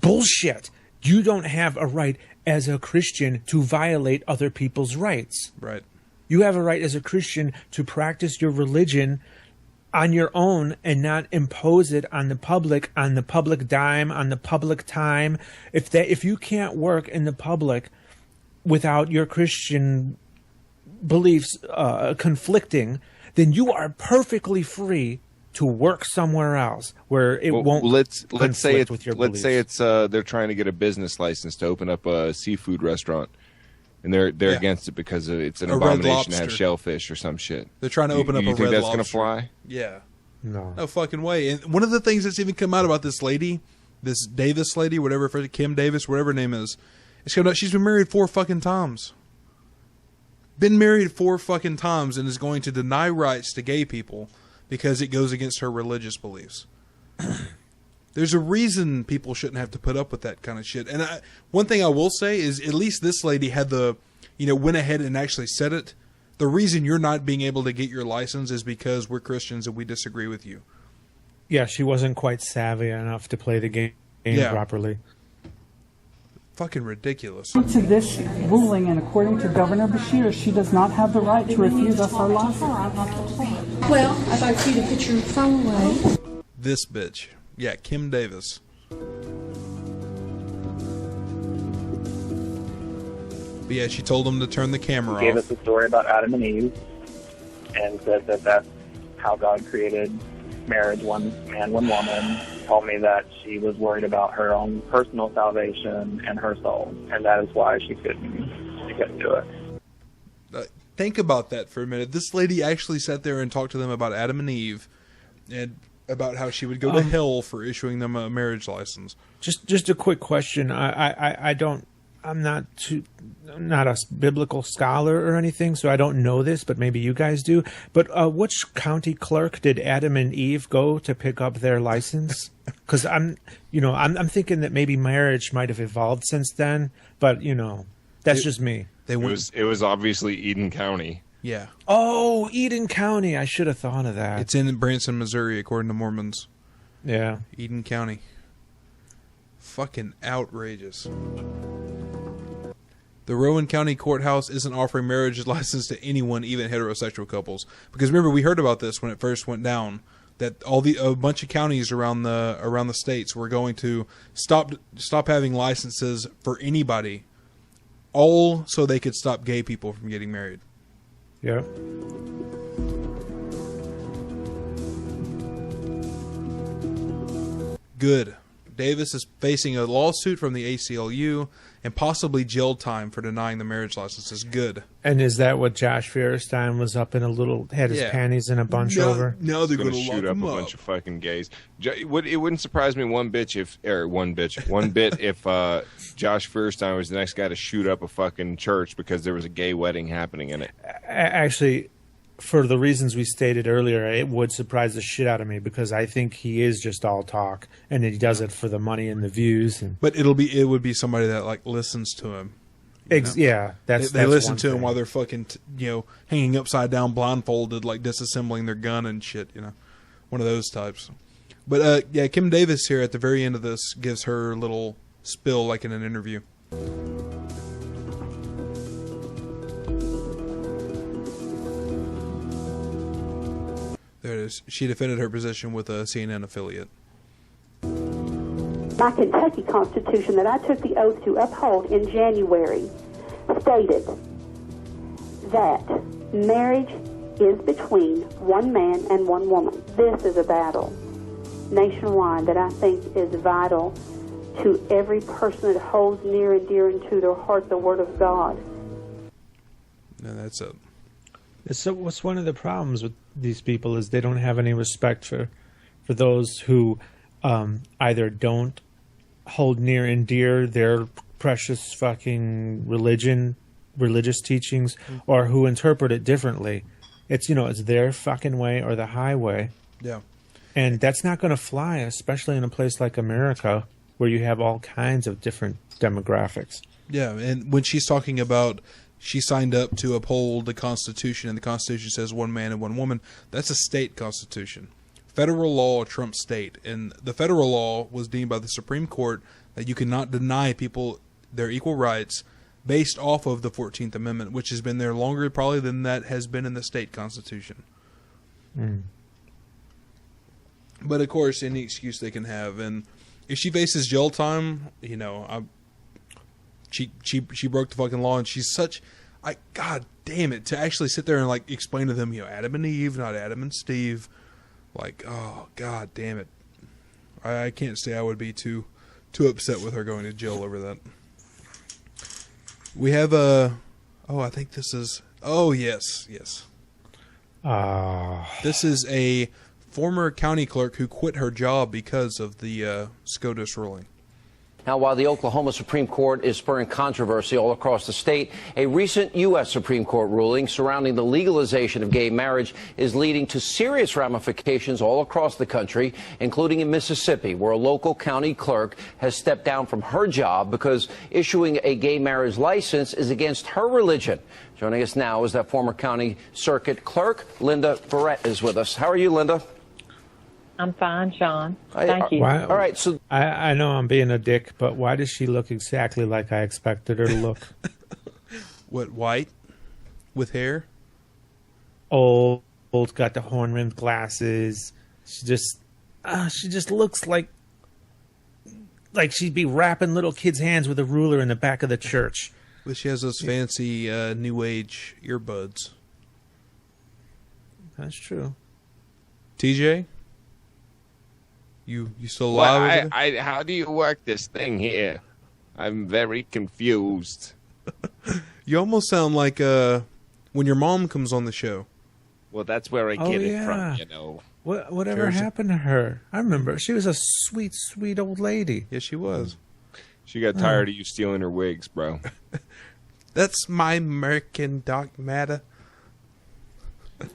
Bullshit. You don't have a right as a Christian to violate other people's rights. Right. You have a right as a Christian to practice your religion on your own and not impose it on the public dime, on the public time. If you can't work in the public without your Christian beliefs conflicting, then you are perfectly free to work somewhere else where it won't. Let's say with your let's say it's they're trying to get a business license to open up a seafood restaurant, and they're against it because it's an A Red abomination to have Lobster. shellfish or some shit. They're trying to open up you a think Red that's Lobster. gonna fly? Yeah. No. No fucking way. And one of the things that's even come out about this lady, this Davis lady, whatever, Kim Davis, whatever her name is, it's come out she's been married 4 fucking times. Been married 4 fucking times and is going to deny rights to gay people because it goes against her religious beliefs. There's a reason people shouldn't have to put up with that kind of shit. And one thing I will say is at least this lady had went ahead and actually said it. The reason you're not being able to get your license is because we're Christians and we disagree with you. Yeah, she wasn't quite savvy enough to play the game properly. Fucking ridiculous. to this ruling and according to Governor Bashir, she does not have the right to refuse us our license. Well, I'd like you to put your phone away. This bitch. Yeah, Kim Davis. But yeah, she told him to turn the camera Gave off. us a story about Adam and Eve and said that that's how God created marriage, one man, one woman. Told me that she was worried about her own personal salvation and her soul, and that is why she couldn't do it. Think about that for a minute. This lady actually sat there and talked to them about Adam and Eve and about how she would go to hell for issuing them a marriage license. Just a quick question. I'm not a biblical scholar or anything, so I don't know this, but maybe you guys do. But which county clerk did Adam and Eve go to pick up their license? Because I'm thinking that maybe marriage might have evolved since then, but that's just me. It was obviously Eden County. Yeah. Oh, Eden County. I should have thought of that. It's in Branson, Missouri, according to Mormons. Yeah. Eden County. Fucking outrageous. The Rowan County Courthouse isn't offering marriage license to anyone, even heterosexual couples. Because remember, we heard about this when it first went down, that a bunch of counties around the states were going to stop having licenses for anybody, all so they could stop gay people from getting married. Yeah. Good. Davis is facing a lawsuit from the ACLU and possibly jail time for denying the marriage licenses. Good. And is that what Josh Fuckstain was up in had his panties in a bunch over? No, they're going to shoot up a bunch of fucking gays. It wouldn't surprise me one bit if Josh Fuckstain was the next guy to shoot up a fucking church because there was a gay wedding happening in it. Actually, for the reasons we stated earlier, it would surprise the shit out of me because I think he is just all talk and he does it for the money and the views. But it would be somebody that like listens to him. Yeah, they that's listen one to him thing. while they're fucking hanging upside down, blindfolded, like disassembling their gun and shit. One of those types. But Kim Davis here at the very end of this gives her little spill like in an interview. There it is. She defended her position with a CNN affiliate. My Kentucky Constitution that I took the oath to uphold in January stated that marriage is between one man and one woman. This is a battle nationwide that I think is vital to every person that holds near and dear into their heart the Word of God. And that's it. So what's one of the problems with these people is they don't have any respect for those who either don't hold near and dear their precious fucking religious teachings, or who interpret it differently. It's it's their fucking way or the highway. Yeah. And that's not going to fly, especially in a place like America where you have all kinds of different demographics. Yeah, and when she's talking about she signed up to uphold the Constitution, and the Constitution says one man and one woman, that's a state constitution. Federal law trumps state, and the federal law was deemed by the Supreme Court that you cannot deny people their equal rights based off of the 14th Amendment, which has been there longer probably than that has been in the state constitution. Mm. But of course, any excuse they can have, and if she faces jail time, she broke the fucking law, and she's such, God damn it, to actually sit there and like explain to them, Adam and Eve, not Adam and Steve, like, oh god damn it, I can't say I would be too upset with her going to jail over that. We have I think this is, yes. This is a former county clerk who quit her job because of the SCOTUS ruling. Now, while the Oklahoma Supreme Court is spurring controversy all across the state, a recent U.S. Supreme Court ruling surrounding the legalization of gay marriage is leading to serious ramifications all across the country, including in Mississippi, where a local county clerk has stepped down from her job because issuing a gay marriage license is against her religion. Joining us now is that former county circuit clerk, Linda Barrett, is with us. How are you, Linda? I'm fine, Sean. Thank you. Why, all right, so I know I'm being a dick, but why does she look exactly like I expected her to look? What, white? With hair? Old, got the horn-rimmed glasses. She just looks like she'd be wrapping little kids' hands with a ruler in the back of the church. But she has those fancy New Age earbuds. That's true. TJ? You still alive? Well, how do you work this thing here? I'm very confused. You almost sound like when your mom comes on the show. Well, that's where I get it from, Whatever happened to her? I remember. She was a sweet, sweet old lady. Yes, she was. She got tired of you stealing her wigs, bro. That's my American dogmata.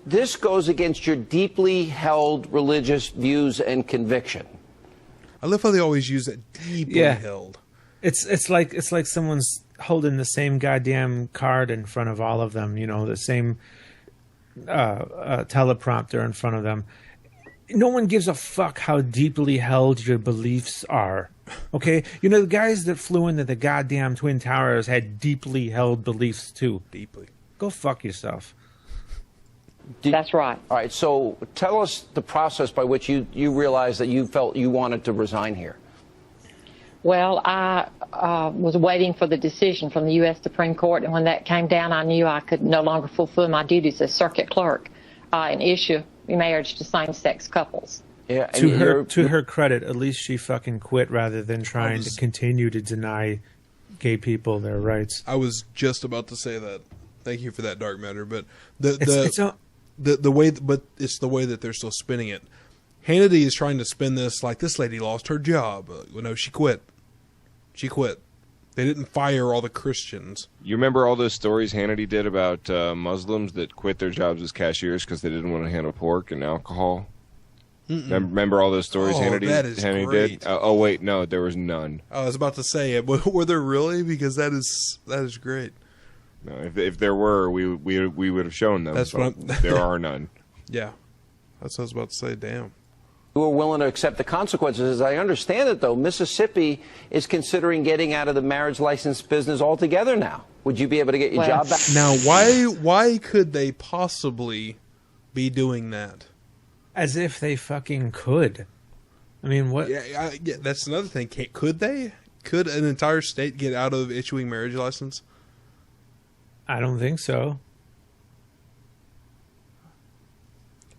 this goes against your deeply held religious views and conviction. I love how they always use that deeply held. It's like someone's holding the same goddamn card in front of all of them. The same teleprompter in front of them. no one gives a fuck how deeply held your beliefs are. Okay? You know, the guys that flew into the goddamn Twin Towers had deeply held beliefs too. Deeply. Go fuck yourself. That's right. All right, so tell us the process by which you realized that you felt you wanted to resign here. Well, I was waiting for the decision from the U.S. Supreme Court, and when that came down, I knew I could no longer fulfill my duties as circuit clerk and issue marriage to same-sex couples. Yeah, to her credit, at least she fucking quit rather than trying to continue to deny gay people their rights. I was just about to say that. Thank you for that, Dark Matter. But the way that they're still spinning it. Hannity is trying to spin this like this lady lost her job. No, she quit. She quit. They didn't fire all the Christians. You remember all those stories Hannity did about Muslims that quit their jobs as cashiers because they didn't want to handle pork and alcohol? Remember all those stories Hannity great. did? Oh, wait, no, there was none. I was about to say it. Were there really? Because that is great. No, if there were, we would have shown them. That's what there are none. Yeah, that's what I was about to say. Damn. Who are willing to accept the consequences. As I understand it, though, Mississippi is considering getting out of the marriage license business altogether now. Would you be able to get your job back? Now, why could they possibly be doing that? As if they fucking could. I mean, what? Yeah, that's another thing. Could they? Could an entire state get out of issuing marriage license? I don't think so.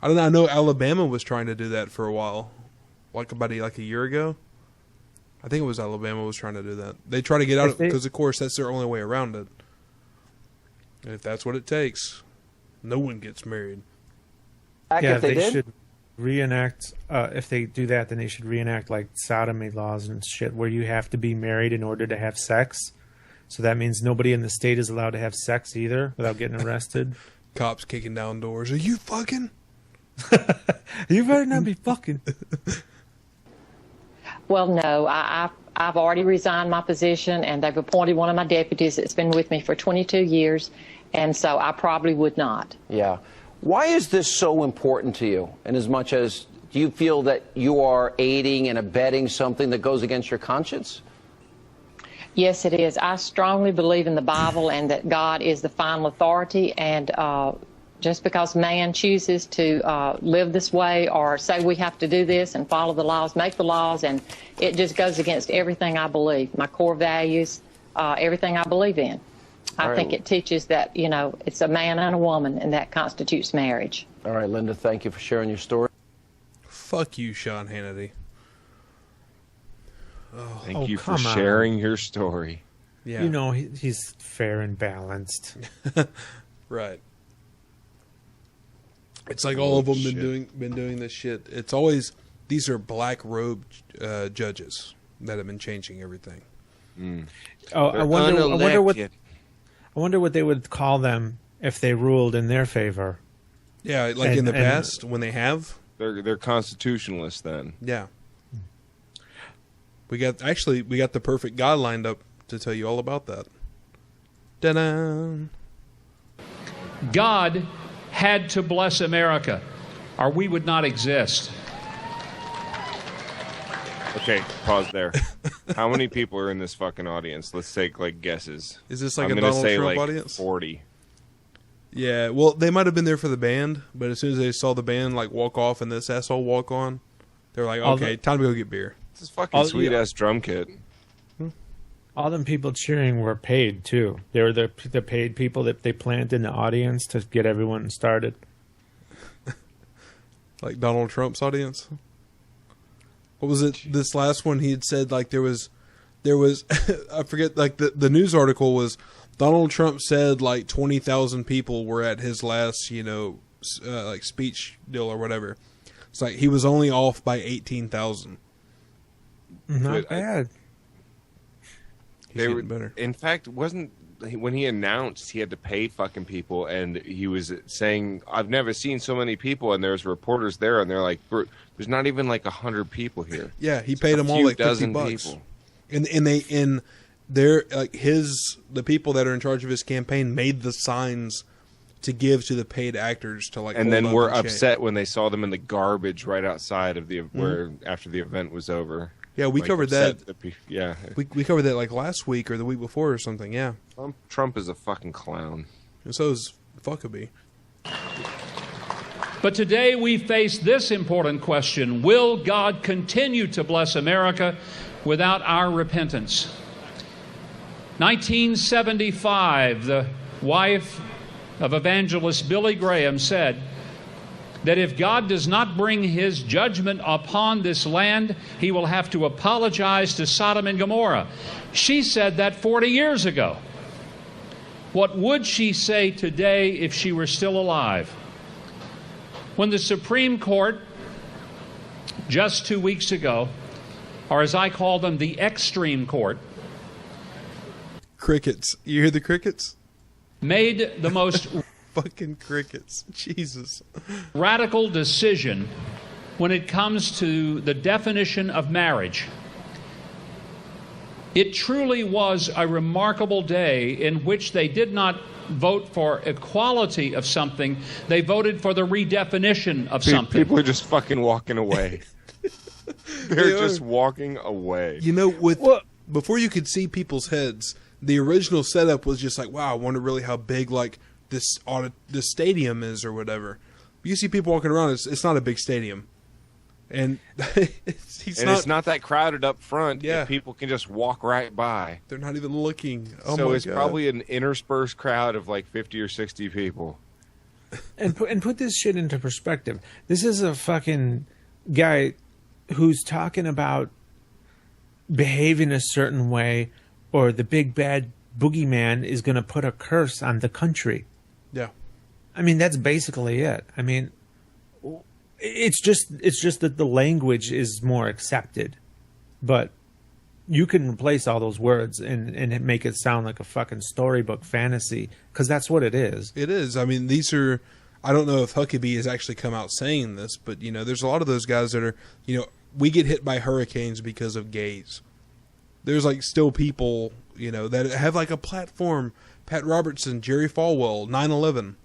I don't know. I know Alabama was trying to do that for a while, like a year ago. I think it was Alabama was trying to do that. They try to get out of it because, of course, that's their only way around it. And if that's what it takes, no one gets married. Yeah, they should reenact. If they do that, then they should reenact like sodomy laws and shit, where you have to be married in order to have sex. So that means nobody in the state is allowed to have sex either without getting arrested. Cops kicking down doors. Are you fucking? You better not be fucking. Well, no, I've already resigned my position, and they've appointed one of my deputies that's been with me for 22 years, and so I probably would not. Yeah. Why is this so important to you? And as much as, do you feel that you are aiding and abetting something that goes against your conscience? Yes, it is. I strongly believe in the Bible and that God is the final authority, and just because man chooses to live this way or say we have to do this and follow the laws, make the laws, and it just goes against everything I believe, my core values, everything I believe in. I think it teaches that, it's a man and a woman, and that constitutes marriage. All right, Linda, thank you for sharing your story. Fuck you, Sean Hannity. Thank you for sharing your story. Yeah. You know, he's fair and balanced. Right. It's like all of them been doing this shit. It's always, these are black robed judges that have been changing everything. Oh, I wonder what they would call them if they ruled in their favor. Yeah, like in the past when they have. They're constitutionalists then. Yeah. We got the perfect guy lined up to tell you all about that. Ta-da! God had to bless America, or we would not exist. Okay, pause there. How many people are in this fucking audience? Let's take guesses. Is this like a Donald Trump audience? 40. Yeah, well, they might have been there for the band, but as soon as they saw the band walk off and this asshole walk on, they're like, okay, time to go get beer. This is fucking sweet-ass drum kit. All them people cheering were paid, too. They were the paid people that they planted in the audience to get everyone started. Like Donald Trump's audience? What was it? This last one he had said, there was I forget, the news article was Donald Trump said 20,000 people were at his last, speech deal or whatever. It's like he was only off by 18,000. Not bad. They were better. In fact, wasn't when he announced he had to pay fucking people, and he was saying, "I've never seen so many people," and there's reporters there, and they're like, "There's not even 100 people here." Yeah, he paid them all $50. People. And they're the people that are in charge of his campaign made the signs to give to the paid actors to like. And hold then up were and upset when they saw them in the garbage right outside of the where after the event was over. Yeah, we Like, covered that. Yeah, we covered that like last week or the week before or something. Yeah, Trump is a fucking clown. And so is Huckabee. But today we face this important question: will God continue to bless America without our repentance? 1975, the wife of evangelist Billy Graham said that if God does not bring his judgment upon this land, he will have to apologize to Sodom and Gomorrah. She said that 40 years ago. What would she say today if she were still alive? When the Supreme Court, just 2 weeks ago, or as I call them, the Extreme Court, crickets. You hear the crickets? Made the most fucking crickets. Jesus. Radical decision when it comes to the definition of marriage. It truly was a remarkable day in which they did not vote for equality of something, they voted for the redefinition of something. People are just fucking walking away. They're just walking away. You know, before you could see people's heads, the original setup was just like, wow, I wonder really how big like this stadium is or whatever. You see people walking around, it's not a big stadium. And it's not that crowded up front. Yeah, people can just walk right by. They're not even looking. Oh so my it's God. Probably an interspersed crowd of like 50 or 60 people. And put this shit into perspective. This is a fucking guy who's talking about behaving a certain way, or the big bad boogeyman is going to put a curse on the country. Yeah, I mean that's basically it. I mean. It's just that the language is more accepted, but you can replace all those words and make it sound like a fucking storybook fantasy, because that's what it is. It is. I mean, these are. I don't know if Huckabee has actually come out saying this, but you know, there's a lot of those guys that are. You know, we get hit by hurricanes because of gays. There's like still people, you know, that have like a platform. Pat Robertson, Jerry Falwell, 9/11.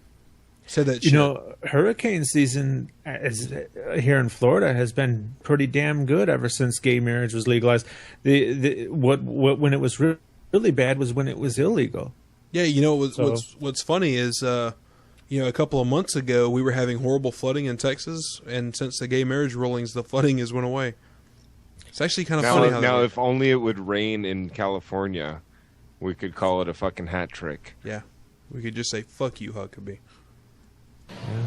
Said that shit. You know, hurricane season here in Florida has been pretty damn good ever since gay marriage was legalized. When it was really bad was when it was illegal. Yeah, you know what's funny is you know, a couple of months ago we were having horrible flooding in Texas, and since the gay marriage rulings, the flooding has went away. It's actually kind of funny. Now, if only it would rain in California, we could call it a fucking hat trick. Yeah, we could just say "fuck you, Huckabee." Yeah.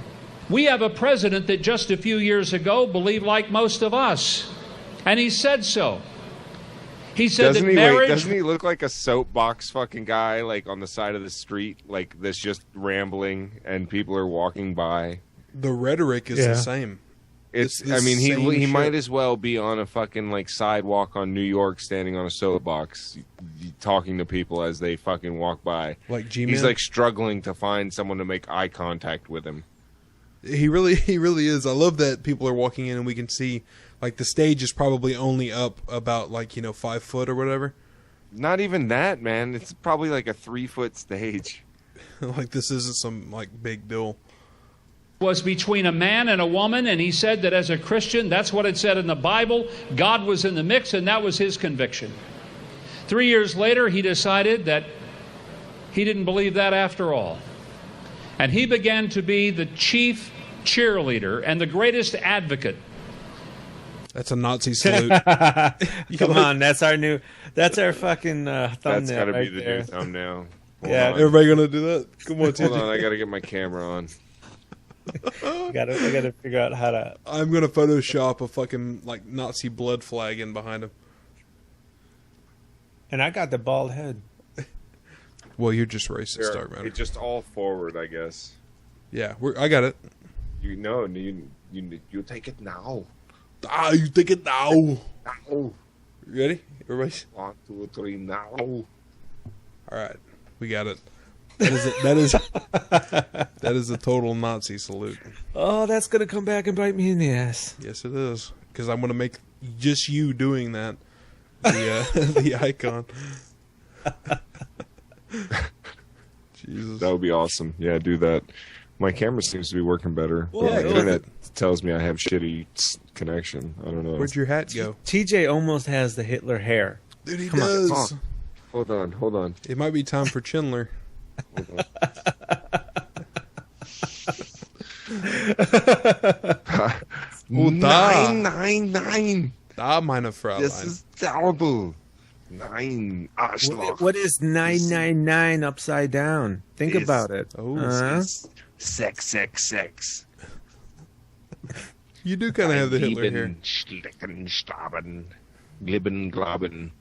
We have a president that just a few years ago believed like most of us, and he said so. He said that marriage... doesn't he look like a soapbox fucking guy, like on the side of the street, like this, just rambling, and people are walking by? The rhetoric is the same. I mean, he might as well be on a fucking like sidewalk on New York, standing on a soapbox, talking to people as they fucking walk by. Like G-Man? He's like struggling to find someone to make eye contact with him. He really is. I love that people are walking in and we can see like the stage is probably only up about like, you know, 5 foot or whatever. Not even that, man. It's probably like a 3-foot stage. Like this isn't some like big deal. Was between a man and a woman, and he said that as a Christian, that's what it said in the Bible. God was in the mix, and that was his conviction. 3 years later, he decided that he didn't believe that after all. And he began to be the chief cheerleader and the greatest advocate. That's a Nazi salute. Come on, that's our fucking thumbnail. That's got to right be the there. new thumbnail. Yeah, everybody gonna do that? Come on, hold on, I got to get my camera on. I gotta figure out how to. I'm gonna Photoshop a fucking like Nazi blood flag in behind him. And I got the bald head. Well, you're just racist, Dark Matter. It's just all forward, I guess. Yeah, I got it. You know, you take it now. You take it now. Now. Ready? Everybody? 1, 2, 3, now. All right, we got it. That is a total Nazi salute. Oh, that's gonna come back and bite me in the ass. Yes, it is. Because I'm gonna make just you doing that the icon. Jesus. That would be awesome. Yeah, do that. My camera seems to be working better. Well, but yeah, my internet tells me I have shitty connection. I don't know. Where'd your hat go? TJ almost has the Hitler hair. Dude, he Come on. does. Hold on. It might be time for Chandler. Nein. Da, meine Fraulein. This is terrible. Nein, Arschloch. What is 999 upside down? Think about it. Sex. You do kind of have the Hitler hair. Schlecken, Staben, Glibben, Graben,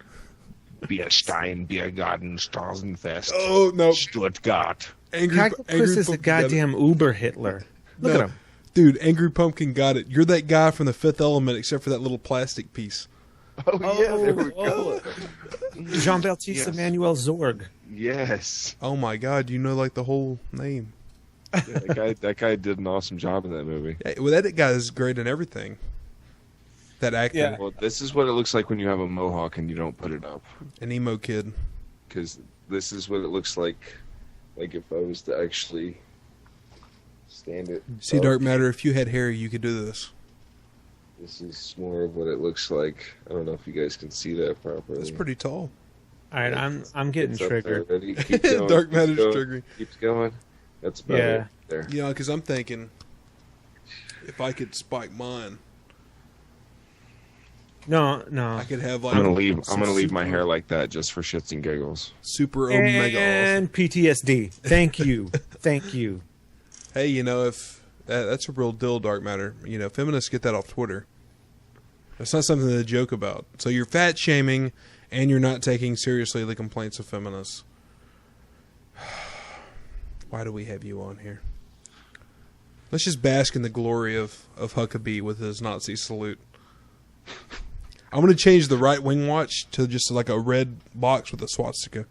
Bierstein, Biergarten, Straßenfest. Oh, no. Stuttgart. Chris is a goddamn Uber Hitler. Look at him. Dude, Angry Pumpkin got it. You're that guy from The Fifth Element, except for that little plastic piece. Oh, yeah, there we go. Jean-Baptiste Emmanuel Zorg. Yes. Oh, my God. You know, like, the whole name. Yeah, that guy did an awesome job in that movie. Yeah, well, that guy is great in everything. That actor. Yeah. Well, this is what it looks like when you have a mohawk and you don't put it up. An emo kid. Because this is what it looks like if I was to actually stand it. See, Dark Matter, if you had hair, you could do this. This is more of what it looks like. I don't know if you guys can see that properly. That's pretty tall. All right, I'm getting triggered. Keep going, Dark Matter's triggering. Keeps going. That's about it there. Yeah, because I'm thinking if I could spike mine. No. I could have like. I'm gonna leave my hair like that just for shits and giggles. Super omega and awesome. PTSD. Thank you. Thank you. Hey, you know, if that's a real deal, Dark Matter. You know, feminists get that off Twitter. That's not something to joke about. So you're fat shaming, and you're not taking seriously the complaints of feminists. Why do we have you on here? Let's just bask in the glory of Huckabee with his Nazi salute. I'm going to change the right wing watch to just like a red box with a swastika.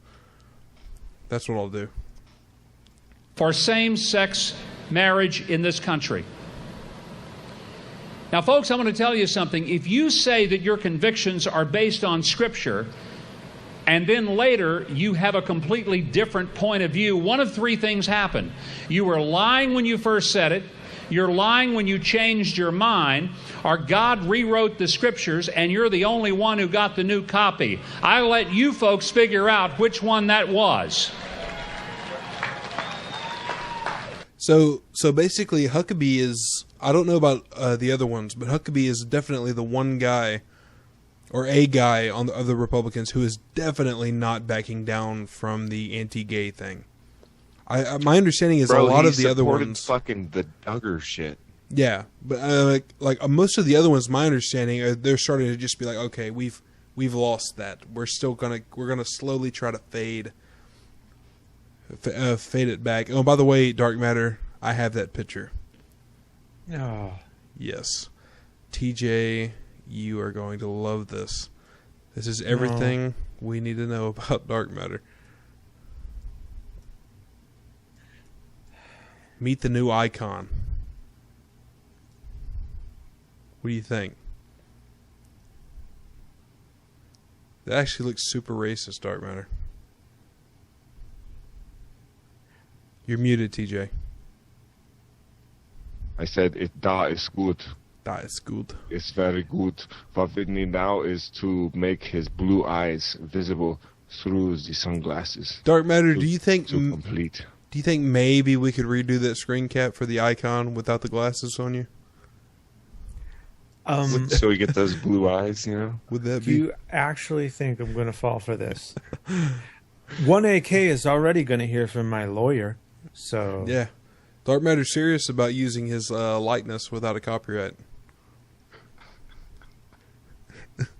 That's what I'll do. For same-sex marriage in this country. Now, folks, I'm going to tell you something. If you say that your convictions are based on Scripture, and then later you have a completely different point of view, one of three things happen. You were lying when you first said it, you're lying when you changed your mind, or God rewrote the Scriptures and you're the only one who got the new copy. I let you folks figure out which one that was. So basically, Huckabee is, I don't know about the other ones, but Huckabee is definitely the one guy, or a guy on the other Republicans who is definitely not backing down from the anti-gay thing. My understanding is a lot of the other ones fucking the Duggar shit. Yeah, but like most of the other ones, my understanding, they're starting to just be like, okay, we've lost that. We're gonna slowly try to fade it back. Oh, by the way, Dark Matter, I have that picture. Oh. Yes. TJ, you are going to love this. This is everything we need to know about Dark Matter. Meet the new icon. What do you think? That actually looks super racist, Dark Matter. You're muted, TJ. I said da is good. Da is good. It's very good. What we need now is to make his blue eyes visible through the sunglasses. Dark Matter, do you think complete? Do you think maybe we could redo that screen cap for the icon without the glasses on you? So we get those blue eyes, you know? Would that be? Do you actually think I'm going to fall for this? 1AK is already going to hear from my lawyer, so... Yeah. Dark Matter's serious about using his likeness without a copyright.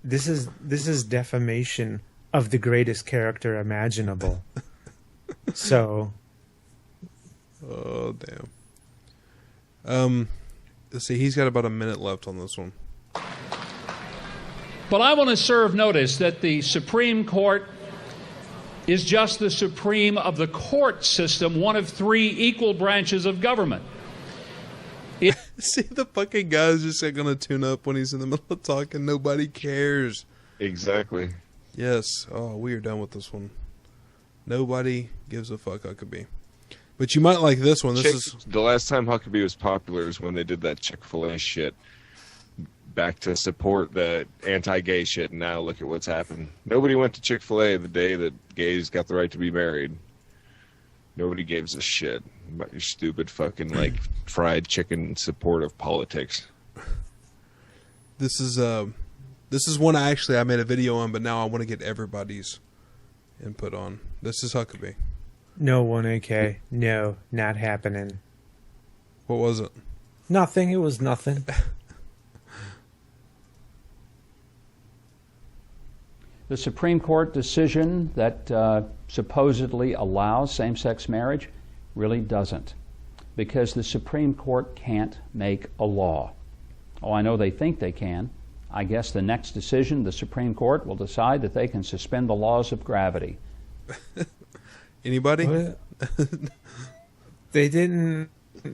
This is defamation of the greatest character imaginable. So... Oh, damn. Let's see, he's got about a minute left on this one. But I want to serve notice that the Supreme Court is just the supreme of the court system, one of three equal branches of government. See, the fucking guy's just going to tune up when he's in the middle of talking. Nobody cares. Exactly. Yes. Oh, we are done with this one. Nobody gives a fuck, Huckabee. But you might like this one. The last time Huckabee was popular is when they did that Chick-fil-A shit. Back to support the anti-gay shit, and now look at what's happened. Nobody went to Chick-fil-A the day that gays got the right to be married. Nobody gives a shit about your stupid fucking, like, fried chicken support of politics. This is one I made a video on, but now I want to get everybody's input on. This is Huckabee. No 1AK. No, not happening. What was it? Nothing. It was nothing. The Supreme Court decision that supposedly allows same-sex marriage really doesn't, because the Supreme Court can't make a law. Oh, I know they think they can. I guess the next decision, the Supreme Court will decide that they can suspend the laws of gravity. Anybody? They didn't. Oh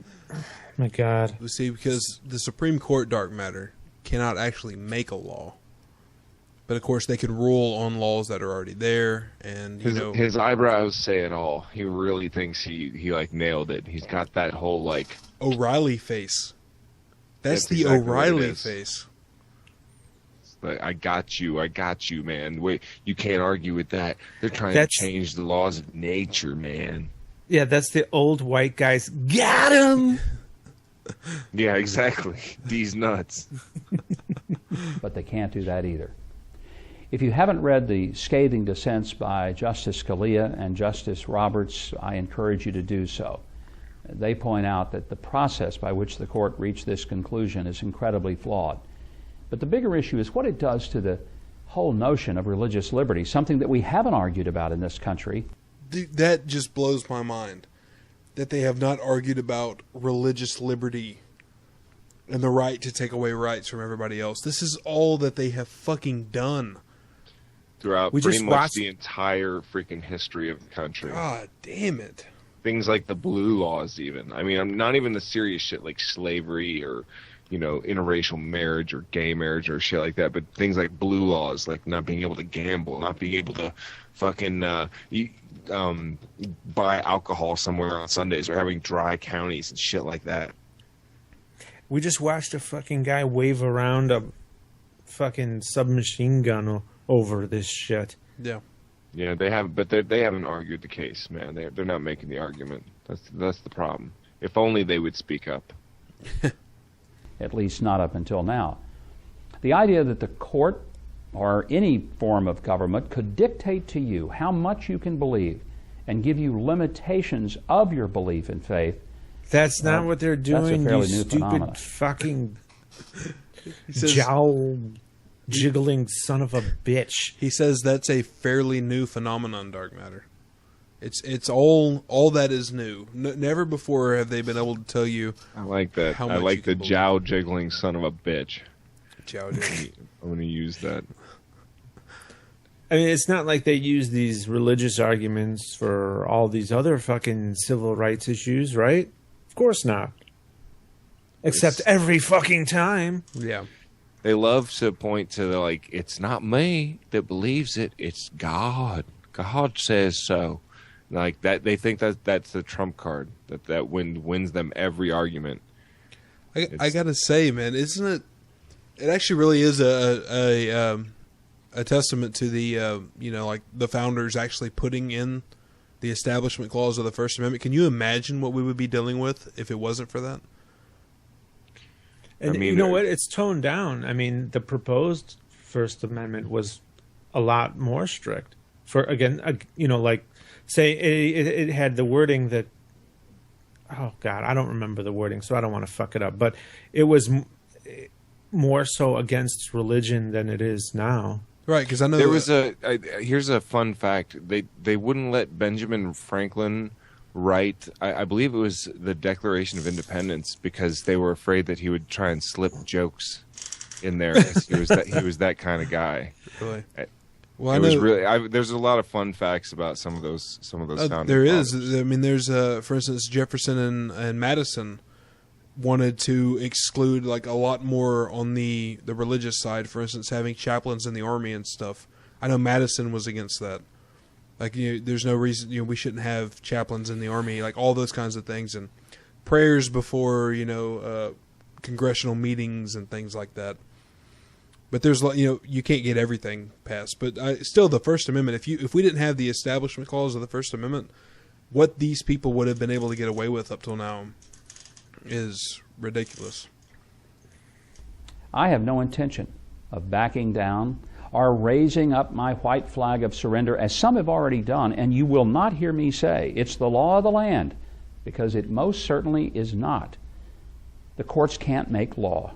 my God. See, because the Supreme Court, dark matter, cannot actually make a law. But of course, they can rule on laws that are already there, and his eyebrows say it all. He really thinks he like nailed it. He's got that whole like O'Reilly face. That's the exactly O'Reilly face. Like, I got you, man. Wait, you can't argue with that. They're trying to change the laws of nature, man. Yeah, that's the old white guys. Got him. Yeah, exactly. These nuts. But they can't do that either. If you haven't read the scathing dissents by Justice Scalia and Justice Roberts, I encourage you to do so. They point out that the process by which the court reached this conclusion is incredibly flawed. But the bigger issue is what it does to the whole notion of religious liberty, something that we haven't argued about in this country. That just blows my mind, that they have not argued about religious liberty and the right to take away rights from everybody else. This is all that they have fucking done. Throughout pretty much the entire freaking history of the country. God damn it. Things like the blue laws even. I mean, I'm not even the serious shit like slavery or, interracial marriage or gay marriage or shit like that, but things like blue laws, like not being able to gamble, not being able to fucking buy alcohol somewhere on Sundays or having dry counties and shit like that. We just watched a fucking guy wave around a fucking submachine gun over this shit. Yeah. Yeah, they haven't argued the case, man. They're not making the argument. That's the problem. If only they would speak up. At least not up until now. The idea that the court or any form of government could dictate to you how much you can believe and give you limitations of your belief in faith. That's not what they're doing, you stupid phenomenon. Fucking jowl jiggling son of a bitch. He says that's a fairly new phenomenon, dark matter. It's all that is new. Never before have they been able to tell you. I like that. I like the jowl jiggling son of a bitch. Jowl jiggling. I'm going to use that. I mean, it's not like they use these religious arguments for all these other fucking civil rights issues, right? Of course not. Except every fucking time. Yeah. They love to point to it's not me that believes it, it's God. God says so. Like that, they think that's the trump card that wins them every argument. I gotta say, man, isn't it? It actually really is a testament to the like the founders actually putting in the Establishment Clause of the First Amendment. Can you imagine what we would be dealing with if it wasn't for that? And you know what? It's toned down. I mean, the proposed First Amendment was a lot more strict. For again, say it had the wording that. Oh God, I don't remember the wording, so I don't want to fuck it up. But it was more so against religion than it is now. Right, because I know there was here's a fun fact. They wouldn't let Benjamin Franklin write, I believe it was the Declaration of Independence, because they were afraid that he would try and slip jokes in there. He was that kind of guy. Really? Well, it was really. There's a lot of fun facts about some of those founding there fathers. is. I mean, there's for instance, Jefferson and Madison wanted to exclude a lot more on the religious side. For instance, having chaplains in the army and stuff. I know Madison was against that. Like, there's no reason, we shouldn't have chaplains in the Army, like all those kinds of things, and prayers before, congressional meetings and things like that. But there's, you can't get everything passed. But still, the First Amendment, if we didn't have the Establishment Clause of the First Amendment, what these people would have been able to get away with up till now is ridiculous. I have no intention of backing down or raising up my white flag of surrender, as some have already done, and you will not hear me say it's the law of the land, because it most certainly is not. The courts can't make law.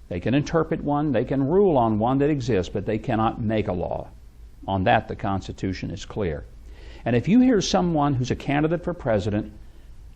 They can interpret one, they can rule on one that exists, but they cannot make a law. On that, the Constitution is clear. And if you hear someone who's a candidate for president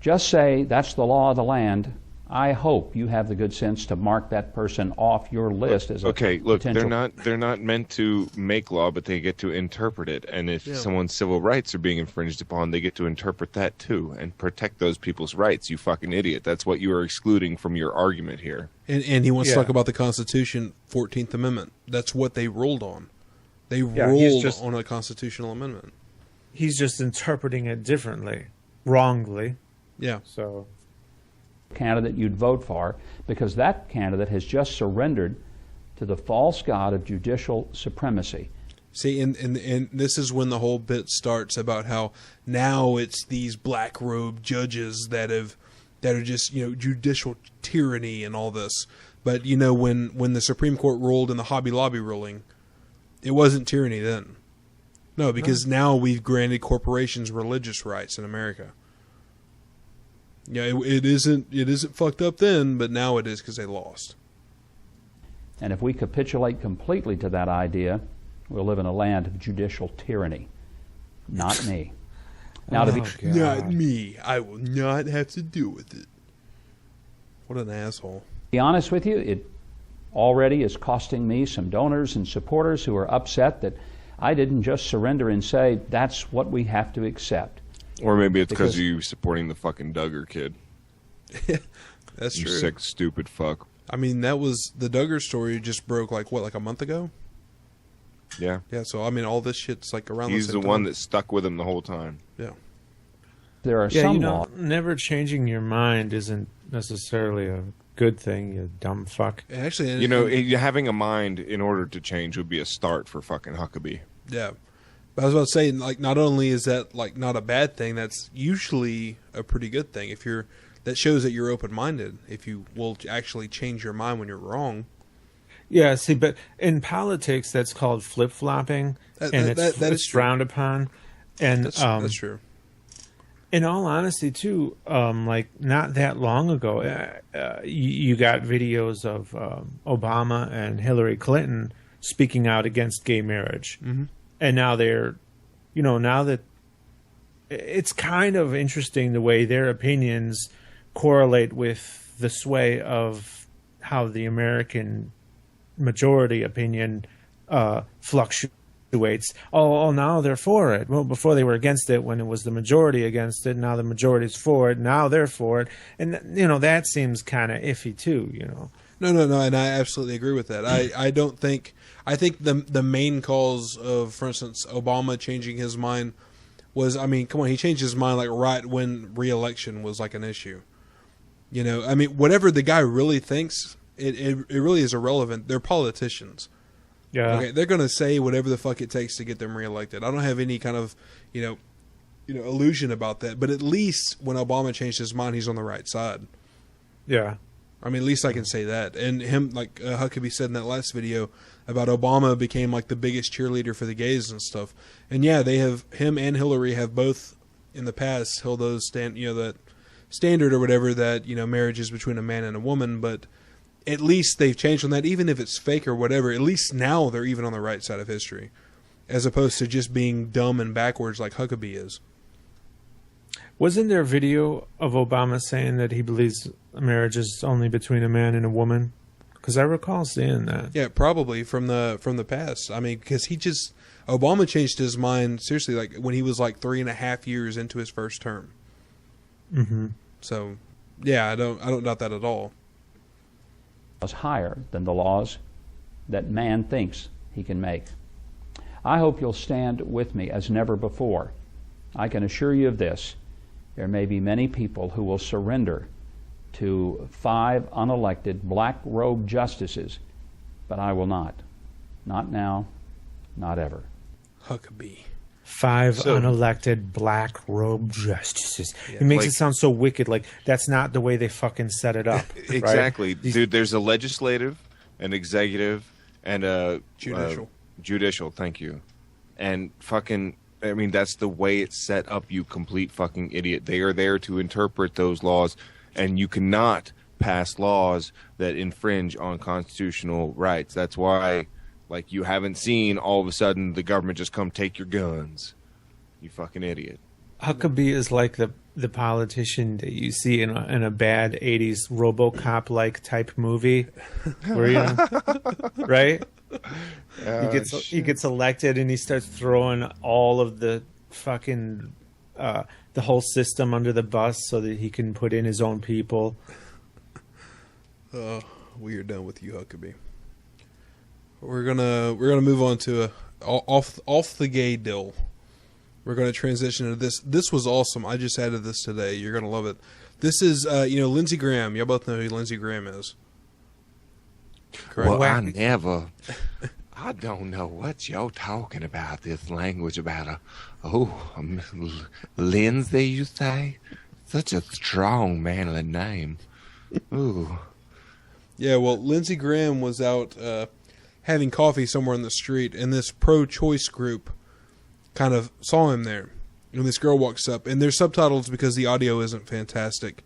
just say that's the law of the land, I hope you have the good sense to mark that person off your list as a potential. They're not meant to make law, but they get to interpret it. And if someone's civil rights are being infringed upon, they get to interpret that too and protect those people's rights. You fucking idiot! That's what you are excluding from your argument here. And he wants to talk about the Constitution, 14th Amendment. That's what they ruled on. They ruled on a constitutional amendment. He's just interpreting it differently, wrongly. Yeah. So. Candidate you'd vote for, because that candidate has just surrendered to the false god of judicial supremacy. See, and this is when the whole bit starts about how now it's these black robe judges that are just judicial tyranny and all this. But when the Supreme Court ruled in the Hobby Lobby ruling, it wasn't tyranny then. No, because now we've granted corporations religious rights in America. Yeah, it isn't fucked up then, but now it is because they lost. And if we capitulate completely to that idea, we'll live in a land of judicial tyranny. Not me. Now not me. I will not have to deal with it. What an asshole. To be honest with you, it already is costing me some donors and supporters who are upset that I didn't just surrender and say that's what we have to accept. Or maybe it's because of you supporting the fucking Duggar kid. That's you true. Sick, stupid fuck. I mean, that was the Duggar story just broke like a month ago? Yeah. Yeah, so I mean, all this shit's like around He's the same the one time. that stuck with him the whole time. Yeah. There are some laws. Never changing your mind isn't necessarily a good thing, you dumb fuck. Actually, having a mind in order to change would be a start for fucking Huckabee. Yeah. But I was about to say, like, not only is that like not a bad thing, that's usually a pretty good thing. That shows that you're open-minded. If you will actually change your mind when you're wrong. Yeah, see, but in politics, that's called flip-flopping, and it's frowned upon. And that's true. In all honesty, too, like not that long ago, you got videos of Obama and Hillary Clinton speaking out against gay marriage. Mm-hmm. And now now that it's kind of interesting the way their opinions correlate with the sway of how the American majority opinion fluctuates. Oh, now they're for it. Well, before they were against it when it was the majority against it. Now the majority's for it. Now they're for it. And, that seems kind of iffy too, No, and I absolutely agree with that. I think the main cause of, for instance, Obama changing his mind was, come on, he changed his mind like right when re-election was like an issue. Whatever the guy really thinks, it really is irrelevant. They're politicians. Yeah. Okay, they're going to say whatever the fuck it takes to get them reelected. I don't have any kind of, illusion about that. But at least when Obama changed his mind, he's on the right side. Yeah. At least I can say that. And him, like Huckabee said in that last video about Obama became like the biggest cheerleader for the gays and stuff. And yeah, him and Hillary have both in the past held those that standard or whatever that, marriage is between a man and a woman. But at least they've changed on that, even if it's fake or whatever. At least now they're even on the right side of history, as opposed to just being dumb and backwards like Huckabee is. Wasn't there a video of Obama saying that he believes marriage is only between a man and a woman? Because I recall seeing that. Yeah, probably from the past. Because Obama changed his mind seriously, like when he was like 3.5 years into his first term. Mm-hmm. So, yeah, I don't doubt that at all. Was higher than the laws that man thinks he can make. I hope you'll stand with me as never before. I can assure you of this. There may be many people who will surrender to 5 unelected black-robed justices, but I will not. Not now, not ever. Huckabee. 5 unelected black-robed justices. It makes it sound so wicked. Like, that's not the way they fucking set it up. Exactly. Right? Dude, there's a legislative, an executive, and a... judicial, thank you. And fucking... I mean, that's the way it's set up, you complete fucking idiot. They are there to interpret those laws, and you cannot pass laws that infringe on constitutional rights. That's why... Like, you haven't seen all of a sudden the government just come take your guns. You fucking idiot. Huckabee is like the politician that you see in a bad 80s RoboCop-like type movie. Where, right? He gets elected and he starts throwing all of the fucking... the whole system under the bus so that he can put in his own people. We are done with you, Huckabee. We're gonna move on to off the gay deal. We're gonna transition to this. This was awesome. I just added this today. You're gonna love it. This is Lindsey Graham. Y'all both know who Lindsey Graham is. Correct? Well, I don't know what you're talking about. This language about Lindsay, you say? Such a strong, manly name. Ooh. Yeah. Well, Lindsey Graham was out. Having coffee somewhere in the street, and this pro-choice group kind of saw him there. And this girl walks up, and there's subtitles because the audio isn't fantastic,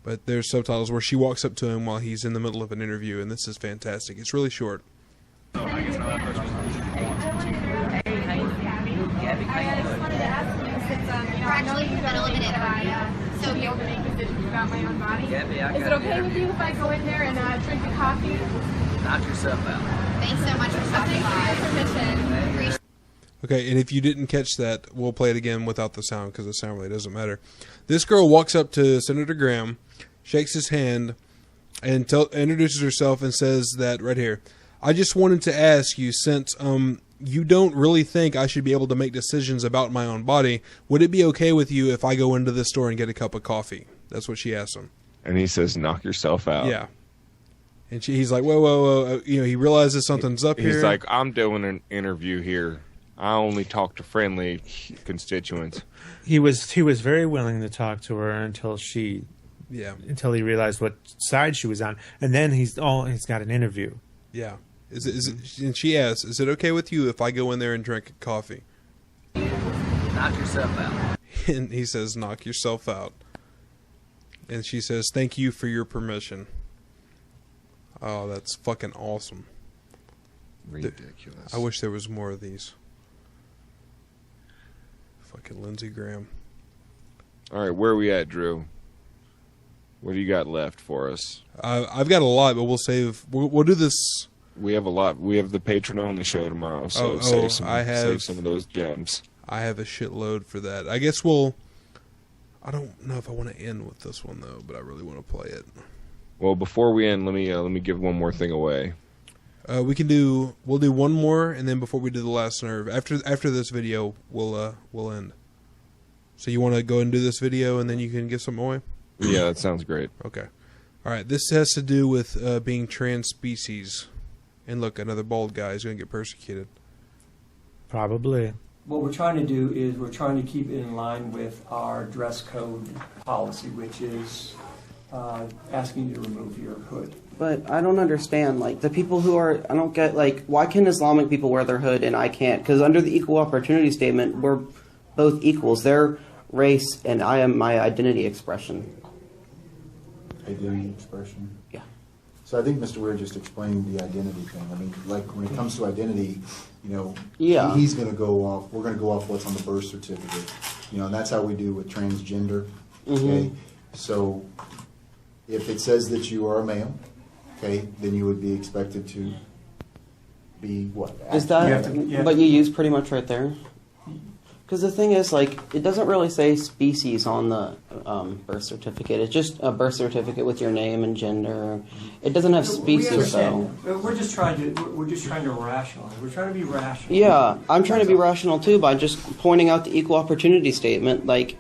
but there's subtitles where she walks up to him while he's in the middle of an interview, and this is fantastic. It's really short. I just wanted to ask you, since I know you've been eliminated, so be able to make decisions about my own body. Is it okay with you if I go in there and drink a coffee? Knock yourself out. Thanks so much for stopping by. Permission. Okay, and if you didn't catch that, we'll play it again without the sound because the sound really doesn't matter. This girl walks up to Senator Graham, shakes his hand, and introduces herself and says that right here, I just wanted to ask you, since you don't really think I should be able to make decisions about my own body, would it be okay with you if I go into this store and get a cup of coffee? That's what she asked him. And he says, knock yourself out. Yeah. And he's like, whoa. He realizes something's up here. He's like, I'm doing an interview here. I only talk to friendly constituents. He was very willing to talk to her until he realized what side she was on. And then he's got an interview. Yeah. And she asks, is it okay with you if I go in there and drink coffee? Knock yourself out. And he says, knock yourself out. And she says, thank you for your permission. Oh, that's fucking awesome. Ridiculous. I wish there was more of these. Fucking Lindsey Graham. All right, where are we at, Drew? What do you got left for us? I've got a lot, but we'll save. We'll do this. We have a lot. We have the patron-only show tomorrow, so save some of those gems. I have a shitload for that. I guess I don't know if I want to end with this one though, but I really want to play it. Well, before we end, let me give one more thing away. We'll do one more, and then before we do the last nerve, after this video, we'll end. So you want to go and do this video, and then you can give something away? Yeah, that sounds great. Okay. All right. This has to do with being trans species, and look, another bald guy is going to get persecuted. Probably. What we're trying to do is we're trying to keep it in line with our dress code policy, which is asking you to remove your hood. But I don't understand, like, the people who are, I don't get, like, why can Islamic people wear their hood and I can't? Because under the Equal Opportunity Statement, we're both equals. They're race and I am my identity expression. Identity expression? Yeah. So I think Mr. Weir just explained the identity thing. I mean, like, when it comes to identity, Yeah. he's going to go off, we're going to go off what's on the birth certificate. And that's how we do with transgender. Okay? So if it says that you are a male, okay, then you would be expected to be what? Is that what you use pretty much right there? Because the thing is, like, it doesn't really say species on the birth certificate. It's just a birth certificate with your name and gender. It doesn't have species, though. We're just trying to rationalize. We're trying to be rational. Yeah, I'm trying to be rational too by just pointing out the equal opportunity statement. Like,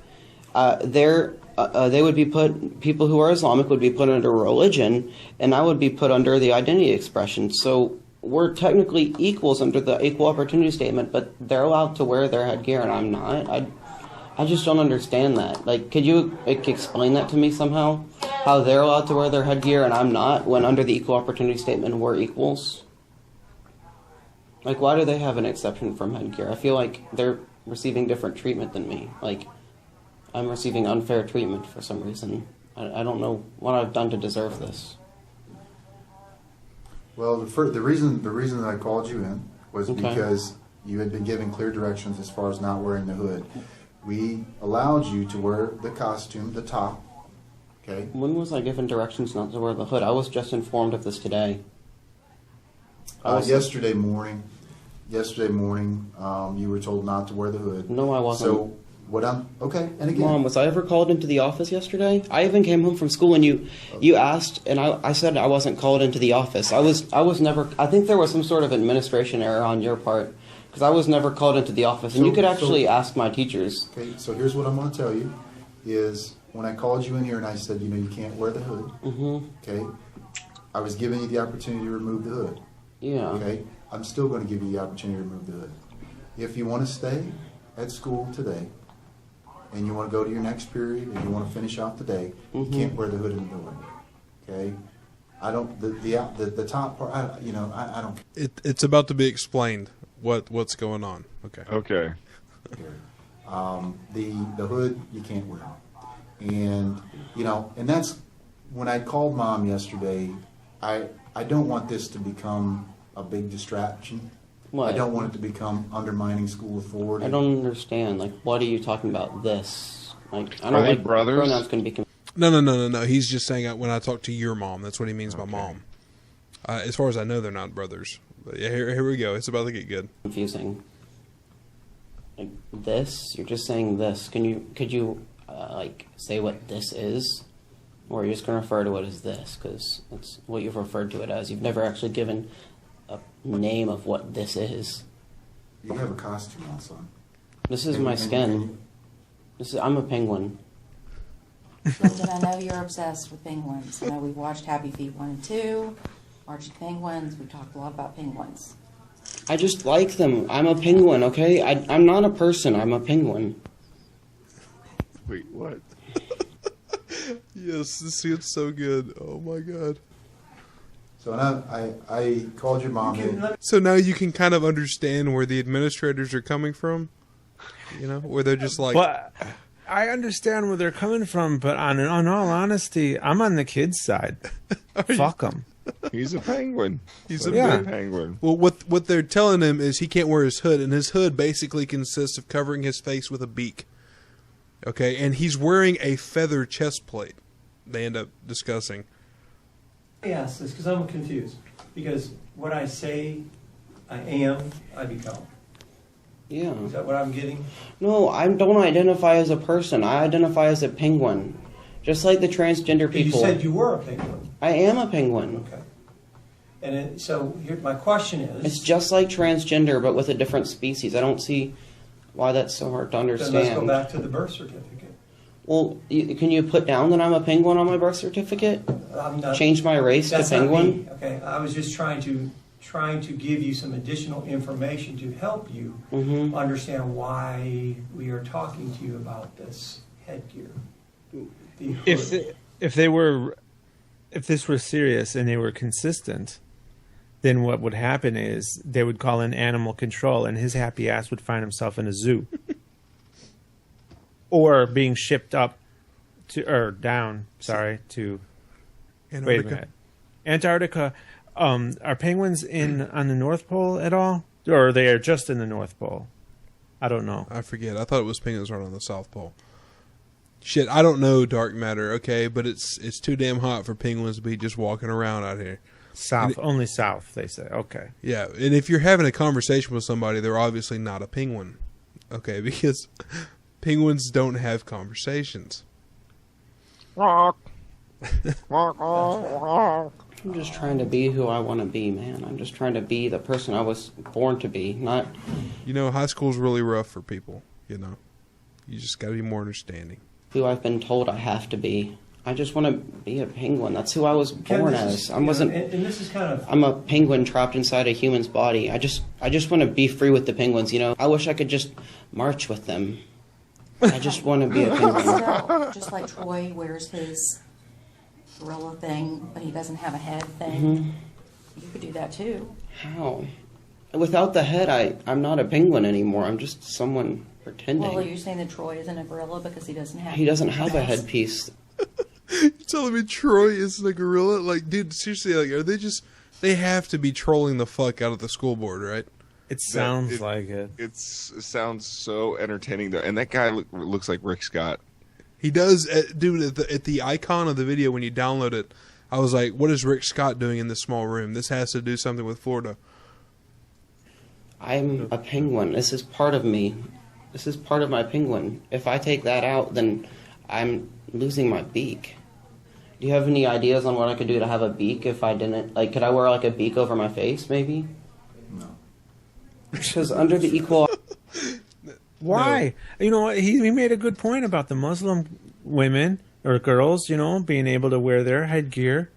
they would be put. People who are Islamic would be put under religion, and I would be put under the identity expression. So we're technically equals under the equal opportunity statement, but they're allowed to wear their headgear and I'm not. I just don't understand that. Like, could you explain that to me somehow? How they're allowed to wear their headgear and I'm not, when under the equal opportunity statement we're equals? Like, why do they have an exception from headgear? I feel like they're receiving different treatment than me. Like, I'm receiving unfair treatment for some reason. I don't know what I've done to deserve this. Well, the reason that I called you in was because you had been given clear directions as far as not wearing the hood. We allowed you to wear the costume, the top. Okay. When was I given directions not to wear the hood? I was just informed of this today. Yesterday morning. Yesterday morning, you were told not to wear the hood. No, I wasn't. So okay, and again, Mom, was I ever called into the office yesterday? I even came home from school and you asked, and I said I wasn't called into the office. I was never. I think there was some sort of administration error on your part, because I was never called into the office. And you could actually ask my teachers. Okay, so here's what I'm going to tell you: is when I called you in here and I said, you can't wear the hood. Okay, I was giving you the opportunity to remove the hood. Yeah. Okay, I'm still going to give you the opportunity to remove the hood. If you want to stay at school today, and you want to go to your next period, and you want to finish off the day, you can't wear the hood in the building. Okay, I don't. The top part. I don't. It's about to be explained what's going on. Okay. Okay. The hood you can't wear, and and that's when I called Mom yesterday. I don't want this to become a big distraction. What? I don't want it to become undermining school authority. I don't understand. Like, what are you talking about? This? Like, I don't Are they like brothers? pronouns going to be. No. He's just saying when I talk to your mom. That's what he means by mom. As far as I know, they're not brothers. But yeah, here we go. It's about to get good. Confusing. Like this? You're just saying this. Could you like say what this is, or are you just going to refer to it as this? Because that's what you've referred to it as. You've never actually given a name of what this is. You have a costume on, son. This is my skin. I'm a penguin. Brendan, I know you're obsessed with penguins. I know we've watched Happy Feet 1 and 2, Archie Penguins. We've talked a lot about penguins. I just like them. I'm a penguin, okay? I'm not a person. I'm a penguin. Wait, what? Yes, this is so good. Oh my god. So I called your mom in. So now you can kind of understand where the administrators are coming from. Where they're just like. But I understand where they're coming from, but on all honesty, I'm on the kids' side. Fuck them. He's a penguin. He's a big penguin. Well, what they're telling him is he can't wear his hood, and his hood basically consists of covering his face with a beak. Okay, and he's wearing a feather chest plate. They end up discussing. Yes, it's because I'm confused. Because what I say I am, I become. Yeah. Is that what I'm getting? No, I don't identify as a person. I identify as a penguin. Just like the transgender people. You said you were a penguin. I am a penguin. Okay. And so here, my question is... It's just like transgender, but with a different species. I don't see why that's so hard to understand. Then let's go back to the birth certificate. Well, can you put down that I'm a penguin on my birth certificate? I'm not, change my race to penguin? Okay, I was just trying to give you some additional information to help you understand why we are talking to you about this headgear. If this were serious and they were consistent, then what would happen is they would call in animal control, and his happy ass would find himself in a zoo. Or being shipped up to Antarctica. Wait a minute. Antarctica. Are penguins on the North Pole at all? Or they are just in the North Pole? I don't know. I forget. I thought it was penguins right on the South Pole. Shit, I don't know dark matter, okay, but it's too damn hot for penguins to be just walking around out here. Only south, they say. Okay. Yeah, and if you're having a conversation with somebody, they're obviously not a penguin. Okay, because penguins don't have conversations. I'm just trying to be who I want to be, man. I'm just trying to be the person I was born to be, not... You know, high school's really rough for people, you know. You just got to be more understanding. Who I've been told I have to be. I just want to be a penguin. That's who I was born as. I wasn't... And this is kind of... I'm a penguin trapped inside a human's body. I just want to be free with the penguins, you know. I wish I could just march with them. I just want to be a penguin. Still, just like Troy wears his gorilla thing, but he doesn't have a head thing. You could do that too. How? Without the head, I'm not a penguin anymore. I'm just someone pretending. Well, are you saying that Troy isn't a gorilla because he doesn't have... He doesn't have a headpiece. You're telling me Troy isn't a gorilla? Like, dude, seriously, like, are they just... They have to be trolling the fuck out of the school board, right? It sounds like it. It sounds so entertaining, though. And that guy looks like Rick Scott. He does, dude. At the icon of the video when you download it, I was like, "What is Rick Scott doing in this small room? This has to do something with Florida." I'm a penguin. This is part of me. This is part of my penguin. If I take that out, then I'm losing my beak. Do you have any ideas on what I could do to have a beak if I didn't? Like, could I wear like a beak over my face, maybe? No. Because under the equal... Why? No. You know what? He made a good point about the Muslim women or girls, you know, being able to wear their headgear.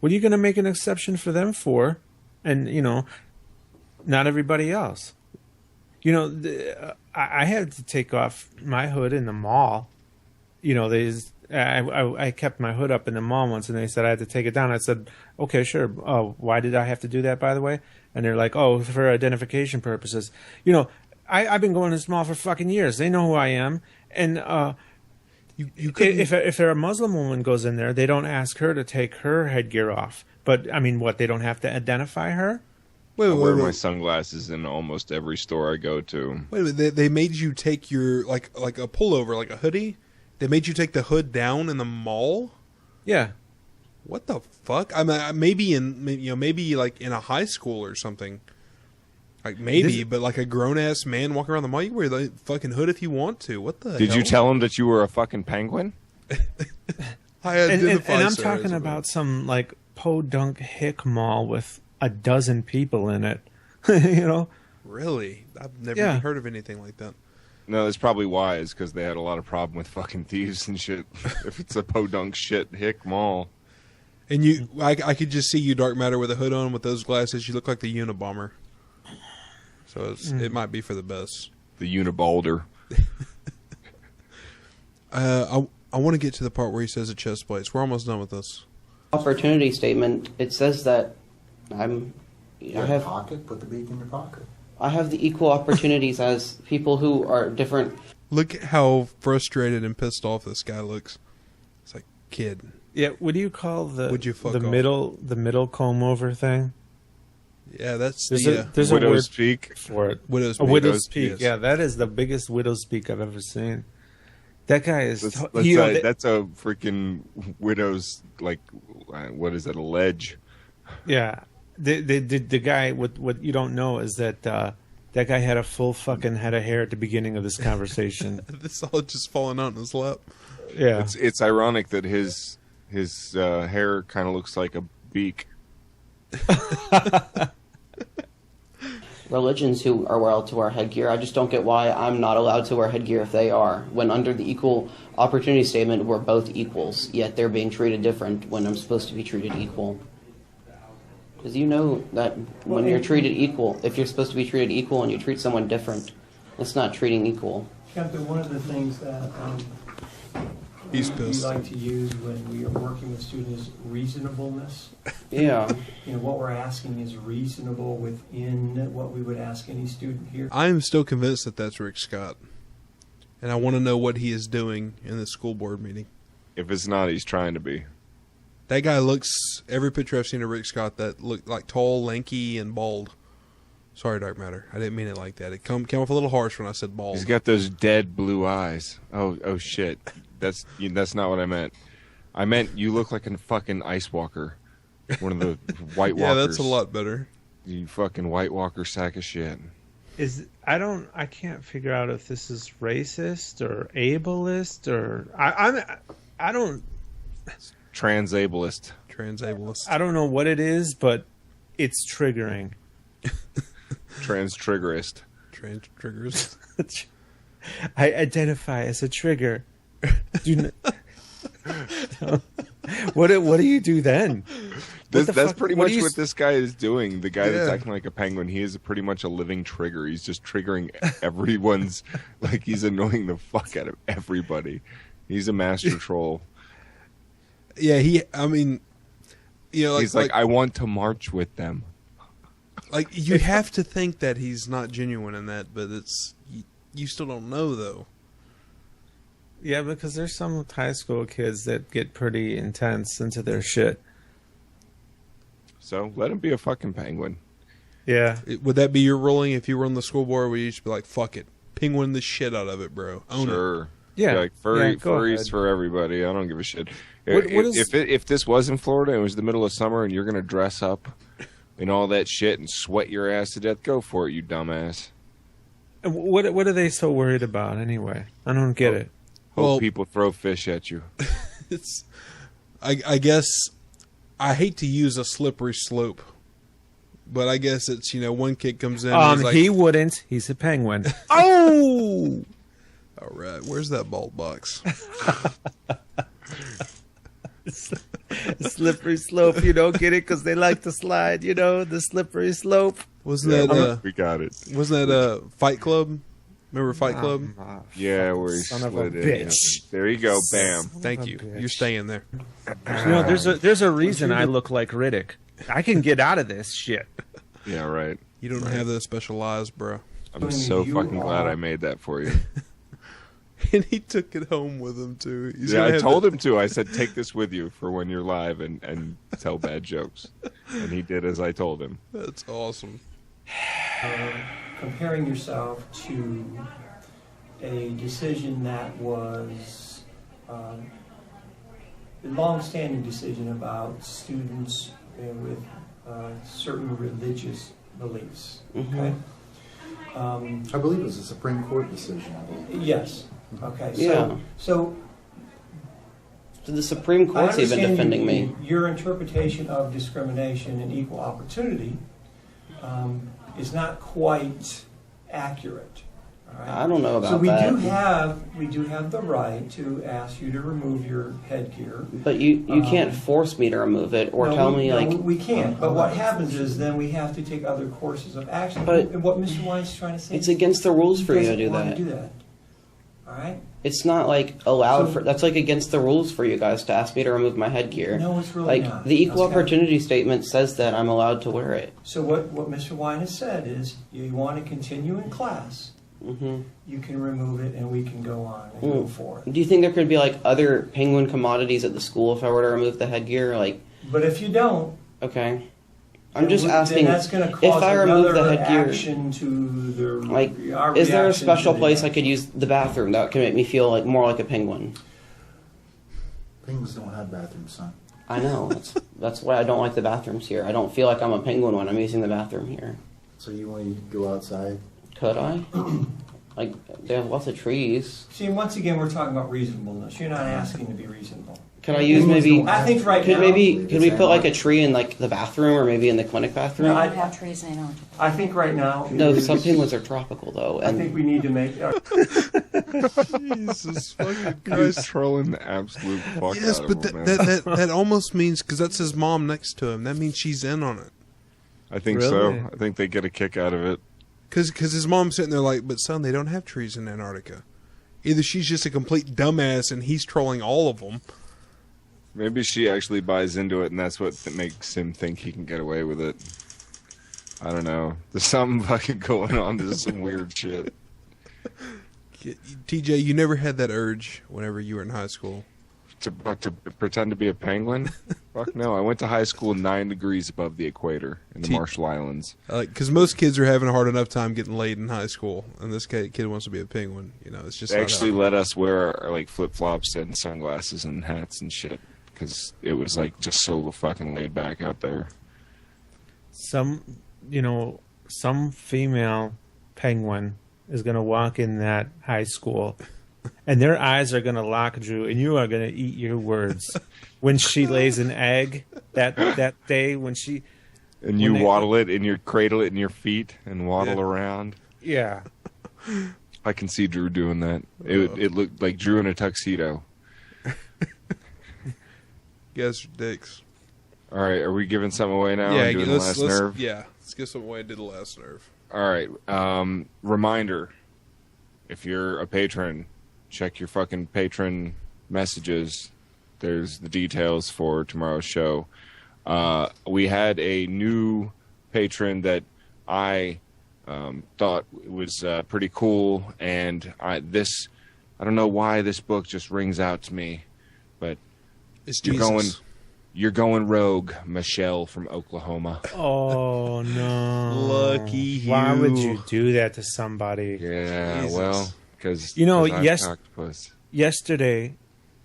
What are you going to make an exception for them for? And, you know, not everybody else. You know, I had to take off my hood in the mall. You know, I kept my hood up in the mall once, and they said I had to take it down. I said, okay, sure. Why did I have to do that, by the way? And they're like, oh, for identification purposes. You know, I've been going to this mall for fucking years. They know who I am. And if a Muslim woman goes in there, they don't ask her to take her headgear off. But, I mean, what, they don't have to identify her? I wear my sunglasses in almost every store I go to. Wait a minute, they made you take your, like a pullover, like a hoodie? They made you take the hood down in the mall? Yeah. What the fuck? I mean, maybe like in a high school or something. Like maybe, but like a grown ass man walking around the mall, you wear the fucking hood if you want to. What the hell? Did you tell him that you were a fucking penguin? And I'm talking about some like podunk hick mall with a dozen people in it. You know? Really? I've never even heard of anything like that. No, that's probably why. Is because they had a lot of problem with fucking thieves and shit. If it's a podunk shit hick mall. And I could just see you, Dark Matter, with a hood on with those glasses. You look like the Unabomber. So it might be for the best. The Unibalder. I want to get to the part where he says a chest plates. We're almost done with this. Opportunity statement. It says that I have pocket. Put the beak in your pocket. I have the equal opportunities as people who are different. Look at how frustrated and pissed off this guy looks. It's like, kid. Yeah, what do you call the middle comb over thing? Yeah, that's there's widow's a word peak for it. Widow's peak. Yes. Yeah, that is the biggest widow's peak I've ever seen. That guy is. That's a freaking widow's, like, what is that? A ledge. Yeah, the guy. What you don't know is that that guy had a full fucking head of hair at the beginning of this conversation. This all just falling out in his lap. Yeah, it's ironic that his hair kind of looks like a beak. Religions who are allowed to wear headgear. I just don't get why I'm not allowed to wear headgear if they are. When under the equal opportunity statement, we're both equals, yet they're being treated different when I'm supposed to be treated equal. Because you know that when you're treated equal, if you're supposed to be treated equal and you treat someone different, it's not treating equal. Captain, one of the things that we like to use when we are working with students is reasonableness. Yeah. You know, what we're asking is reasonable within what we would ask any student here. I am still convinced that that's Rick Scott. And I want to know what he is doing in the school board meeting. If it's not, he's trying to be. That guy looks, every picture I've seen of Rick Scott, that looked like tall, lanky, and bald. Sorry, Dark Matter. I didn't mean it like that. It came off a little harsh when I said bald. He's got those dead blue eyes. Oh shit. That's not what I meant. I meant you look like a fucking Ice Walker. One of the White Walkers. Yeah, that's a lot better. You fucking White Walker sack of shit. I can't figure out if this is racist or ableist or I don't Transableist. I don't know what it is, but it's triggering. Trans-triggerist. Trans-triggerist. I identify as a trigger. What do you do then? That's pretty much what this guy is doing. The guy that's acting like a penguin, he is pretty much a living trigger. He's just triggering everyone's, like he's annoying the fuck out of everybody. He's a master troll. Yeah, he's like, I want to march with them. Like, you have to think that he's not genuine in that, but you still don't know, though. Yeah, because there's some high school kids that get pretty intense into their shit. So let him be a fucking penguin. Yeah. Would that be your ruling if you were on the school board? Would you just be like, fuck it, penguin the shit out of it, bro? Own it. Yeah. Like furries ahead. for everybody. I don't give a shit. What If this was in Florida and it was the middle of summer and you're going to dress up and all that shit and sweat your ass to death, go for it, you dumbass. What are they so worried about anyway? I don't get it. Hope people throw fish at you. I guess I hate to use a slippery slope, but I guess it's, one kid comes in and he's like, he wouldn't. He's a penguin. Oh! All right, where's that bald box? Slippery slope, you don't get it because they like to slide, the slippery slope. Wasn't that we got it? Wasn't that Fight Club? Remember Fight Club? Yeah, where he son of a slid in. bitch. There you go, bam. Thank you. You're staying there. There's a reason I look like Riddick. I can get out of this shit. Yeah, right. You don't have those special eyes, bro. I'm so fucking glad I made that for you. And he took it home with him, too. I told him to. I said, take this with you for when you're live and tell bad jokes. And he did as I told him. That's awesome. Comparing yourself to a decision that was a long-standing decision about students with certain religious beliefs. Okay. I believe it was a Supreme Court decision. Yes. Okay. So the Supreme Court's even defending me. Your interpretation of discrimination and equal opportunity is not quite accurate. All right? I don't know about so we that. we do have the right to ask you to remove your headgear. But you can't force me to remove it or tell me we can't. But what happens is then we have to take other courses of action. But and what Mr. White's trying to say, it's against the rules for you to do that. All right. It's not allowed for. That's against the rules for you guys to ask me to remove my headgear. No, it's really not. The equal opportunity statement says that I'm allowed to wear it. So what Mr. White has said is, you want to continue in class. Mm-hmm. You can remove it, and we can go on and go for it. Do you think there could be other penguin commodities at the school if I were to remove the headgear? But if you don't, okay. I'm just asking, then that's going to cause if I remove the headgear, reaction to the is there a special place I could use the bathroom that can make me feel more like a penguin? Penguins don't have bathrooms, son. I know. That's why I don't like the bathrooms here. I don't feel like I'm a penguin when I'm using the bathroom here. So you want to go outside? Could I? They have lots of trees. See, once again, we're talking about reasonableness. You're not asking to be reasonable. Could I use maybe? I think right now. Could we put a tree in the bathroom or maybe in the clinic bathroom? No, I I have trees in Antarctica. I think right now. No, some penguins are tropical though. I think we need to make. Jesus fucking He's Christ! trolling the absolute fuck Yes, out but of him, man. that almost means, because that's his mom next to him. That means she's in on it. I think so. I think they get a kick out of it. Because his mom's sitting there like, but son, they don't have trees in Antarctica. Either she's just a complete dumbass and he's trolling all of them. Maybe she actually buys into it, and that's what makes him think he can get away with it. I don't know. There's something fucking going on. There's some weird shit. TJ, you never had that urge whenever you were in high school? To pretend to be a penguin? Fuck no. I went to high school 9 degrees above the equator in the Marshall Islands. Because most kids are having a hard enough time getting laid in high school, and this kid wants to be a penguin. It's just they actually let us wear our, flip-flops and sunglasses and hats and shit, because it was just so fucking laid back out there. Some female penguin is going to walk in that high school, and their eyes are going to lock, Drew, and you are going to eat your words. When she lays an egg that day, when she... And you waddle it, and you cradle it in your feet and waddle around. Yeah. I can see Drew doing that. It looked like Drew in a tuxedo. You guys are dicks. All right, are we giving something away now? Yeah, doing the last nerve? Yeah, let's give something away and do the last nerve. All right. Reminder, if you're a patron, check your fucking patron messages. There's the details for tomorrow's show. We had a new patron that I thought was pretty cool, and I don't know why this book just rings out to me, but it's you're going rogue, Michelle from Oklahoma. Oh no! Lucky you. Why would you do that to somebody? Yeah, Jesus. Well, because yesterday,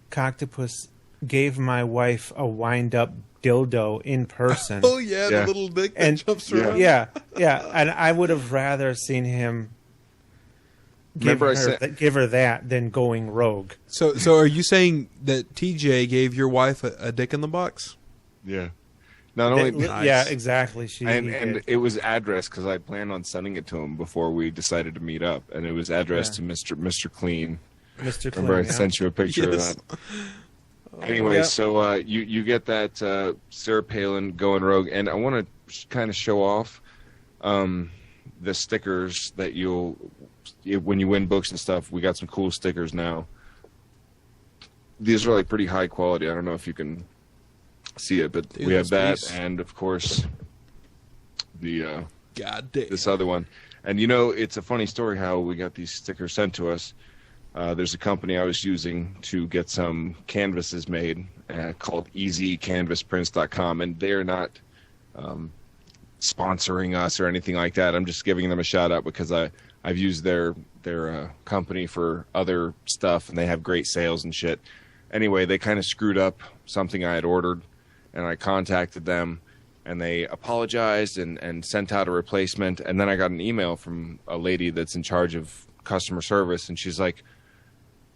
Coctopus gave my wife a wind-up dildo in person. Oh yeah, the little dick that jumps around. Yeah, and I would have rather seen him give her that than going rogue. So are you saying that TJ gave your wife a dick in the box? Yeah. Not only nice. Yeah, exactly. And it was addressed because I planned on sending it to him before we decided to meet up, and it was addressed to Mr. Clean. Mr. Clean. Remember, I sent you a picture of that. Anyway, so you get that Sarah Palin going rogue, and I want to kind of show off the stickers that when you win books and stuff. We got some cool stickers now. These are like pretty high quality. I don't know if you can see it, but we have that, and of course the this other one. And it's a funny story how we got these stickers sent to us. There's a company I was using to get some canvases made called easycanvasprints.com, and they're not sponsoring us or anything like that. I'm just giving them a shout out because I've used their company for other stuff, and they have great sales and shit. Anyway, they kind of screwed up something I had ordered, and I contacted them, and they apologized and sent out a replacement. And then I got an email from a lady that's in charge of customer service, and she's like,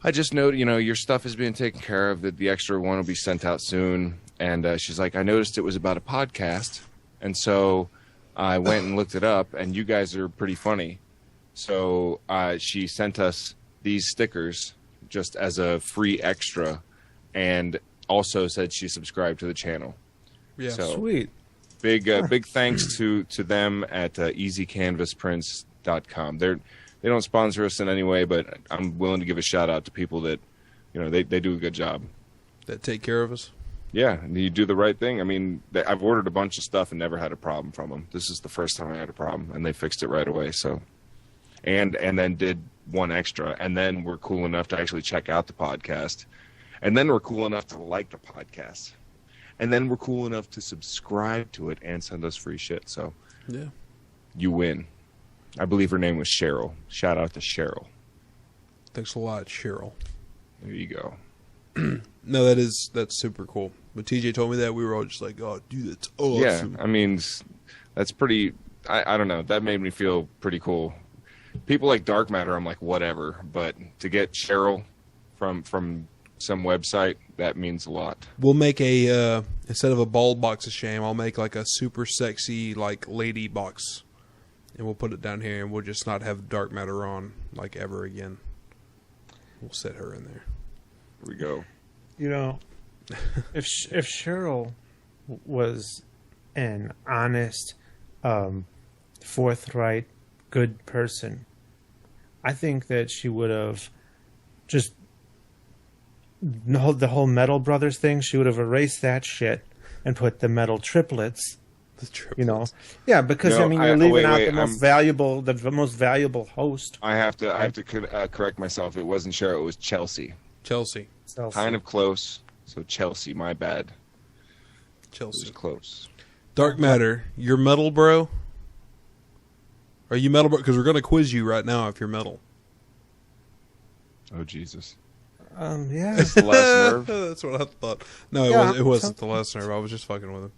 I just noted, your stuff is being taken care of, that the extra one will be sent out soon. And she's like, I noticed it was about a podcast, and so I went and looked it up, and you guys are pretty funny. So she sent us these stickers just as a free extra, and also said she subscribed to the channel. Yeah, so sweet. Big thanks to them at easycanvasprints.com. They don't sponsor us in any way, but I'm willing to give a shout out to people that, they do a good job. That take care of us. Yeah, and you do the right thing. I mean, I've ordered a bunch of stuff and never had a problem from them. This is the first time I had a problem, and they fixed it right away. So, and then did one extra, and then we're cool enough to actually check out the podcast, and then we're cool enough to like the podcast, and then we're cool enough to subscribe to it and send us free shit. So, yeah, you win. I believe her name was Cheryl. Shout out to Cheryl. Thanks a lot, Cheryl. There you go. No, that's super cool. When TJ told me that, we were all just like, "Oh, dude, that's awesome." Yeah, I mean, that's pretty. I don't know. That made me feel pretty cool. People like Dark Matter, I'm like, whatever. But to get Cheryl from some website, that means a lot. We'll make a instead of a bald box of shame, I'll make like a super sexy like lady box, and we'll put it down here, and we'll just not have Dark Matter on like ever again. We'll set her in there. Here we go. If Cheryl was an honest, forthright, good person, I think that she would have just the whole Metal Brothers thing. She would have erased that shit and put the Metal Triplets. The triplets. Yeah, because you're leaving out the most valuable host. I have to correct myself. It wasn't Cheryl. It was Chelsea. Chelsea. Kind of close. So Chelsea, my bad. Chelsea. It was close. Dark Matter, you're metal, bro? Are you metal, bro? Because we're going to quiz you right now if you're metal. Oh, Jesus. Yeah. That's the last nerve? That's what I thought. No, it wasn't the last nerve. I was just fucking with him.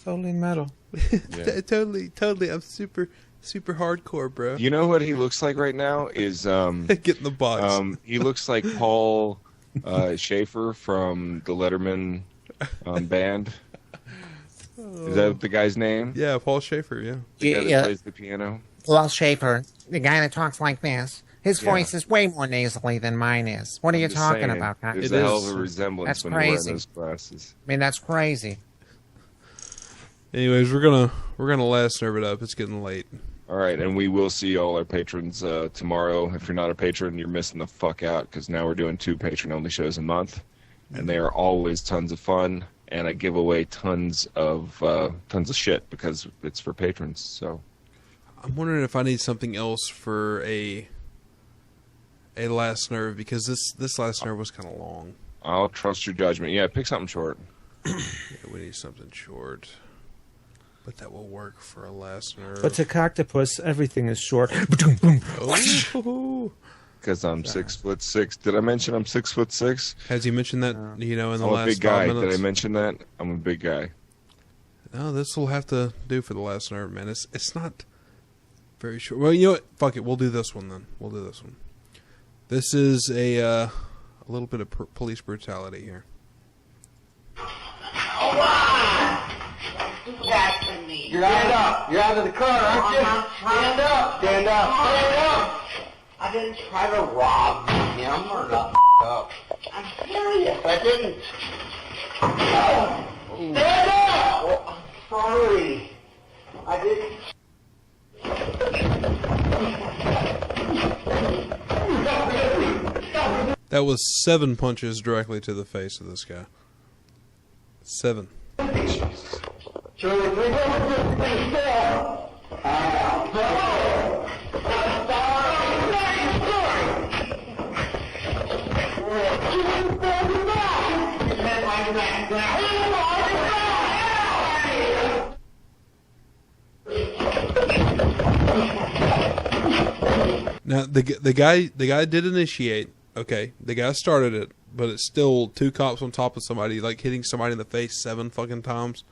Totally metal. Yeah. Totally. I'm super Super hardcore, bro. You know what he looks like right now is get in the box. He looks like Paul Schaefer from the Letterman band. Is that the guy's name? Yeah, Paul Schaefer. Yeah. The guy that plays the piano. Paul Schaefer, the guy that talks like this. His voice is way more nasally than mine is. What are you talking about, guy? There's a hell of a resemblance That's when you're wearing crazy. those glasses. I mean, that's crazy. Anyways, we're gonna last nerve it up. It's getting late. All right, and we will see all our patrons tomorrow. If you're not a patron, you're missing the fuck out because now we're doing 2 patron-only shows a month, and they are always tons of fun. And I give away tons of shit because it's for patrons. So I'm wondering if I need something else for a last nerve because this last nerve was kind of long. I'll trust your judgment. Yeah, pick something short. Yeah, we need something short, but that will work for a last nerve. But to Coctopus, everything is short. Oh. Because I'm 6'6". Did I mention I'm 6'6"? Has he mentioned that? In the I'm last a big guy. 5 minutes? Did I mention that? I'm a big guy. No, this will have to do for the last nerve, man. It's not very short. Well, you know what? Fuck it. We'll do this one then. We'll do this one. This is a little bit of police brutality here. Stand up. You're out of the car, aren't you? Stand up. Stand up. Stand up. I didn't try to rob him or to up. I'm serious. I didn't. Stand up. Well, I'm sorry. I didn't. That was 7 punches directly to the face of this guy. 7. Now the guy did initiate. Okay, the guy started it, but it's still 2 cops on top of somebody, like hitting somebody in the face 7 fucking times.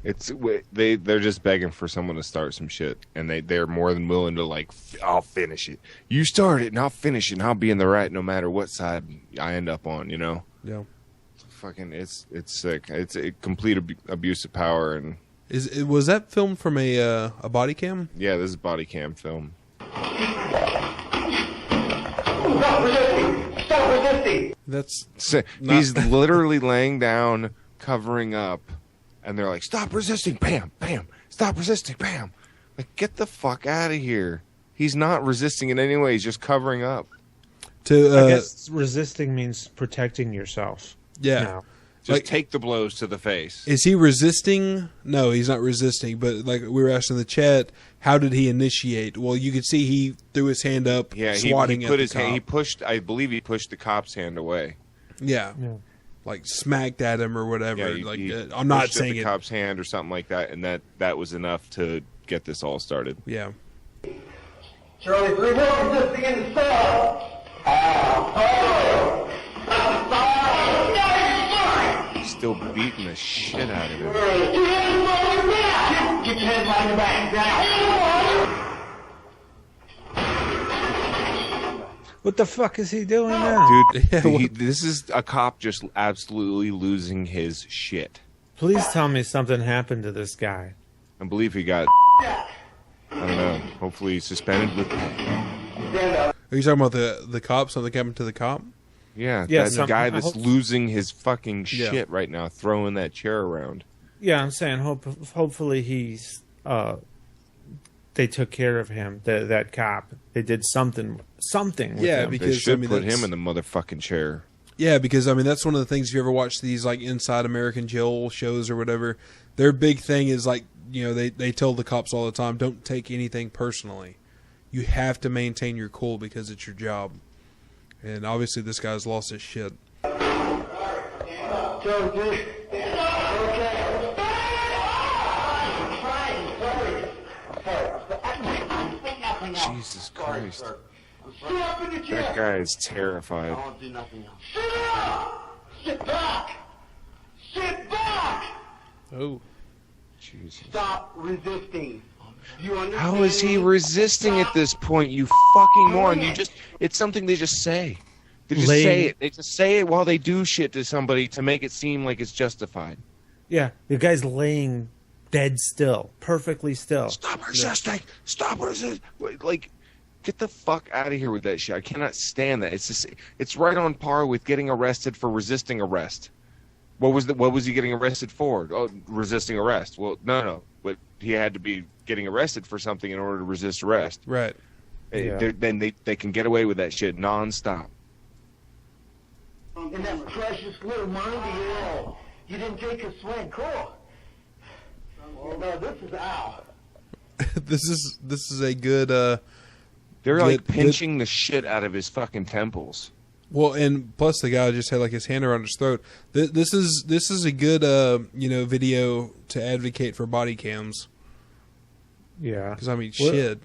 They're just begging for someone to start some shit, and they're more than willing to like, I'll finish it. You start it, and I'll finish it, and I'll be in the right no matter what side I end up on. You know? Yeah. Fucking, it's sick. It's a complete abuse of power, and was that filmed from a body cam? Yeah, this is body cam film. Stop resisting! Stop resisting! That's he's literally laying down, covering up, and they're like, "Stop resisting!" Bam, bam. Stop resisting! Bam. Like, get the fuck out of here. He's not resisting in any way. He's just covering up. I guess resisting means protecting yourself. Yeah. No. Just take the blows to the face. Is he resisting? No, he's not resisting. But like we were asking in the chat, how did he initiate? Well, you could see he threw his hand up, swatting he put at his the cop. hand. He pushed. I believe he pushed the cop's hand away. Yeah. Like smacked at him or whatever. Yeah, like he I'm not pushed at saying the cop's hand or something like that, and that was enough to get this all started. Yeah. Charlie 3, we're resisting in the cell. Still beating the shit out of him. Get your head behind your back. What the fuck is he doing now? Dude, this is a cop just absolutely losing his shit. Please tell me something happened to this guy. I believe he got, I don't know, hopefully suspended with... Are you talking about the cop? Something happened to the cop? Yeah, Yes, that guy that's hope- losing his fucking Yeah. shit right now, throwing that chair around. Yeah, I'm saying hopefully he's they took care of him. That cop. They did something with Yeah, him. because They should I mean, put that's- him in the motherfucking chair. Yeah, because I mean that's one of the things. If you ever watch these like inside American jail shows or whatever, their big thing is like they tell the cops all the time, don't take anything personally. You have to maintain your cool because it's your job. And obviously this guy's lost his shit. Jesus Christ. That guy is terrified. Sit back! Sit back! Oh. Jesus. Stop resisting. How is he resisting at this point, you fucking moron? It's something they just say. They just say it. They just say it while they do shit to somebody to make it seem like it's justified. Yeah, the guy's laying dead still, perfectly still. Stop resisting! Stop resisting! Like, get the fuck out of here with that shit. I cannot stand that. It's right on par with getting arrested for resisting arrest. What was he getting arrested for? Oh, resisting arrest. Well, no. But he had to be getting arrested for something in order to resist arrest. Right. Then they can get away with that shit nonstop. In that precious little mind of yours, you didn't take a swing. Cool. No, this is out. This is a good. They're like pinching the shit out of his fucking temples. Well, and plus the guy just had like his hand around his throat. This is a good video to advocate for body cams. Yeah, because I mean, shit.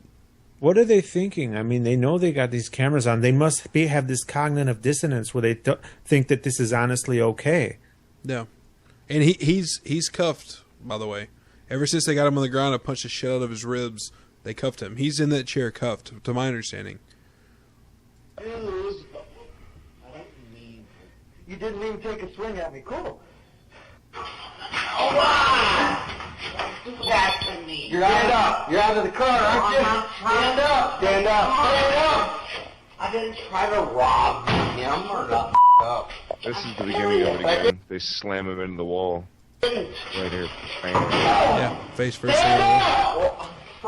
What are they thinking? I mean, they know they got these cameras on. They must have this cognitive dissonance where they think that this is honestly okay. Yeah, and he's cuffed, by the way. Ever since they got him on the ground and punched the shit out of his ribs, they cuffed him. He's in that chair cuffed, to my understanding. You didn't even take a swing at me. Cool. Alright! That's the knee. You're out of the car, aren't you? Stand up. Stand up. I didn't try to rob him or not up. This is the beginning of it again. They slam him into the wall. Right here. Yeah, face first.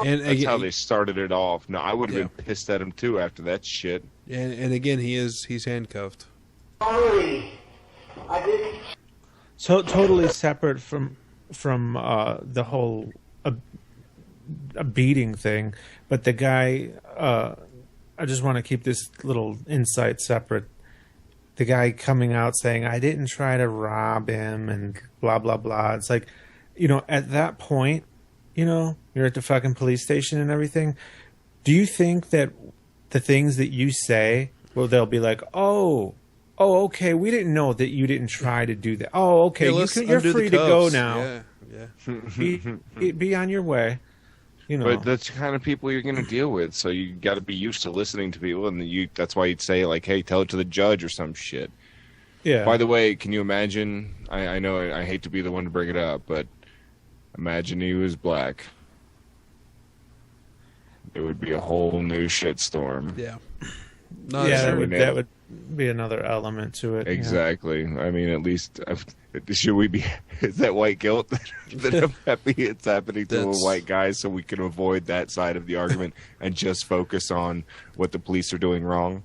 And that's how they started it off. No, I would have been pissed at him too after that shit. And again, he's handcuffed. Sorry. I didn't. So totally separate from the whole a beating thing, but the guy. I just want to keep this little insight separate. The guy coming out saying, "I didn't try to rob him," and blah blah blah. It's like, at that point, you're at the fucking police station and everything. Do you think that the things that you say, well, they'll be like, oh, okay, we didn't know that you didn't try to do that. Oh, okay, you're free to go now. Yeah. Be on your way. But that's the kind of people you're going to deal with, so you got to be used to listening to people, and that's why you'd say, like, hey, tell it to the judge or some shit. Yeah. By the way, can you imagine, I know I hate to be the one to bring it up, but imagine he was black. It would be a whole new shitstorm. Yeah. That would be another element to it. Exactly. Yeah. I mean, at least should we be? Is that white guilt that I'm happy it's happening to a white guy, so we can avoid that side of the argument and just focus on what the police are doing wrong?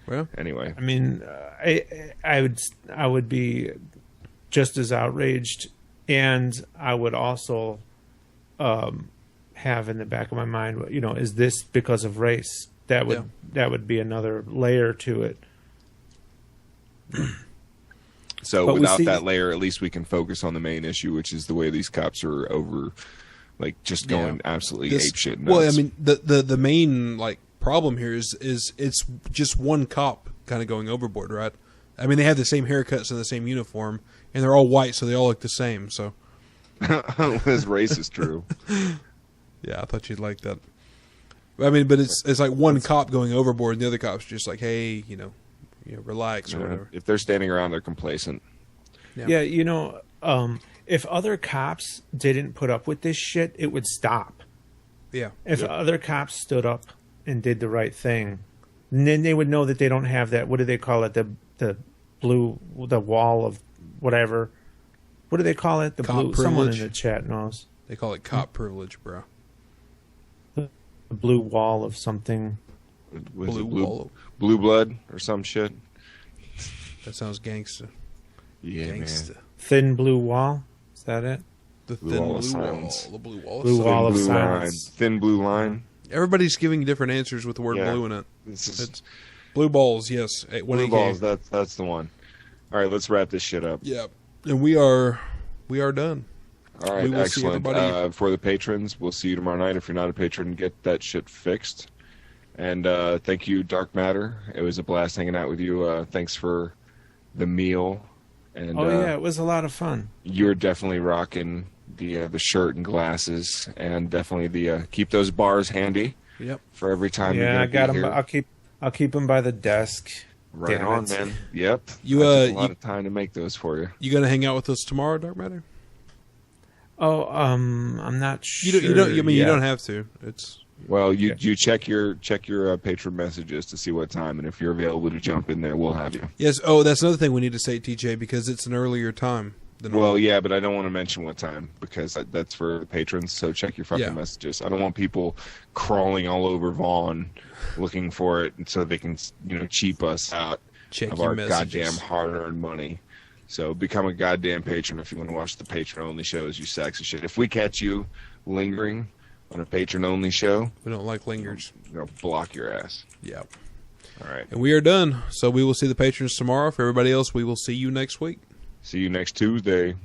Well, anyway, I mean, I would be just as outraged, and I would also have in the back of my mind, is this because of race? That would be another layer to it. So without that layer, at least we can focus on the main issue, which is the way these cops are just going absolutely apeshit nuts. Well, I mean, the main problem here is it's just one cop kind of going overboard, right? I mean, they have the same haircuts and the same uniform, and they're all white, so they all look the same. So this race is true. Yeah, I thought you'd like that. I mean, but it's like one cop going overboard, and the other cop's just like, hey, relax or whatever. If they're standing around, they're complacent. Yeah, if other cops didn't put up with this shit, it would stop. Yeah. If other cops stood up and did the right thing, and then they would know that they don't have that. What do they call it? The wall of whatever. What do they call it? The cop blue. Privilege. Someone in the chat knows. They call it cop privilege, bro. The blue wall of something. Blue blood or some shit. That sounds gangster. Yeah, gangster. Man. Thin blue wall. Is that it? The thin blue wall. The blue wall. Blue wall of silence. Thin blue line. Everybody's giving different answers with the word blue in it. It's blue balls, yes. Blue balls. That's the one. All right, let's wrap this shit up. Yeah, and we are done. All right, excellent. For the patrons, we'll see you tomorrow night. If you're not a patron, get that shit fixed. And thank you, Dark Matter. It was a blast hanging out with you. Thanks for the meal. And it was a lot of fun. You're definitely rocking the shirt and glasses, and definitely the keep those bars handy. Yep. For every time. Yeah, I got them. Here. I'll keep them by the desk. Right Damn on, it. man. Yep. I took a lot of time to make those for you. You gonna hang out with us tomorrow, Dark Matter? Oh, I'm not sure. You don't. I mean, you don't have to. It's well, you check your patron messages to see what time, and if you're available to jump in there, we'll have you. Yes. Oh, that's another thing we need to say, TJ, because it's an earlier time. Well, yeah, but I don't want to mention what time because that's for the patrons. So check your fucking messages. I don't want people crawling all over Vaughn looking for it, so they can cheap us out of our goddamn hard-earned money. So become a goddamn patron if you want to watch the patron-only shows, you sacks of shit. If we catch you lingering on a patron-only show, we don't like lingers. Block your ass. Yeah. All right. And we are done. So we will see the patrons tomorrow. For everybody else, we will see you next week. See you next Tuesday.